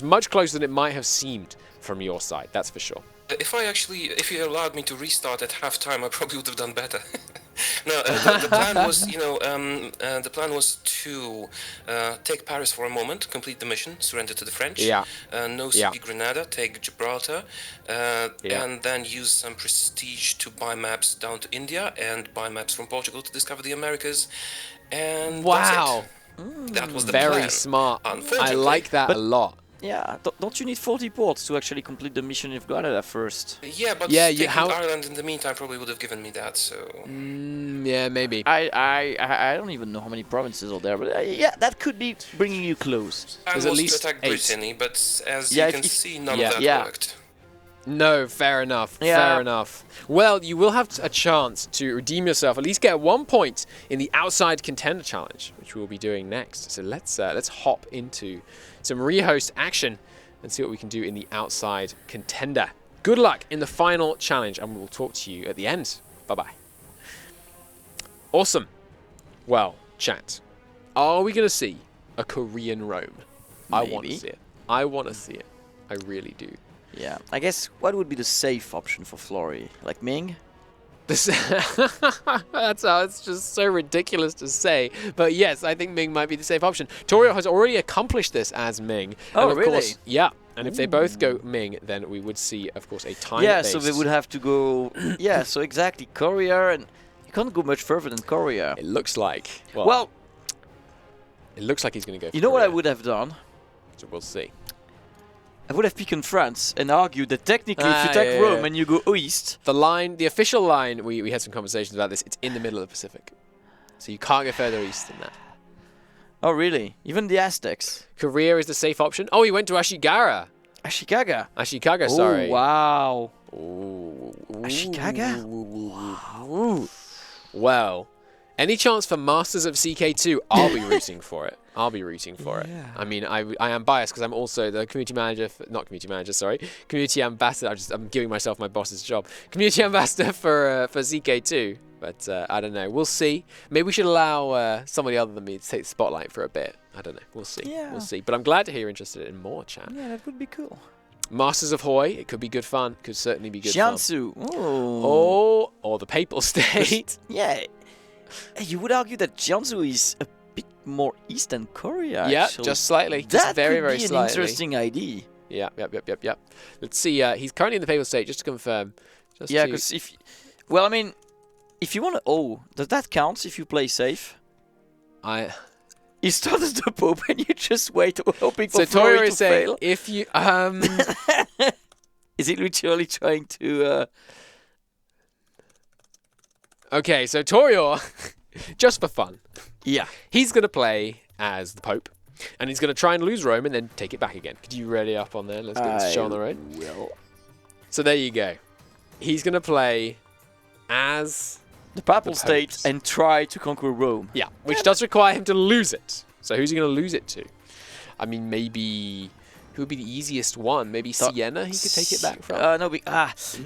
Speaker 1: much closer than it might have seemed from your side. That's for sure.
Speaker 4: If you allowed me to restart at halftime, I probably would have done better. No, the plan was, the plan was to take Paris for a moment, complete the mission, surrender to the French.
Speaker 1: Yeah.
Speaker 4: No CP Grenada, take Gibraltar, and then use some prestige to buy maps down to India and buy maps from Portugal to discover the Americas. And
Speaker 1: wow,
Speaker 4: that's it. That was the
Speaker 1: very
Speaker 4: plan.
Speaker 1: Smart. I like that a lot.
Speaker 2: Yeah, don't you need 40 ports to actually complete the mission you've got at first?
Speaker 4: Yeah, but taking Ireland in the meantime probably would have given me that, so...
Speaker 1: yeah, maybe.
Speaker 2: I don't even know how many provinces are there, but yeah, that could be bringing you close.
Speaker 4: I was
Speaker 1: at least
Speaker 4: to attack
Speaker 1: 8.
Speaker 4: Brittany, but as you can see, none of that worked.
Speaker 1: No, fair enough. Fair enough. Well, you will have a chance to redeem yourself, at least get 1 point in the outside contender challenge, which we'll be doing next. So let's hop into some rehost action and see what we can do in the outside contender. Good luck in the final challenge, and we'll talk to you at the end. Bye-bye. Awesome. Well, chat, are we going to see a Korean Rome? I want to see it. I want to see it. I really do.
Speaker 2: Yeah, I guess what would be the safe option for Florry? Like Ming?
Speaker 1: That's how it's just so ridiculous to say. But yes, I think Ming might be the safe option. Taureor has already accomplished this as Ming.
Speaker 2: Oh,
Speaker 1: and of
Speaker 2: really?
Speaker 1: Course, yeah. And if they both go Ming, then we would see, of course, a time.
Speaker 2: Yeah, so they would have to go... yeah, so exactly. Courier, and you can't go much further than Courier.
Speaker 1: It looks like...
Speaker 2: Well...
Speaker 1: It looks like he's going to go for
Speaker 2: You know
Speaker 1: Korea.
Speaker 2: what I would have done?
Speaker 1: So we'll see.
Speaker 2: I would have picked France and argued that technically if you take Rome and you go east...
Speaker 1: The official line, we had some conversations about this, it's in the middle of the Pacific. So you can't go further east than that.
Speaker 2: Oh, really? Even the Aztecs?
Speaker 1: Korea is the safe option. Oh, he went to Ashikaga.
Speaker 2: Ashikaga,
Speaker 1: sorry.
Speaker 2: Oh, wow.
Speaker 1: Ooh.
Speaker 2: Ashikaga?
Speaker 1: Wow. Well, any chance for Masters of CK2, I'll be rooting for it.
Speaker 2: Yeah.
Speaker 1: I mean, I am biased because I'm also the community manager, community ambassador. I'm giving myself my boss's job. Community ambassador for CK2. But I don't know. We'll see. Maybe we should allow somebody other than me to take the spotlight for a bit. I don't know. We'll see.
Speaker 2: Yeah.
Speaker 1: We'll see. But I'm glad to hear you're interested in more, chat.
Speaker 2: Yeah, that would be cool.
Speaker 1: Masters of Hoi, it could be good fun. Could certainly be good
Speaker 2: Jiangsu.
Speaker 1: fun. Oh, or the Papal State.
Speaker 2: Yeah. You would argue that Jiangsu is a bit more east than Korea,
Speaker 1: yeah,
Speaker 2: actually.
Speaker 1: just slightly.
Speaker 2: That
Speaker 1: just very,
Speaker 2: could
Speaker 1: very
Speaker 2: be an
Speaker 1: slightly.
Speaker 2: interesting idea.
Speaker 1: Yeah. Let's see. He's currently in the Papal State, just to confirm.
Speaker 2: Yeah, because if... Well, I mean, if you want to... Oh, does that count if you play safe? You start as the Pope and you just wait, hoping for Florry to fail.
Speaker 1: If you...
Speaker 2: Is it literally trying to...
Speaker 1: Okay, so Taureor, just for fun,
Speaker 2: Yeah.
Speaker 1: he's going to play as the Pope, and he's going to try and lose Rome and then take it back again. Could you ready up on there? Let's get this show on the road.
Speaker 2: Will.
Speaker 1: So there you go. He's going to play as...
Speaker 2: The Papal
Speaker 1: The
Speaker 2: State
Speaker 1: Popes.
Speaker 2: and try to conquer Rome.
Speaker 1: Yeah, which does require him to lose it. So who's he going to lose it to? I mean, maybe Who would be the easiest one? Maybe Siena he could take it back from?
Speaker 2: No,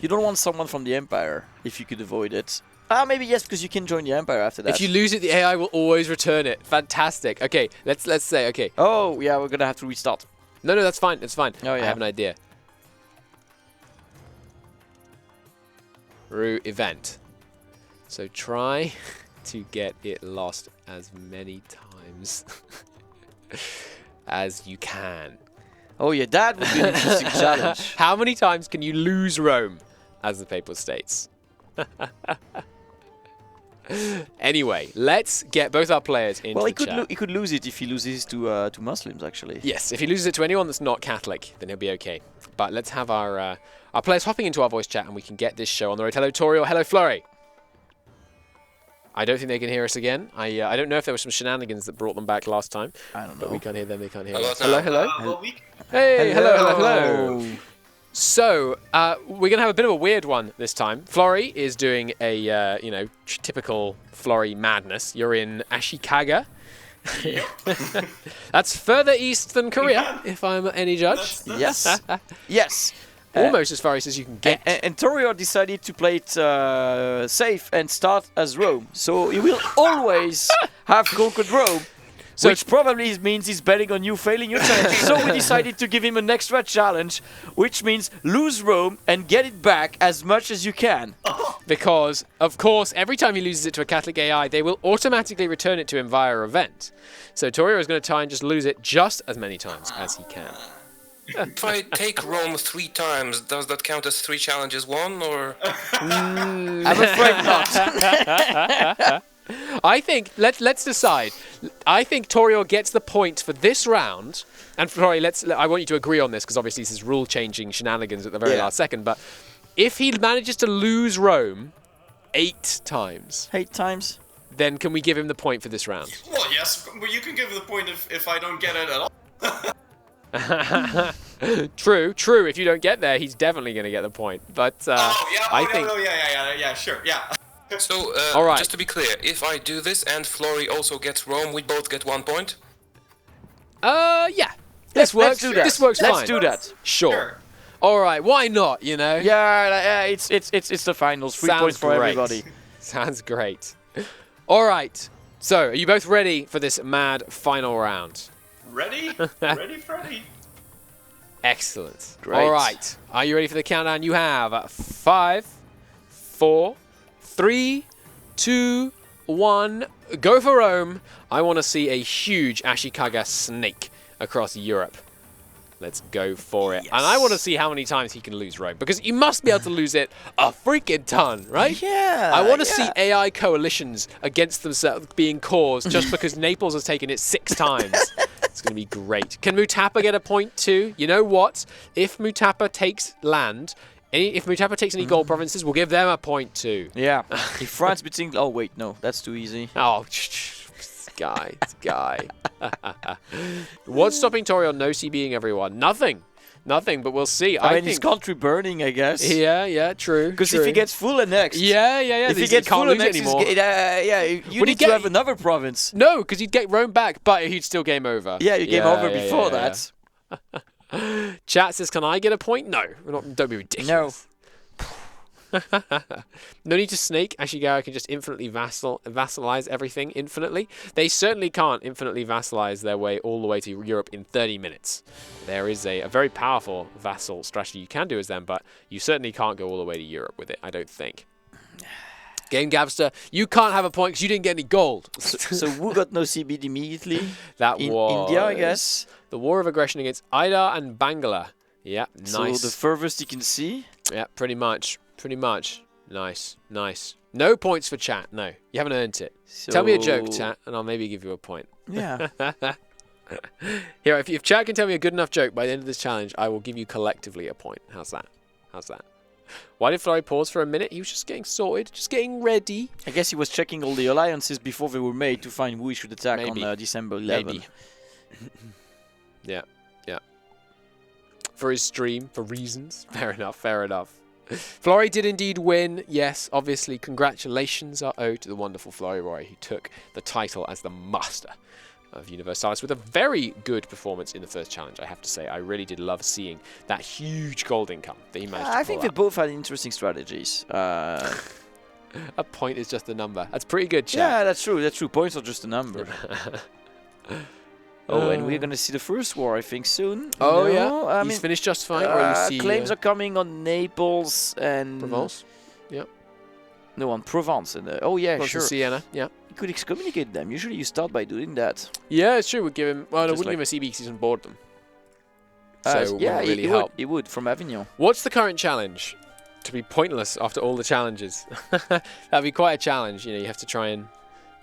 Speaker 2: you don't want someone from the Empire if you could avoid it. Maybe yes, because you can join the Empire after that.
Speaker 1: If you lose it, the AI will always return it. Fantastic. Okay, let's say, okay.
Speaker 2: Oh, yeah, we're going to have to restart.
Speaker 1: No, that's fine. It's fine.
Speaker 2: Oh, yeah.
Speaker 1: I have an idea. Event. So try to get it lost as many times as you can.
Speaker 2: Oh yeah, that would be an interesting challenge.
Speaker 1: How many times can you lose Rome as the Papal States? Anyway, let's get both our players into the chat.
Speaker 2: He could lose it if he loses to Muslims, actually.
Speaker 1: Yes, if he loses it to anyone that's not Catholic, then he'll be okay. But let's have our players hopping into our voice chat, and we can get this show on the road. Hello, Taureor. Hello, Flurry. I don't think they can hear us again. I don't know if there were some shenanigans that brought them back last time.
Speaker 2: I don't know.
Speaker 1: But we can't hear them. They can't hear
Speaker 4: Hello,
Speaker 1: us. Hello, hello.
Speaker 3: Well,
Speaker 1: Hey, hello. So, we're going to have a bit of a weird one this time. Flurry is doing a, typical Flurry madness. You're in Ashikaga. That's further east than Korea, if I'm any judge.
Speaker 2: Yes. Yes.
Speaker 1: Almost as far east as you can get.
Speaker 2: And Taureor decided to play it safe and start as Rome. So he will always have conquered Rome. So which probably means he's betting on you failing your challenge. So we decided to give him an extra challenge, which means lose Rome and get it back as much as you can.
Speaker 1: Because, of course, every time he loses it to a Catholic AI, they will automatically return it to him via event. So Toria is going to try and just lose it just as many times as he can.
Speaker 4: If I take Rome 3 times, does that count as 3 challenges won, or?
Speaker 2: I'm afraid not.
Speaker 1: I think let's decide. I think Taureor gets the point for this round. And sorry, I want you to agree on this because obviously this is rule-changing shenanigans at the very last second. But if he manages to lose Rome 8 times, then can we give him the point for this round?
Speaker 3: Well, yes. Well, you can give the point if I don't get it at all.
Speaker 1: True. If you don't get there, he's definitely going to get the point. But I think.
Speaker 3: Sure, yeah.
Speaker 4: So,
Speaker 1: all right.
Speaker 4: Just to be clear, if I do this and Flurry also gets Rome, we both get 1 point?
Speaker 1: Yeah. This works.
Speaker 2: Let's do that.
Speaker 1: This works fine.
Speaker 2: Let's do that.
Speaker 1: Sure. All right. Why not?
Speaker 2: Yeah. It's the finals. 3 points for everybody.
Speaker 1: Sounds great. All right. So, are you both ready for this mad final round?
Speaker 3: Ready? Ready, Freddy?
Speaker 1: Excellent.
Speaker 2: Great.
Speaker 1: All right. Are you ready for the countdown? You have 5, 4, 3, 2, 1. Go for Rome. I want to see a huge Ashikaga snake across Europe. Let's go for it.
Speaker 3: Yes.
Speaker 1: And I want to see how many times he can lose Rome. Because you must be able to lose it a freaking ton, right?
Speaker 2: Yeah.
Speaker 1: I want to see AI coalitions against themselves being caused just because Naples has taken it 6 times. It's going to be great. Can Mutapa get a point too? You know what? If Mutapa takes land... If Mutapa takes any gold provinces, we'll give them a point too.
Speaker 2: Yeah. If France beats England... Oh, wait, no. That's too easy.
Speaker 1: Oh, this guy. What's stopping Toria no CBing everyone? Nothing, but we'll see.
Speaker 2: I mean, his country burning, I guess.
Speaker 1: Yeah, true.
Speaker 2: Because if he gets full annexed...
Speaker 1: Yeah.
Speaker 2: If he gets full annexed, you need to have another province.
Speaker 1: No, because he'd get Rome back, but he'd still game over.
Speaker 2: Yeah, you game over before that.
Speaker 1: Chat says, can I get a point? No. Don't be ridiculous. No. No need to snake. Ashikaga can just infinitely vassalize everything infinitely. They certainly can't infinitely vassalize their way all the way to Europe in 30 minutes. There is a very powerful vassal strategy you can do as them, but you certainly can't go all the way to Europe with it, I don't think. Game Gabster, you can't have a point because you didn't get any gold.
Speaker 2: So who got no CBD immediately?
Speaker 1: That was
Speaker 2: India, I guess.
Speaker 1: The war of aggression against Ida and Bangla. Yeah, nice.
Speaker 2: So the furthest you can see?
Speaker 1: Yeah, pretty much. Nice. No points for chat, no. You haven't earned it.
Speaker 2: So...
Speaker 1: Tell me a joke, chat, and I'll maybe give you a point.
Speaker 2: Yeah.
Speaker 1: Here, if chat can tell me a good enough joke by the end of this challenge, I will give you collectively a point. How's that? Why did Flurry pause for a minute? He was just getting sorted, just getting ready.
Speaker 2: I guess he was checking all the alliances before they were made to find who he should attack on December 11.
Speaker 1: Maybe. Yeah. For his stream, for reasons. Fair enough. Flurry did indeed win. Yes, obviously, congratulations are owed to the wonderful Florryworry who took the title as the master. of Universalis with a very good performance in the first challenge, I have to say. I really did love seeing that huge gold income that he managed to pull
Speaker 2: I think they both had interesting strategies.
Speaker 1: A point is just a number. That's pretty good, chat.
Speaker 2: Yeah, that's true. That's true. Points are just a number. Oh, and we're going to see the first war, I think, soon.
Speaker 1: Oh,
Speaker 2: no?
Speaker 1: yeah?
Speaker 2: I
Speaker 1: He's
Speaker 2: mean,
Speaker 1: finished just fine? Or you see,
Speaker 2: claims are coming on Naples and...
Speaker 1: Provence? Yep.
Speaker 2: No, on Provence. And, oh, yeah,
Speaker 1: Provence
Speaker 2: sure.
Speaker 1: and Siena, yeah.
Speaker 2: You could excommunicate them. Usually you start by doing that.
Speaker 1: Yeah, it's true. We'd give him... Well, I
Speaker 2: Just
Speaker 1: wouldn't
Speaker 2: like-
Speaker 1: give him a CB because he's on board them. So it
Speaker 2: yeah,
Speaker 1: wouldn't really
Speaker 2: it
Speaker 1: help.
Speaker 2: would. It would, from Avignon.
Speaker 1: What's the current challenge? To be pointless after all the challenges. That'd be quite a challenge. You know, you have to try and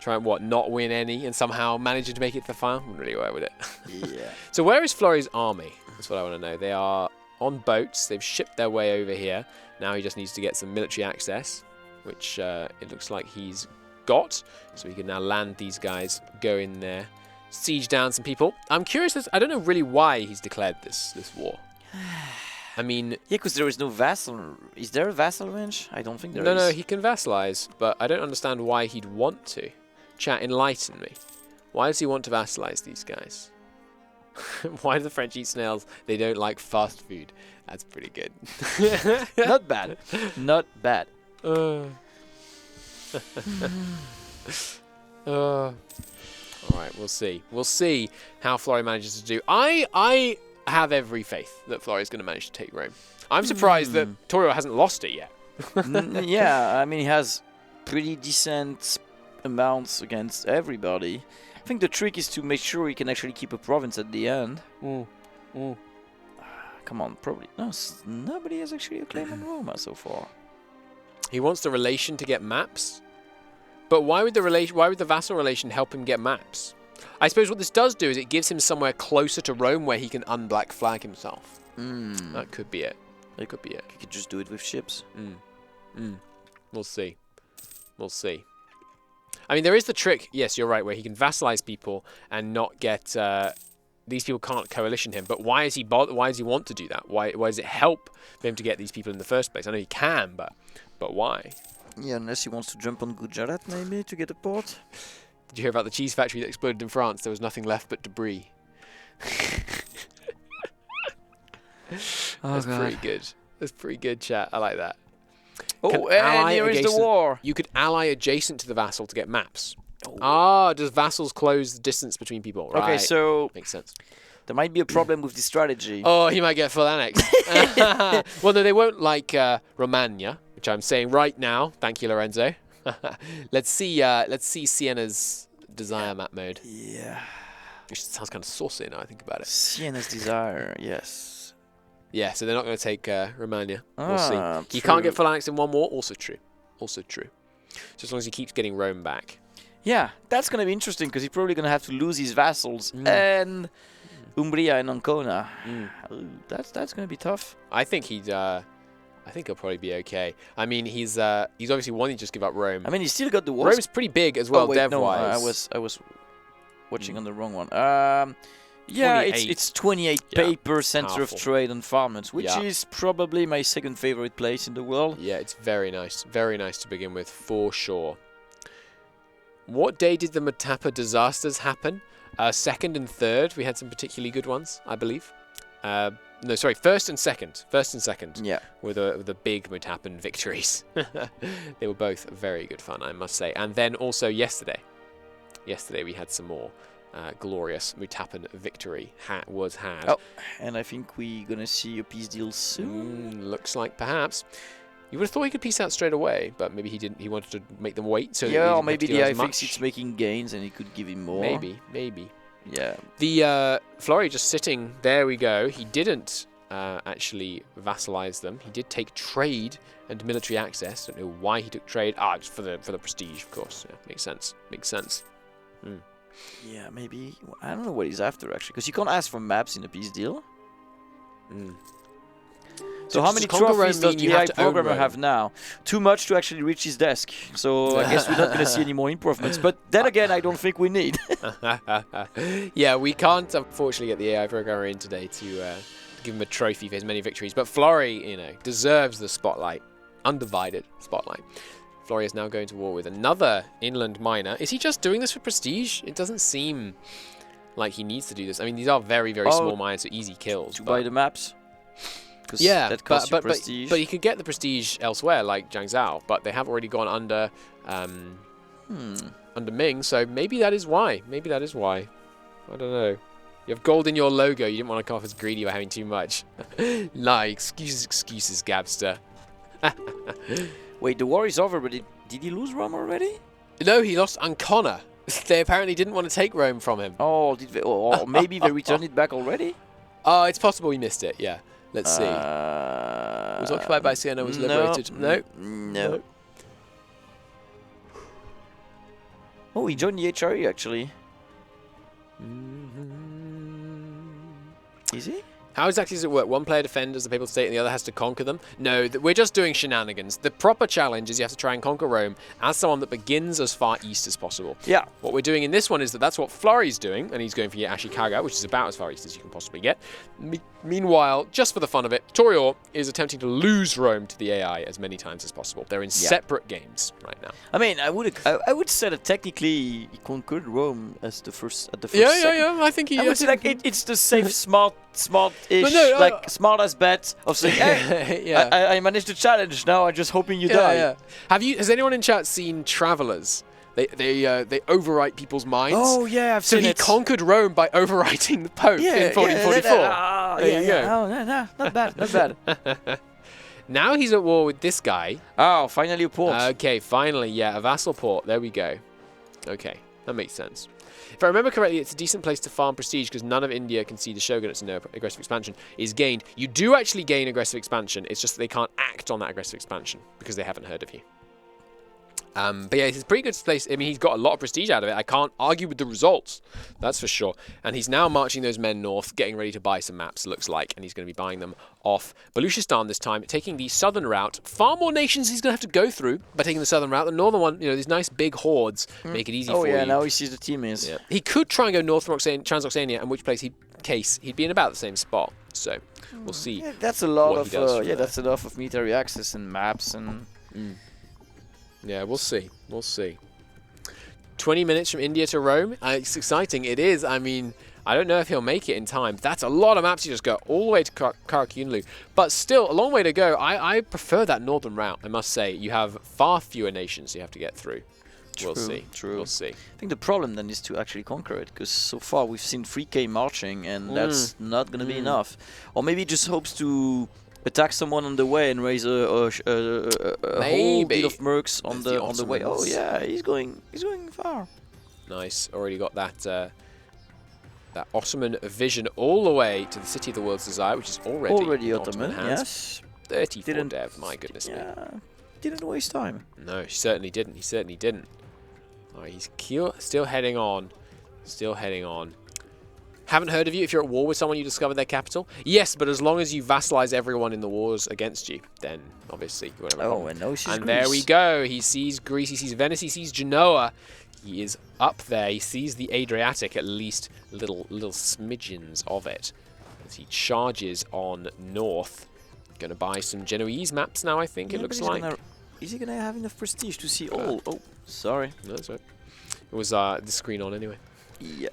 Speaker 1: what, not win any and somehow manage to make it to the final. Wouldn't really work with it.
Speaker 2: Yeah.
Speaker 1: So where is Florry's army? That's what I want to know. They are on boats. They've shipped their way over here. Now he just needs to get some military access, which it looks like he's got. So he can now land these guys, go in there, siege down some people. I'm curious. I don't know really why he's declared this war. I mean...
Speaker 2: Yeah, because there is no vassal. Is there a vassal range? I don't think there is.
Speaker 1: No, he can vassalize, but I don't understand why he'd want to. Chat, enlighten me. Why does he want to vassalize these guys? Why do the French eat snails? They don't like fast food. That's pretty good.
Speaker 2: Not bad. Not bad.
Speaker 1: Alright, we'll see. We'll see how Florry manages to do. I have every faith that Florry's going to manage to take Rome. I'm surprised that Taureor hasn't lost it yet.
Speaker 2: Yeah, I mean, he has pretty decent amounts against everybody. I think the trick is to make sure he can actually keep a province at the end. Come on, probably. No, nobody has actually a claim on Roma so far.
Speaker 1: He wants the relation to get maps. But why would the vassal relation help him get maps? I suppose what this does do is it gives him somewhere closer to Rome where he can unblack flag himself. That could be it. That could be it.
Speaker 2: You could just do it with ships.
Speaker 1: We'll see. We'll see. I mean, there is the trick, yes, you're right, where he can vassalize people and not get... these people can't coalition him, but why is he why does he want to do that? Why does it help for him to get these people in the first place? I know he can, but why?
Speaker 2: Yeah, unless he wants to jump on Gujarat, maybe, to get a port.
Speaker 1: Did you hear about the cheese factory that exploded in France? There was nothing left but debris. That's pretty good. That's pretty good, chat. I like that.
Speaker 2: Oh, and here is the war.
Speaker 1: You could ally adjacent to the vassal to get maps. Ah, does vassals close the distance between people? Right.
Speaker 2: Okay, so
Speaker 1: makes sense.
Speaker 2: There might be a problem with this strategy.
Speaker 1: Oh, he might get full annex. Well, no, they won't like Romagna, which I'm saying right now. Thank you, Lorenzo. Let's see Siena's desire map mode.
Speaker 2: Yeah.
Speaker 1: Which sounds kind of saucy now I think about it.
Speaker 2: Siena's desire, yes.
Speaker 1: Yeah, so they're not going to take Romagna. We'll see. You
Speaker 2: True.
Speaker 1: can't get full annex in one war. Also true. Also true. So as long as he keeps getting Rome back.
Speaker 2: Yeah, that's going to be interesting because he's probably going to have to lose his vassals and Umbria and Ancona. That's going to be tough.
Speaker 1: I think he'll probably be okay. I mean, he's obviously wanting to just give up Rome.
Speaker 2: I mean, he's still got the
Speaker 1: Rome's pretty big as well,
Speaker 2: wait,
Speaker 1: dev-wise.
Speaker 2: I was watching on the wrong one. Yeah,
Speaker 1: 28.
Speaker 2: it's 28 paper center
Speaker 1: Powerful.
Speaker 2: of trade and farmers, which is probably my second favorite place in the world.
Speaker 1: Yeah, it's very nice. Very nice to begin with, for sure. What day did the Mutapa disasters happen? Second and third. We had some particularly good ones, I believe. No, sorry, first and second. First and second.
Speaker 2: Yeah.
Speaker 1: Were the big Mutapan victories. They were both very good fun, I must say. And then also yesterday. Yesterday we had some more glorious Mutapan victory was had.
Speaker 2: Oh, and I think we're going to see a peace deal soon.
Speaker 1: Looks like perhaps. You would have thought he could peace out straight away, but maybe he didn't. He wanted to make them wait. So
Speaker 2: yeah, or maybe the I thinks it's making gains and he could give him more.
Speaker 1: Maybe.
Speaker 2: Yeah.
Speaker 1: The Florry just sitting. There we go. He didn't actually vassalize them. He did take trade and military access. Don't know why he took trade. Just for the prestige, of course. Yeah, makes sense. Makes sense.
Speaker 2: Yeah, maybe. I don't know what he's after actually, because you can't ask for maps in a peace deal. So how many trophies does the AI programmer have now? Too much to actually reach his desk. So I guess we're not going to see any more improvements. But then again, I don't think we need.
Speaker 1: Yeah, we can't unfortunately get the AI programmer in today to give him a trophy for his many victories. But Florry, deserves the spotlight, undivided spotlight. Florry is now going to war with another inland miner. Is he just doing this for prestige? It doesn't seem like he needs to do this. I mean, these are very, very small mines, so easy kills.
Speaker 2: To buy the maps?
Speaker 1: Yeah,
Speaker 2: that costs you prestige.
Speaker 1: But he could get the prestige elsewhere, like Jiangzhou, but they have already gone under under Ming, so maybe that is why. Maybe that is why. I don't know. You have gold in your logo. You didn't want to come off as greedy by having too much. Lie, excuses, Gabster.
Speaker 2: Wait, the war is over, but did he lose Rome already?
Speaker 1: No, he lost Ancona. They apparently didn't want to take Rome from him.
Speaker 2: Oh, or maybe they returned it back already?
Speaker 1: Oh, it's possible we missed it, yeah. Let's see. It was occupied by Siena, was liberated. No.
Speaker 2: Oh, he joined the HRE actually. Is he?
Speaker 1: How exactly does it work? One player defends the Papal State and the other has to conquer them? No, we're just doing shenanigans. The proper challenge is you have to try and conquer Rome as someone that begins as far east as possible. Yeah. What we're doing in this one is that's what Florry's doing, and he's going for Ashikaga, which is about as far east as you can possibly get. Meanwhile, just for the fun of it, Taureor is attempting to lose Rome to the AI as many times as possible. They're in separate games right now.
Speaker 2: I mean, I would say that technically he conquered Rome as the first second.
Speaker 1: Yeah. I think he.
Speaker 2: I would say like it's the safe, smart-ish, smart as bet of saying, hey, I managed to challenge. Now I'm just hoping you die.
Speaker 1: Yeah. Has anyone in chat seen Travelers? They overwrite people's minds.
Speaker 2: Oh yeah, I've seen it.
Speaker 1: So he conquered Rome by overwriting the Pope in 1444.
Speaker 2: There you go. No, not bad.
Speaker 1: Now he's at war with this guy.
Speaker 2: Oh, finally a port.
Speaker 1: Okay, finally, a vassal port. There we go. Okay, that makes sense. If I remember correctly, it's a decent place to farm prestige because none of India can see the shogunate, so no aggressive expansion is gained. You do actually gain aggressive expansion. It's just that they can't act on that aggressive expansion because they haven't heard of you. But yeah, it's a pretty good place. I mean, he's got a lot of prestige out of it. I can't argue with the results, that's for sure. And he's now marching those men north, getting ready to buy some maps, looks like. And he's going to be buying them off Baluchistan this time, taking the southern route. Far more nations he's going to have to go through by taking the southern route. The northern one, these nice big hordes make it easy for you.
Speaker 2: Oh yeah, now he sees the team is.
Speaker 1: Yeah. He could try and go north from Transoxania, in which place he'd be in about the same spot. So we'll see.
Speaker 2: Yeah, that's a lot of that's enough of military access and maps and.
Speaker 1: Yeah, we'll see. 20 minutes from India to Rome. It's exciting. It is. I mean, I don't know if he'll make it in time. That's a lot of maps you just go all the way to Karakunlu. But still, a long way to go. I prefer that northern route, I must say. You have far fewer nations you have to get through. We'll see. We'll see.
Speaker 2: I think the problem then is to actually conquer it, because so far we've seen 3K marching, and that's not going to be enough. Or maybe he just hopes to attack someone on the way and raise a whole bit of mercs on the way. Oh yeah, he's going far.
Speaker 1: Nice. Already got that Ottoman vision all the way to the city of the world's desire, which is already Ottoman. Yes. 34 dev. My goodness me.
Speaker 2: Didn't waste time.
Speaker 1: No, he certainly didn't. Right, he's still heading on. Haven't heard of you. If you're at war with someone, you discover their capital. Yes, but as long as you vassalize everyone in the wars against you, then obviously you won't have a problem.
Speaker 2: And now he sees
Speaker 1: Greece. There we go. He sees Greece. He sees Venice. He sees Genoa. He is up there. He sees the Adriatic, at least little smidgens of it, as he charges on north. Going to buy some Genoese maps now. I think it looks like.
Speaker 2: Is he gonna have enough prestige to see all? Oh, sorry.
Speaker 1: No, that's right. It was the screen on anyway.
Speaker 2: Yeah.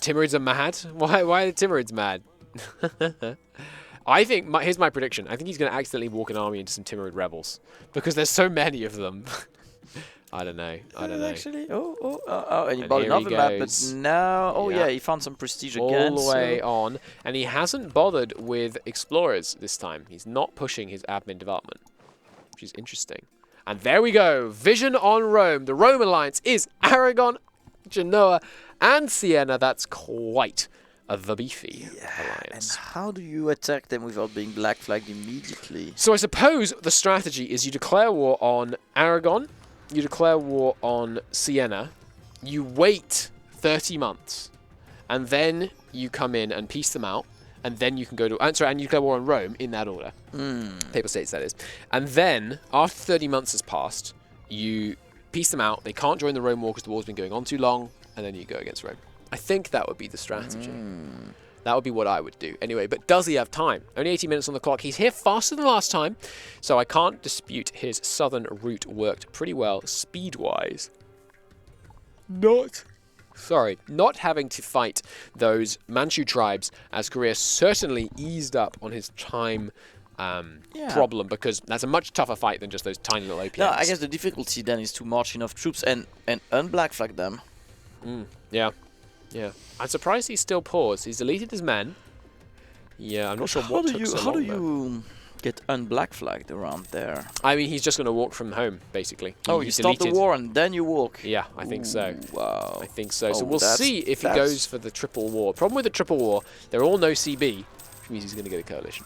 Speaker 1: Timurids are mad? Why are the Timurids mad? I think, here's my prediction. I think he's going to accidentally walk an army into some Timurid rebels. Because there's so many of them. I don't know.
Speaker 2: Actually, and he bought another map, but now, he found some prestige again.
Speaker 1: All the way on. And he hasn't bothered with explorers this time. He's not pushing his admin development, which is interesting. And there we go. Vision on Rome. The Rome Alliance is Aragon, Genoa, and Siena. That's quite the beefy alliance.
Speaker 2: And how do you attack them without being black flagged immediately?
Speaker 1: So I suppose the strategy is you declare war on Aragon, you declare war on Siena, you wait 30 months, and then you come in and piece them out, and then you can go to... and you declare war on Rome, in that order. Papal States, that is. And then, after 30 months has passed, you piece them out. They can't join the Rome War because the war's been going on too long, and then you go against Rome. I think that would be the strategy. That would be what I would do. Anyway, but does he have time? Only 80 minutes on the clock. He's here faster than last time, so I can't dispute his southern route worked pretty well speed-wise. Not having to fight those Manchu tribes, as Korea certainly eased up on his time problem, because that's a much tougher fight than just those tiny little OPMs.
Speaker 2: No, I guess the difficulty then is to march enough troops and unblack flag them.
Speaker 1: Yeah. I'm surprised he's still paused. He's deleted his men. Yeah, I'm not sure what took so long.
Speaker 2: How do you get unblack flagged around there?
Speaker 1: I mean, he's just going to walk from home, basically.
Speaker 2: You start the war and then you walk?
Speaker 1: Yeah, I think so.
Speaker 2: Wow.
Speaker 1: I think so. So we'll see if he goes for the triple war. Problem with the triple war, they're all no CB, which means he's going to get a coalition.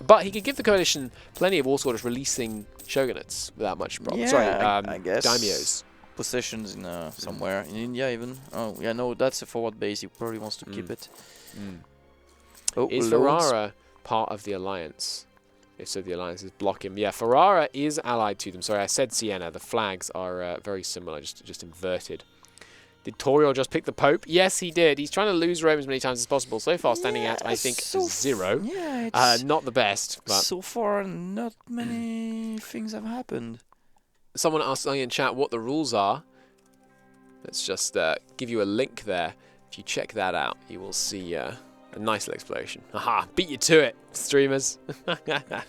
Speaker 1: But he could give the coalition plenty of war squadrons releasing shogunates without much problem.
Speaker 2: Yeah,
Speaker 1: Sorry,
Speaker 2: I guess.
Speaker 1: daimyos.
Speaker 2: Possessions in somewhere in India even. Oh yeah, no, that's a forward base. He probably wants to keep it. Oh,
Speaker 1: is Ferrara part of the alliance? If so, the alliance is block him. Yeah, Ferrara is allied to them. Sorry, I said Siena. The flags are very similar, just inverted. Did Taureor just pick the Pope? Yes, he did. He's trying to lose Rome as many times as possible. So far, standing at, I think, 0.
Speaker 2: Yeah, it's
Speaker 1: not the best. But
Speaker 2: so far, not many things have happened.
Speaker 1: Someone asked in chat what the rules are. Let's just give you a link there. If you check that out, you will see a nice little explosion. Aha! Beat you to it, streamers. Yeah,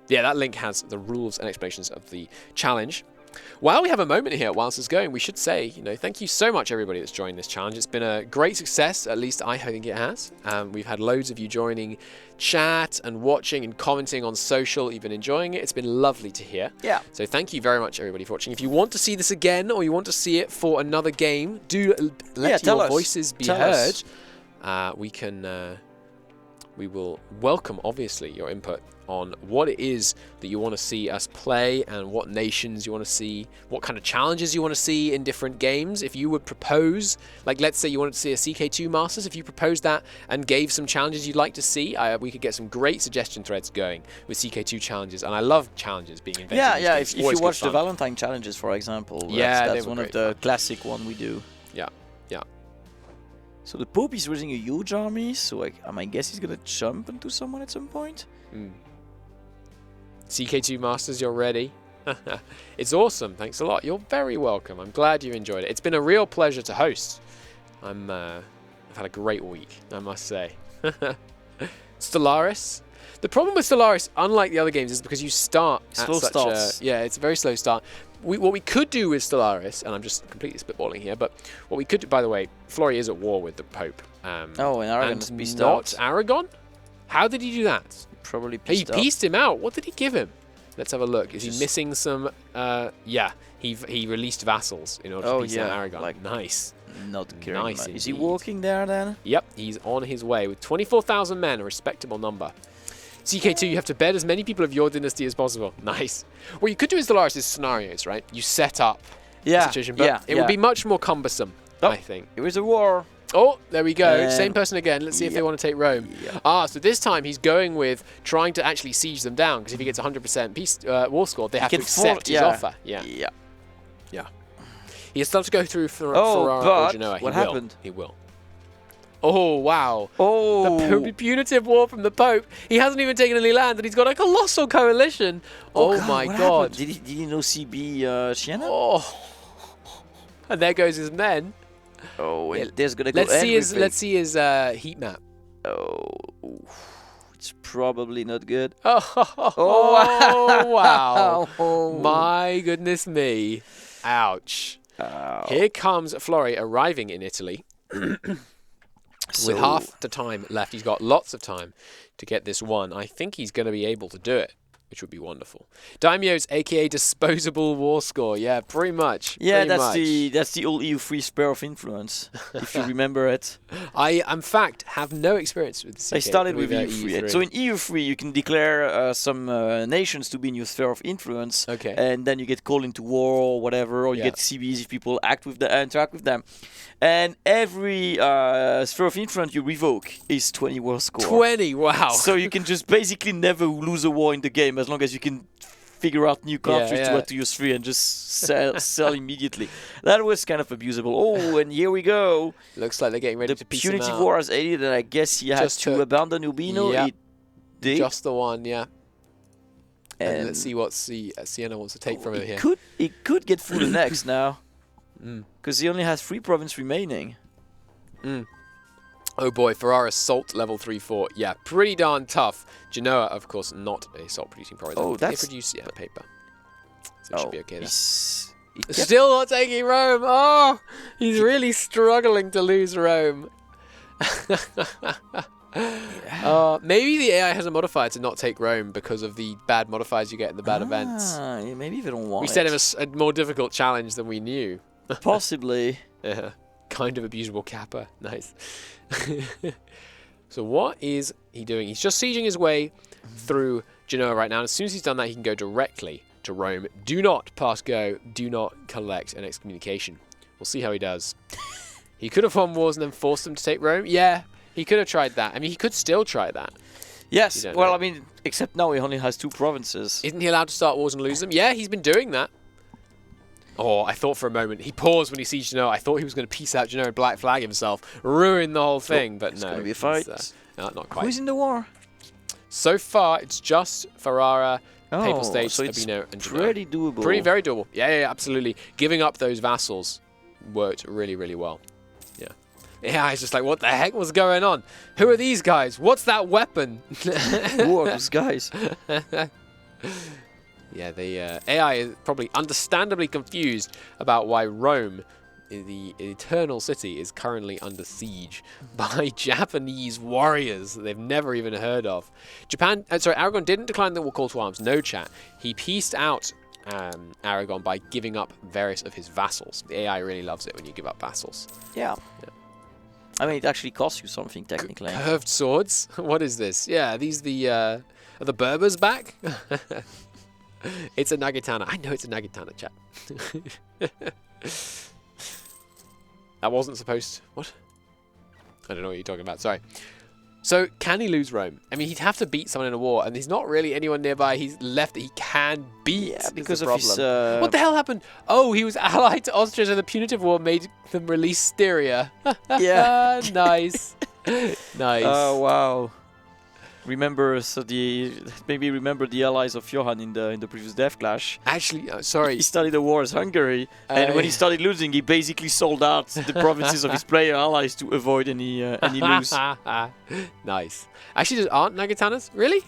Speaker 1: that link has the rules and explanations of the challenge. While we have a moment here, whilst it's going, we should say, thank you so much, everybody that's joined this challenge. It's been a great success, at least I think it has. We've had loads of you joining chat and watching and commenting on social. You've been enjoying it. It's been lovely to hear.
Speaker 2: Yeah.
Speaker 1: So thank you very much, everybody, for watching. If you want to see this again or you want to see it for another game, do let your voices be heard. We will welcome, obviously, your input on what it is that you want to see us play and what nations you want to see, what kind of challenges you want to see in different games. If you would propose, like let's say you wanted to see a CK2 Masters, if you proposed that and gave some challenges you'd like to see, we could get some great suggestion threads going with CK2 challenges. And I love challenges being invented.
Speaker 2: Yeah, if you watch the Valentine challenges, for example, that's one of the classic one we do.
Speaker 1: Yeah.
Speaker 2: So the Pope is raising a huge army, so I guess he's going to jump into someone at some point.
Speaker 1: CK2 Masters, you're ready. It's awesome. Thanks a lot. You're very welcome. I'm glad you enjoyed it. It's been a real pleasure to host. I've had a great week, I must say. Stellaris. The problem with Stellaris, unlike the other games, is because you start at it's a very slow start. What we could do with Stellaris, and I'm just completely spitballing here, but what we could do, by the way, Florry is at war with the Pope.
Speaker 2: And Aragon is pieced
Speaker 1: not
Speaker 2: out.
Speaker 1: Aragon? How did he do that?
Speaker 2: Probably pieced out.
Speaker 1: He pieced him out. What did he give him? Let's have a look. Is he missing some... he released vassals in order to piece out Aragon. Nice.
Speaker 2: Not caring
Speaker 1: nice
Speaker 2: much. Is he walking there then?
Speaker 1: Yep, he's on his way with 24,000 men, a respectable number. CK2, you have to bed as many people of your dynasty as possible. Nice. What you could do in Stellaris is scenarios, right? You set up a situation, but it would be much more cumbersome, I think.
Speaker 2: It was a war.
Speaker 1: Oh, there we go. Same person again. Let's see if they want to take Rome. So this time he's going with trying to actually siege them down, because if he gets 100% peace war score, they have to accept his offer. Yeah. He has to go through Ferrara or Genoa.
Speaker 2: What happened?
Speaker 1: He will. Oh, wow.
Speaker 2: Oh.
Speaker 1: The punitive war from the Pope. He hasn't even taken any land, and he's got a colossal coalition. Oh my God.
Speaker 2: Did he know CB Siena?
Speaker 1: Oh. And there goes his men.
Speaker 2: Oh, there's going to go
Speaker 1: Let's see his heat map.
Speaker 2: Oh. It's probably not good.
Speaker 1: Oh, wow. Oh. My goodness me. Ouch. Here comes Florry arriving in Italy. With half the time left, he's got lots of time to get this one. I think he's going to be able to do it, which would be wonderful. Daimyo's aka disposable war score. Yeah, pretty much.
Speaker 2: Yeah, that's the old EU3 spare of influence, if you remember it.
Speaker 1: I, in fact, have no experience with CK.
Speaker 2: I started with EU3. So in EU3, you can declare some nations to be in your sphere of influence.
Speaker 1: Okay.
Speaker 2: And then you get called into war or whatever, or you get CBs if people interact with them. And every sphere of influence you revoke is 20 war score.
Speaker 1: 20, wow.
Speaker 2: So you can just basically never lose a war in the game as long as you can figure out new countries to what to use free and just sell immediately. That was kind of abusable. Oh, and here we go.
Speaker 1: Looks like they're getting ready to piece him out.
Speaker 2: Punitive War has 80, and I guess he has to abandon Urbino.
Speaker 1: Yep.
Speaker 2: He did.
Speaker 1: Just the one, yeah. And let's see what Siena wants to take from it here.
Speaker 2: He could get through the next now. Because he only has 3 provinces remaining.
Speaker 1: Oh boy, Ferrara Salt level 3-4. Yeah, pretty darn tough. Genoa, of course, not a salt producing province.
Speaker 2: Oh,
Speaker 1: they produce paper. So it should be okay there. Still not taking Rome. Oh, he's really struggling to lose Rome. Maybe the AI has a modifier to not take Rome because of the bad modifiers you get in the bad events.
Speaker 2: Maybe they don't want
Speaker 1: We set him a more difficult challenge than we knew.
Speaker 2: Possibly.
Speaker 1: Yeah, kind of abusable Kappa. Nice. So what is he doing? He's just sieging his way through Genoa right now. And as soon as he's done that, he can go directly to Rome. Do not pass go. Do not collect an excommunication. We'll see how he does. He could have won wars and then forced them to take Rome. Yeah, he could have tried that. I mean, he could still try that.
Speaker 2: Yes. Well, I mean, except now he only has 2 provinces.
Speaker 1: Isn't he allowed to start wars and lose them? Yeah, he's been doing that. Oh, I thought for a moment, he paused when he sees Genoa. I thought he was going to peace out Genoa and black flag himself, ruin the whole thing, but
Speaker 2: it's
Speaker 1: no.
Speaker 2: It's going to be a fight.
Speaker 1: No, not quite.
Speaker 2: Who's in the war?
Speaker 1: So far, it's just Ferrara, Papal States,
Speaker 2: so it's
Speaker 1: Urbino, and Genoa.
Speaker 2: pretty doable.
Speaker 1: Very doable. Yeah, absolutely. Giving up those vassals worked really, really well. Yeah, I was just like, what the heck was going on? Who are these guys? What's that weapon?
Speaker 2: Who are those guys?
Speaker 1: Yeah, the AI is probably understandably confused about why Rome, the eternal city, is currently under siege by Japanese warriors they've never even heard of. Aragon didn't decline the call to arms. No, chat. He pieced out Aragon by giving up various of his vassals. The AI really loves it when you give up vassals.
Speaker 2: Yeah. I mean, it actually costs you something, technically.
Speaker 1: Curved swords? What is this? Yeah, are these are the Berbers back? It's a Nagitana. I know it's a Nagitana, chat. That wasn't supposed to... What? I don't know what you're talking about. Sorry. So, can he lose Rome? I mean, he'd have to beat someone in a war, and there's not really anyone nearby he's left that he can beat.
Speaker 2: Yeah, because
Speaker 1: of
Speaker 2: his...
Speaker 1: What the hell happened? Oh, he was allied to Austria, so the punitive war made them release Styria.
Speaker 2: Yeah.
Speaker 1: Nice. Nice.
Speaker 2: Oh, wow. Remember the allies of Johann in the previous Death Clash.
Speaker 1: Actually, sorry.
Speaker 2: He started the war as Hungary, and when he started losing, he basically sold out the provinces of his player allies to avoid any lose.
Speaker 1: Nice. Actually, aren't Nagitanas? Really?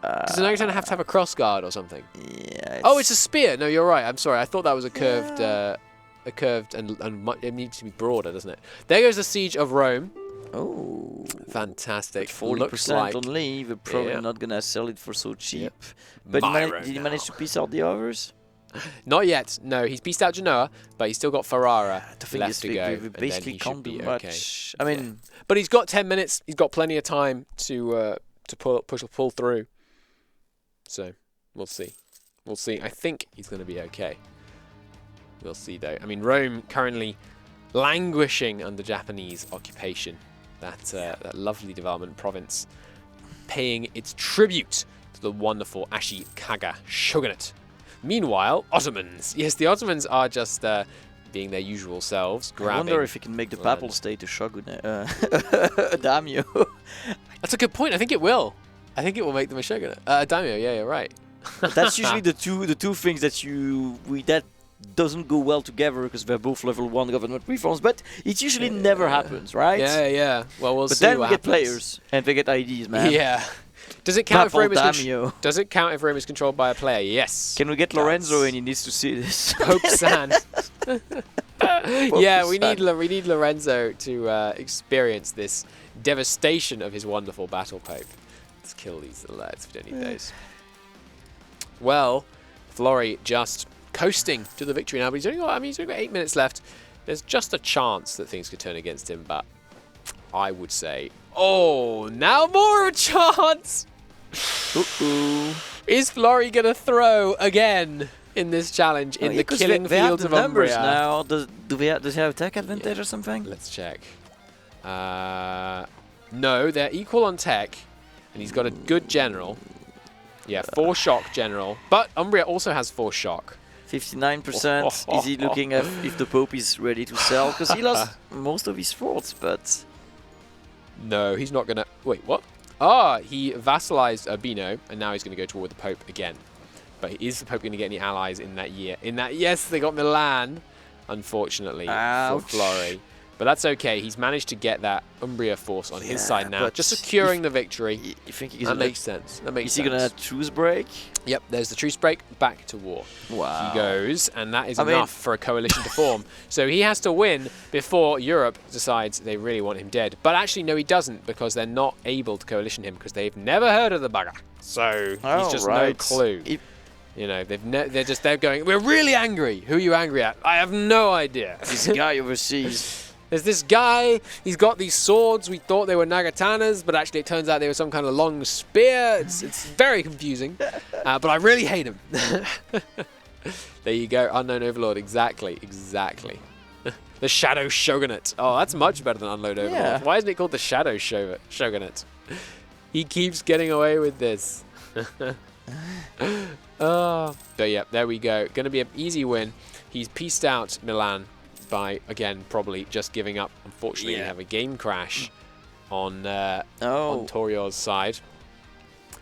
Speaker 1: Does a Nagatana have to have a cross guard or something?
Speaker 2: Yeah.
Speaker 1: Oh, it's a spear. No, you're right. I'm sorry. I thought that was a curved, and it needs to be broader, doesn't it? There goes the siege of Rome.
Speaker 2: Oh,
Speaker 1: fantastic!
Speaker 2: 40%
Speaker 1: like,
Speaker 2: only. We're probably not gonna sell it for so cheap.
Speaker 1: Yep.
Speaker 2: But did he manage to piece out the others?
Speaker 1: Not yet. No, he's pieced out Genoa, but he's still got Ferrara left to go.
Speaker 2: We basically can't do much. I mean,
Speaker 1: but he's got 10 minutes. He's got plenty of time to pull through. So we'll see. We'll see. I think he's going to be okay. We'll see though. I mean, Rome currently languishing under Japanese occupation. That lovely development province paying its tribute to the wonderful Ashikaga shogunate. Meanwhile, Ottomans. Yes, the Ottomans are just being their usual selves.
Speaker 2: I wonder if he can make the Papal State a shogunate, a daimyo.
Speaker 1: That's a good point. I think it will. I think it will make them a shogunate. A daimyo. Yeah, you're right.
Speaker 2: That's usually the two things that doesn't go well together because they're both level 1 government reforms, but it usually never happens, right?
Speaker 1: Yeah. Well, we'll see.
Speaker 2: But then we get
Speaker 1: happens.
Speaker 2: players and they get IDs, man.
Speaker 1: Yeah. Does it count if Rome
Speaker 2: is
Speaker 1: controlled by a player? Yes.
Speaker 2: Can we get Lorenzo and he needs to see this?
Speaker 1: Pope San. Yeah, we need Lorenzo to experience this devastation of his wonderful battle pope. Let's kill these little lads if we don't need those. Well, Florry just coasting to the victory now, but he's only got 8 minutes left. There's just a chance that things could turn against him, but I would say, oh, now more of a chance. Is Florry gonna throw again in this challenge in the killing fields of Umbria?
Speaker 2: Now, does he have attack advantage or something?
Speaker 1: Let's check. No, they're equal on tech, and he's got a good general. Yeah, 4 shock general. But Umbria also has 4 shock.
Speaker 2: 59%. Is he looking at if the Pope is ready to sell? Because he lost most of his forts, but...
Speaker 1: No, he's not going to... Wait, what? Ah, he vassalized Urbino, and now he's going to go to war with the Pope again. But is the Pope going to get any allies in that year? Yes, they got Milan, unfortunately, for Florry. But that's okay. He's managed to get that Umbria force on his side now, just securing the victory.
Speaker 2: You think
Speaker 1: that makes sense. That makes sense.
Speaker 2: Is he going to truce break?
Speaker 1: Yep, there's the truce break. Back to war.
Speaker 2: Wow.
Speaker 1: He goes, and that is enough for a coalition to form. So he has to win before Europe decides they really want him dead. But actually, no, he doesn't, because they're not able to coalition him because they've never heard of the bugger. So he's just no clue. You know, they're going, we're really angry. Who are you angry at? I have no idea.
Speaker 2: This guy overseas.
Speaker 1: There's this guy, he's got these swords. We thought they were Nagatanas, but actually it turns out they were some kind of long spear. It's very confusing, but I really hate him. There you go, Unknown Overlord, exactly. The Shadow Shogunate. Oh, that's much better than Unknown Overlord.
Speaker 2: Yeah.
Speaker 1: Why isn't it called the Shadow Shogunate? He keeps getting away with this. Oh. But yeah, there we go. Going to be an easy win. He's pieced out Milan by, again, probably just giving up. Unfortunately, we have a game crash on Torior's side.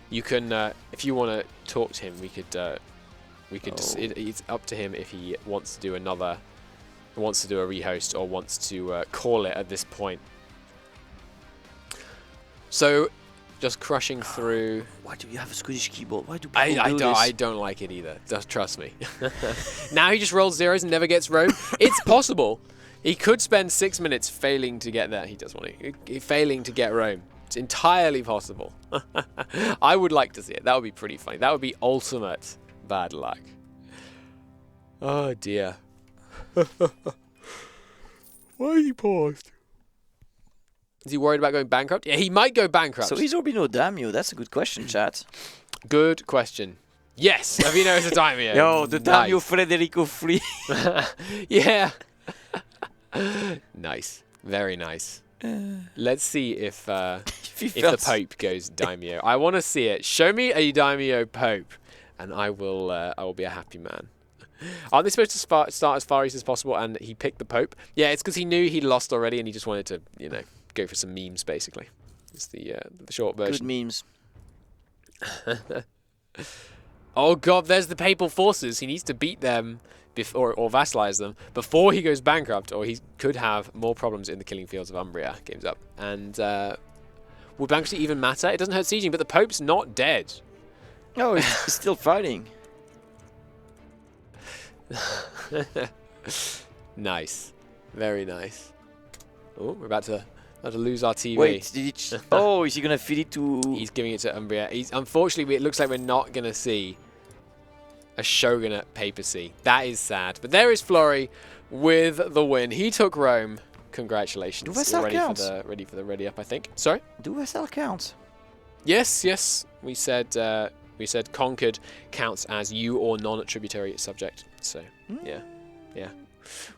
Speaker 1: You can, if you want to talk to him, we could just, it's up to him if he wants to do a rehost or wants to call it at this point. So, just crushing through.
Speaker 2: Why do you have a Swedish keyboard? Why do people do this?
Speaker 1: I don't like it either. Just trust me. Now he just rolls zeros and never gets Rome. It's possible. He could spend 6 minutes failing to get there. He does want to. Failing to get Rome. It's entirely possible. I would like to see it. That would be pretty funny. That would be ultimate bad luck. Oh dear. Why he paused? Is he worried about going bankrupt? Yeah, he might go bankrupt.
Speaker 2: So is Urbino daimyo? That's a good question, chat.
Speaker 1: Good question. Yes, Urbino is a daimyo.
Speaker 2: Yo, the daimyo Federico free.
Speaker 1: Yeah. Nice. Very nice. Let's see if the Pope goes daimyo. I want to see it. Show me a daimyo Pope, and I will be a happy man. Aren't they supposed to start as far east as possible? And he picked the Pope. Yeah, it's because he knew he'd lost already, and he just wanted to, go for some memes, basically. It's the short version.
Speaker 2: Good memes.
Speaker 1: Oh god, there's the papal forces. He needs to beat them before, or vassalize them before he goes bankrupt, or he could have more problems in the killing fields of Umbria. Game's up. And would bankruptcy even matter? It doesn't hurt sieging, but the Pope's not dead.
Speaker 2: Oh, he's still fighting. Nice. Very nice. Oh, we're about to lose our TV. Wait, did he... Oh, is he going to feed it to...
Speaker 1: He's giving it to Umbria. Unfortunately, it looks like we're not going to see a shogunate papacy. That is sad. But there is Florry with the win. He took Rome. Congratulations.
Speaker 2: Do Vassal count?
Speaker 1: Ready for the ready up, I think. Sorry?
Speaker 2: Do Vassal count?
Speaker 1: Yes. We said conquered counts as you or non-tributary subject. So, yeah.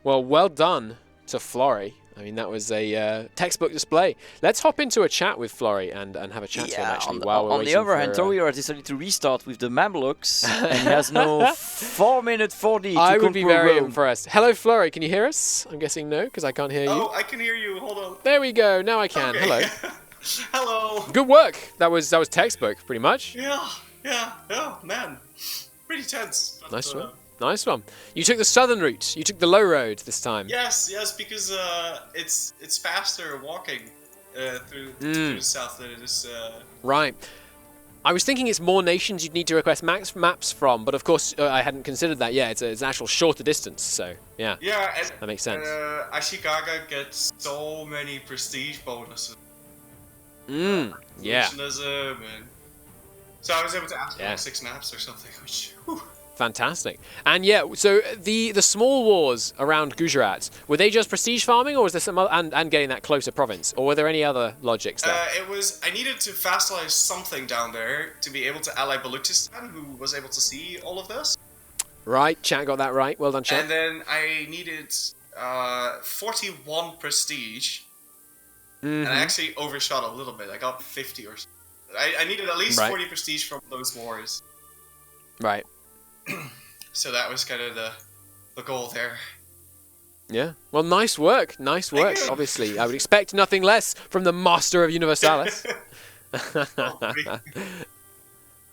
Speaker 1: Well done to Florry. I mean, that was a textbook display. Let's hop into a chat with Florry and have a chat to him, actually, while we're
Speaker 2: on
Speaker 1: waiting
Speaker 2: the other hand,
Speaker 1: Taureor
Speaker 2: decided to restart with the Mamluks, and he has no 4-minute 4D to
Speaker 1: I would be very
Speaker 2: Rome.
Speaker 1: impressed. Hello, Florry. Can you hear us? I'm guessing no, because I can't hear you.
Speaker 3: Oh, I can hear you. Hold on.
Speaker 1: There we go. Now I can.
Speaker 3: Okay.
Speaker 1: Hello.
Speaker 3: Hello.
Speaker 1: Good work. That was textbook, pretty much.
Speaker 3: Yeah, man. Pretty tense. But,
Speaker 1: Nice one. You took the southern route. You took the low road this time.
Speaker 3: Yes, because it's faster walking through the south than it is.
Speaker 1: Right. I was thinking it's more nations you'd need to request maps from, but of course I hadn't considered that. Yeah, it's an actual shorter distance, so yeah.
Speaker 3: Yeah, and,
Speaker 1: that makes sense.
Speaker 3: Ashikaga gets so many prestige bonuses.
Speaker 1: Yeah.
Speaker 3: And so I was able to ask for 6 maps or something, which. Whew.
Speaker 1: Fantastic. And yeah, so the small wars around Gujarat, were they just prestige farming, or was there some other, and getting that closer province, or were there any other logics there?
Speaker 3: I needed to vassalize something down there to be able to ally Baluchistan, who was able to see all of this.
Speaker 1: Right, chat got that right. Well done, chat.
Speaker 3: And then I needed 41 prestige, and I actually overshot a little bit. I got 50 or something. I needed at least
Speaker 1: Right.
Speaker 3: 40 prestige from those wars.
Speaker 1: Right.
Speaker 3: So that was kind of the goal there.
Speaker 1: Yeah. Well, nice work. Nice work.
Speaker 3: you.
Speaker 1: Obviously, I would expect nothing less from the master of Universalis.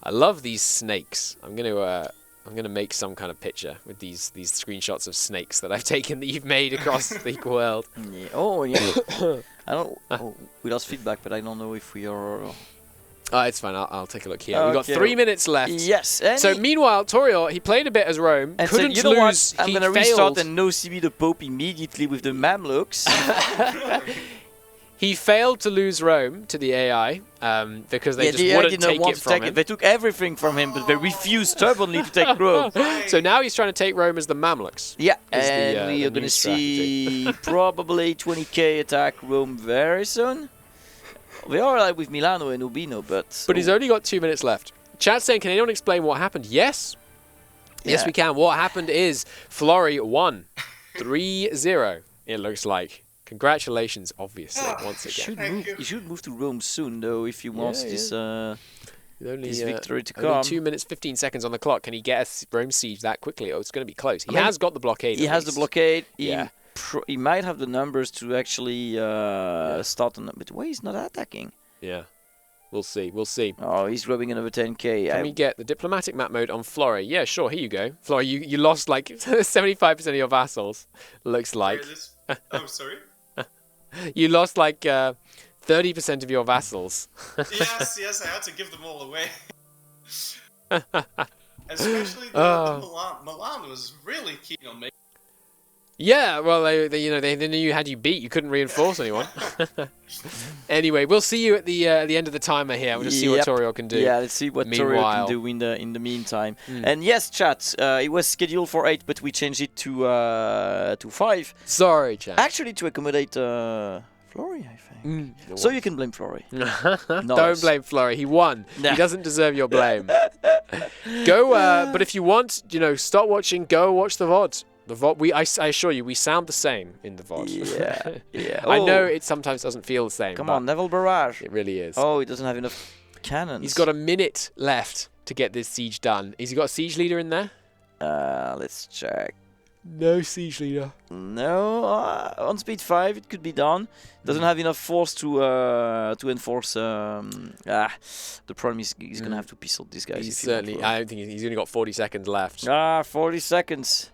Speaker 1: I love these snakes. I'm gonna make some kind of picture with these screenshots of snakes that I've taken that you've made across the world.
Speaker 2: Yeah. Oh yeah. I don't. Oh, we lost feedback, but I don't know if we are.
Speaker 1: Oh, it's fine. I'll take a look here. We've got 3 minutes left.
Speaker 2: Yes.
Speaker 1: So meanwhile, Taureor, he played a bit as Rome.
Speaker 2: And
Speaker 1: couldn't
Speaker 2: said, you know
Speaker 1: lose.
Speaker 2: what? I'm
Speaker 1: He
Speaker 2: gonna
Speaker 1: failed.
Speaker 2: restart and no CB the Pope immediately with the Mamluks.
Speaker 1: He failed to lose Rome to the AI because they just
Speaker 2: the AI
Speaker 1: wouldn't
Speaker 2: did not
Speaker 1: take
Speaker 2: want
Speaker 1: it
Speaker 2: to
Speaker 1: from
Speaker 2: take
Speaker 1: him.
Speaker 2: it. They took everything from him, but they refused stubbornly to take Rome.
Speaker 1: So now he's trying to take Rome as the Mamluks.
Speaker 2: Yeah,
Speaker 1: Is the,
Speaker 2: and we
Speaker 1: the
Speaker 2: are going
Speaker 1: new
Speaker 2: to see probably 20k attack Rome very soon. We are like with Milano and Urbino, but...
Speaker 1: But he's only got 2 minutes left. Chat's saying, can anyone explain what happened? Yes. Yes,
Speaker 2: Yeah.
Speaker 1: we can. What happened is Florry won 3-0, it looks like. Congratulations, obviously, once again.
Speaker 2: He should move to Rome soon, though, if he wants this
Speaker 1: Only,
Speaker 2: this victory to
Speaker 1: only
Speaker 2: come.
Speaker 1: 2 minutes, 15 seconds on the clock. Can he get a Rome siege that quickly? Oh, it's going to be close. He has got the blockade.
Speaker 2: He
Speaker 1: at
Speaker 2: has the
Speaker 1: least.
Speaker 2: blockade.
Speaker 1: Yeah.
Speaker 2: He might have the numbers to actually start on it. But why he's not attacking?
Speaker 1: Yeah. We'll see. We'll see.
Speaker 2: Oh, he's rubbing another 10k.
Speaker 1: Can we get the diplomatic map mode on Florry? Yeah, sure. Here you go. Florry, you lost like 75% of your vassals, looks like.
Speaker 3: Oh, sorry?
Speaker 1: You lost like 30% of your vassals.
Speaker 3: yes, I had to give them all away. Especially Milan was really keen on me.
Speaker 1: Yeah, well, they knew you had you beat. You couldn't reinforce anyone. Anyway, we'll see you at the end of the timer here. We'll just see what Taureor can do.
Speaker 2: Yeah, let's see what Toria can do in the meantime. And yes, chat, it was scheduled for 8, but we changed it to 5.
Speaker 1: Sorry, chat.
Speaker 2: Actually, to accommodate Florry, I think. So you can blame Florry.
Speaker 1: Don't blame Florry. He won. He doesn't deserve your blame. Go, but if you want, stop watching. Go watch the VOD. The VOD, I assure you, we sound the same in the VOD.
Speaker 2: Yeah.
Speaker 1: I know it sometimes doesn't feel the same.
Speaker 2: Come on, Naval Barrage.
Speaker 1: It really is.
Speaker 2: Oh, he doesn't have enough cannons.
Speaker 1: He's got a minute left to get this siege done. Has he got a siege leader in there?
Speaker 2: Let's check.
Speaker 1: No siege leader.
Speaker 2: No, on speed 5 it could be done. Doesn't have enough force to enforce. The problem is he's gonna have to pistol these guys.
Speaker 1: He's certainly. I don't think he's only got 40 seconds left.
Speaker 2: 40 seconds.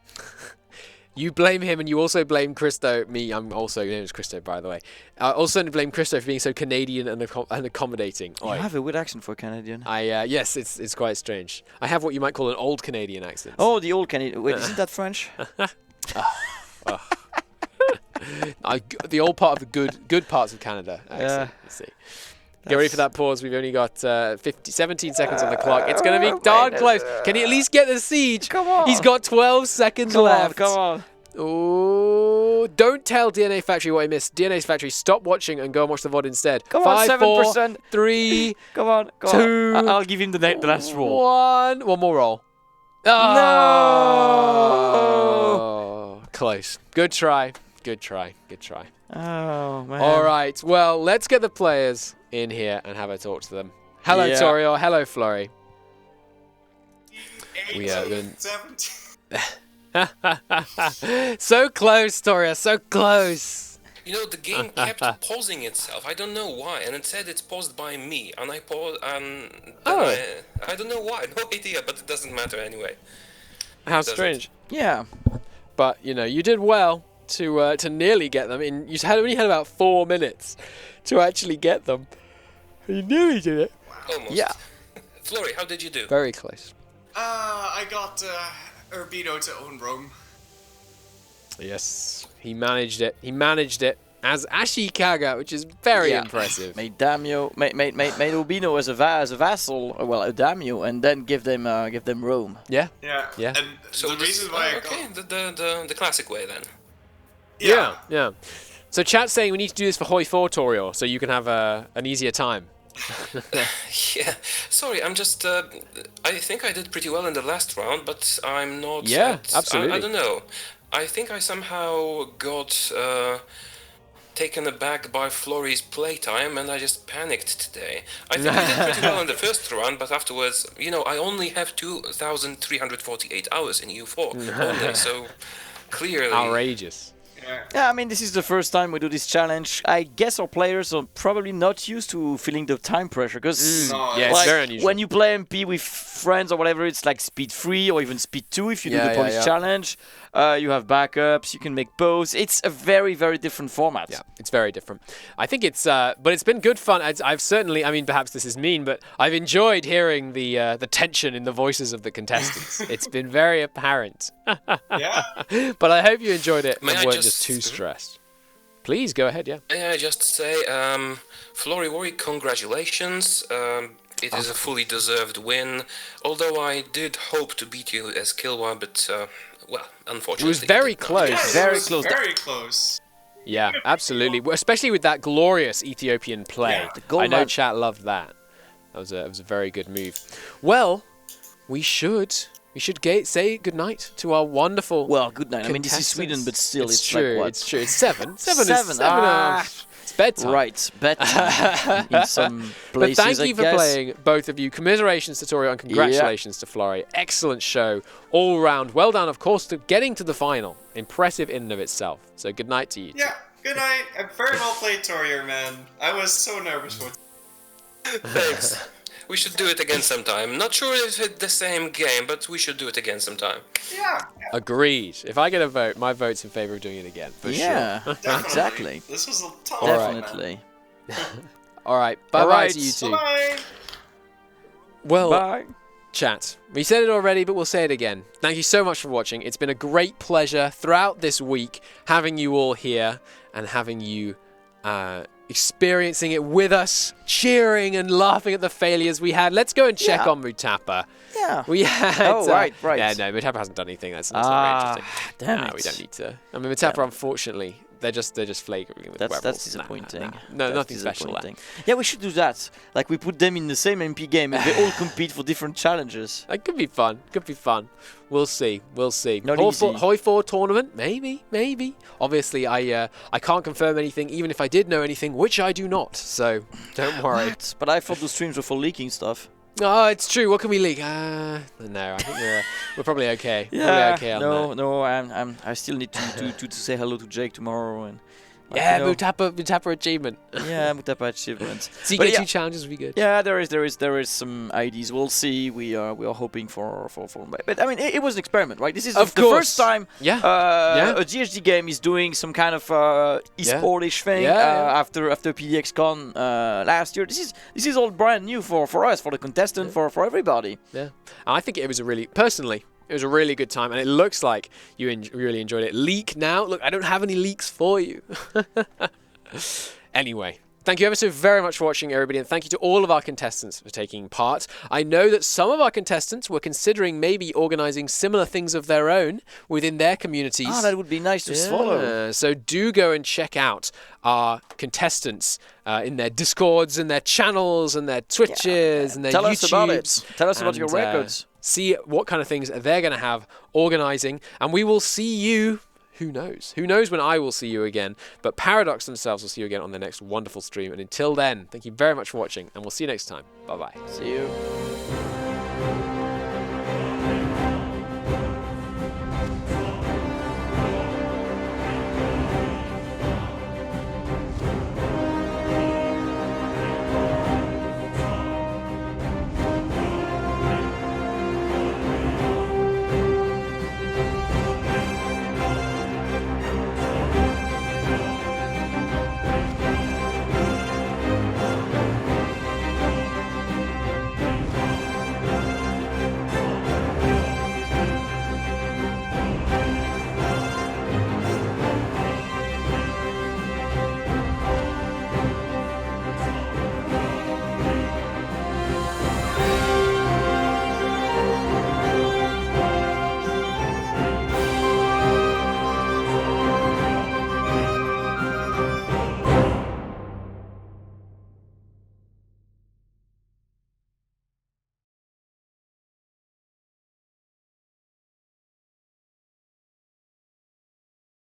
Speaker 1: You blame him, and you also blame Christo. Me, I'm also your name is Christo, by the way. I also blame Christo for being so Canadian and accommodating.
Speaker 2: You have a weird accent for a Canadian.
Speaker 1: Yes, it's quite strange. I have what you might call an old Canadian accent.
Speaker 2: Oh, the old Canadian. Wait, isn't that French?
Speaker 1: The old part of the good parts of Canada accent. Let's see. Get ready for that pause. We've only got 17 seconds on the clock. It's going to be darn close. Can he at least get the siege?
Speaker 2: Come on.
Speaker 1: He's got 12 seconds left.
Speaker 2: Come on.
Speaker 1: Oh, don't tell DNA Factory what I missed. DNA Factory, stop watching and go and watch the VOD instead.
Speaker 2: Come
Speaker 1: 5,
Speaker 2: on,
Speaker 1: 4,
Speaker 2: 7%.
Speaker 1: 3,
Speaker 2: Come on.
Speaker 1: 2,
Speaker 2: I'll give him the last roll.
Speaker 1: 1. One more roll.
Speaker 2: No!
Speaker 1: Close. Good try. Good try. Good try.
Speaker 2: Oh, man.
Speaker 1: All right. Well, let's get the players in here and have a talk to them. Hello,
Speaker 2: Yeah.
Speaker 1: Taureor. Hello, Florry.
Speaker 3: 17.
Speaker 1: So close, Toria. So close.
Speaker 4: The game kept pausing itself. I don't know why, and it said it's paused by me, and I paused, and I don't know why. No idea, but it doesn't matter anyway.
Speaker 1: How strange.
Speaker 2: Yeah.
Speaker 1: But you did well to nearly get them. You only had about 4 minutes to actually get them. You nearly did it.
Speaker 4: Almost.
Speaker 1: Yeah.
Speaker 4: Florry, how did you do?
Speaker 1: Very close.
Speaker 3: I got Urbino to own Rome.
Speaker 1: Yes, he managed it. He managed it as Ashikaga, which is very impressive.
Speaker 2: Made Urbino as a vassal, well, a daimyo, and then give them Rome.
Speaker 1: Yeah.
Speaker 3: Yeah.
Speaker 1: Yeah.
Speaker 3: And
Speaker 4: So
Speaker 3: the reason why I
Speaker 4: okay,
Speaker 3: got...
Speaker 4: the classic way then.
Speaker 1: Yeah. So chat's saying we need to do this for Hoi 4 Taureor, so you can have an easier time.
Speaker 4: Yeah, sorry, I'm just. I think I did pretty well in the last round, but I'm not.
Speaker 1: Yeah, absolutely.
Speaker 4: I don't know. I think I somehow got taken aback by Florry's playtime, and I just panicked today. I think I did pretty well in the first run, but afterwards, you know, I only have 2,348 hours in EU4 only, so clearly...
Speaker 1: Outrageous.
Speaker 2: Yeah, I mean, this is the first time we do this challenge. I guess our players are probably not used to feeling the time pressure, because
Speaker 1: yeah, it's very unusual.
Speaker 2: when you play MP with friends or whatever, it's like speed 3 or even speed 2 if you do the police challenge. You have backups, you can make bows. It's a very, very different format.
Speaker 1: Yeah, it's very different. I think it's, but it's been good fun. I've certainly, I mean, perhaps this is mean, but I've enjoyed hearing the tension in the voices of the contestants. It's been very apparent.
Speaker 3: Yeah.
Speaker 1: But I hope you enjoyed it and
Speaker 4: May I
Speaker 1: weren't
Speaker 4: just-
Speaker 1: just too stressed. Please go ahead, yeah.
Speaker 4: May I just say, Florryworry, congratulations. It is a fully deserved win. Although I did hope to beat you as Kilwa, but well, unfortunately,
Speaker 1: It was very
Speaker 4: did not.
Speaker 1: close.
Speaker 3: Yeah,
Speaker 2: Very
Speaker 3: it was
Speaker 2: close.
Speaker 3: Very close.
Speaker 1: Yeah, absolutely. Especially with that glorious Ethiopian play.
Speaker 3: Yeah.
Speaker 2: The goal
Speaker 1: I know
Speaker 2: line-
Speaker 1: chat loved that. That was a very good move. Well, we should say goodnight to our wonderful.
Speaker 2: Well, good night. I mean, this is Sweden, but still, it's
Speaker 1: true.
Speaker 2: like what?
Speaker 1: It's true. It's 7. 7 is
Speaker 2: Seven.
Speaker 1: 7. It's bedtime.
Speaker 2: Right, bedtime in some
Speaker 1: But
Speaker 2: places,
Speaker 1: thank
Speaker 2: I
Speaker 1: you for
Speaker 2: guess.
Speaker 1: playing, both of you. Commiserations to Toria and congratulations to Florry. Excellent show all round. Well done, of course, to getting to the final. Impressive in and of itself. So good night to you.
Speaker 3: Yeah. Good night. Very well played, Taureor, man. I was so nervous for it.
Speaker 4: Thanks. We should do it again sometime. Not sure if it's the same game, but we should do it again sometime.
Speaker 3: Yeah.
Speaker 1: Agreed. If I get a vote, my vote's in favor of doing it again. For
Speaker 2: Yeah,
Speaker 1: sure.
Speaker 3: Definitely.
Speaker 2: exactly.
Speaker 3: This was a ton
Speaker 1: All
Speaker 3: of
Speaker 1: right.
Speaker 3: fun, man.
Speaker 2: Definitely.
Speaker 1: All right. Bye-bye
Speaker 2: Alright.
Speaker 1: to you two.
Speaker 3: Bye.
Speaker 1: Well,
Speaker 2: Bye.
Speaker 1: chat. We said it already, but we'll say it again. Thank you so much for watching. It's been a great pleasure throughout this week having you all here and having you experiencing it with us, cheering and laughing at the failures we had. Let's go and check
Speaker 2: Yeah.
Speaker 1: on Mutapa.
Speaker 2: Yeah.
Speaker 1: We had.
Speaker 2: Oh, right.
Speaker 1: Yeah, no, Mutapa hasn't done anything. That's not very interesting.
Speaker 2: Damn
Speaker 1: No,
Speaker 2: it.
Speaker 1: we don't need to. I mean, Mutapa, unfortunately, they're just flagrant with
Speaker 2: That's
Speaker 1: werewolves.
Speaker 2: disappointing.
Speaker 1: No,
Speaker 2: That's
Speaker 1: nothing special there.
Speaker 2: disappointing. Yeah, we should do that. Like, we put them in the same MP game and they all compete for different challenges.
Speaker 1: That could be fun. Could be fun. We'll see. We'll see.
Speaker 2: Not easy.
Speaker 1: Hoi 4 tournament? Maybe. Maybe. Obviously, I can't confirm anything, even if I did know anything, which I do not. So don't worry.
Speaker 2: What? But I thought the streams were for leaking stuff.
Speaker 1: Oh, it's true. What can we leak? No, I think we're probably okay. Probably okay on that.
Speaker 2: I still need to say hello to Jake tomorrow and
Speaker 1: Yeah,
Speaker 2: you know,
Speaker 1: Mutapa achievement.
Speaker 2: yeah, Mutapa achievements.
Speaker 1: So you
Speaker 2: But
Speaker 1: get
Speaker 2: yeah.
Speaker 1: 2 challenges would be good.
Speaker 2: Yeah, there is some ideas. We'll see. We are hoping for. But I mean, it was an experiment, right? This is
Speaker 1: Of
Speaker 2: the
Speaker 1: course.
Speaker 2: first time
Speaker 1: Yeah.
Speaker 2: a GHD game is doing some kind of esportish thing
Speaker 1: Yeah.
Speaker 2: after PDXCon last year. This is all brand new for us, for the contestant, for everybody.
Speaker 1: Yeah. And I think it was it was a really good time, and it looks like you really enjoyed it. Leak now? Look, I don't have any leaks for you. Anyway, thank you ever so very much for watching, everybody, and thank you to all of our contestants for taking part. I know that some of our contestants were considering maybe organising similar things of their own within their communities.
Speaker 2: Ah, that would be nice to swallow.
Speaker 1: So do go and check out our contestants in their Discords and their channels and their Twitches and their
Speaker 2: Tell
Speaker 1: YouTubes.
Speaker 2: us about it. Tell us about your
Speaker 1: and,
Speaker 2: records.
Speaker 1: See what kind of things they're going to have organising, and we will see you. Who knows? Who knows when I will see you again? But Paradox themselves will see you again on the next wonderful stream. And until then, thank you very much for watching, and we'll see you next time. Bye-bye.
Speaker 2: See you.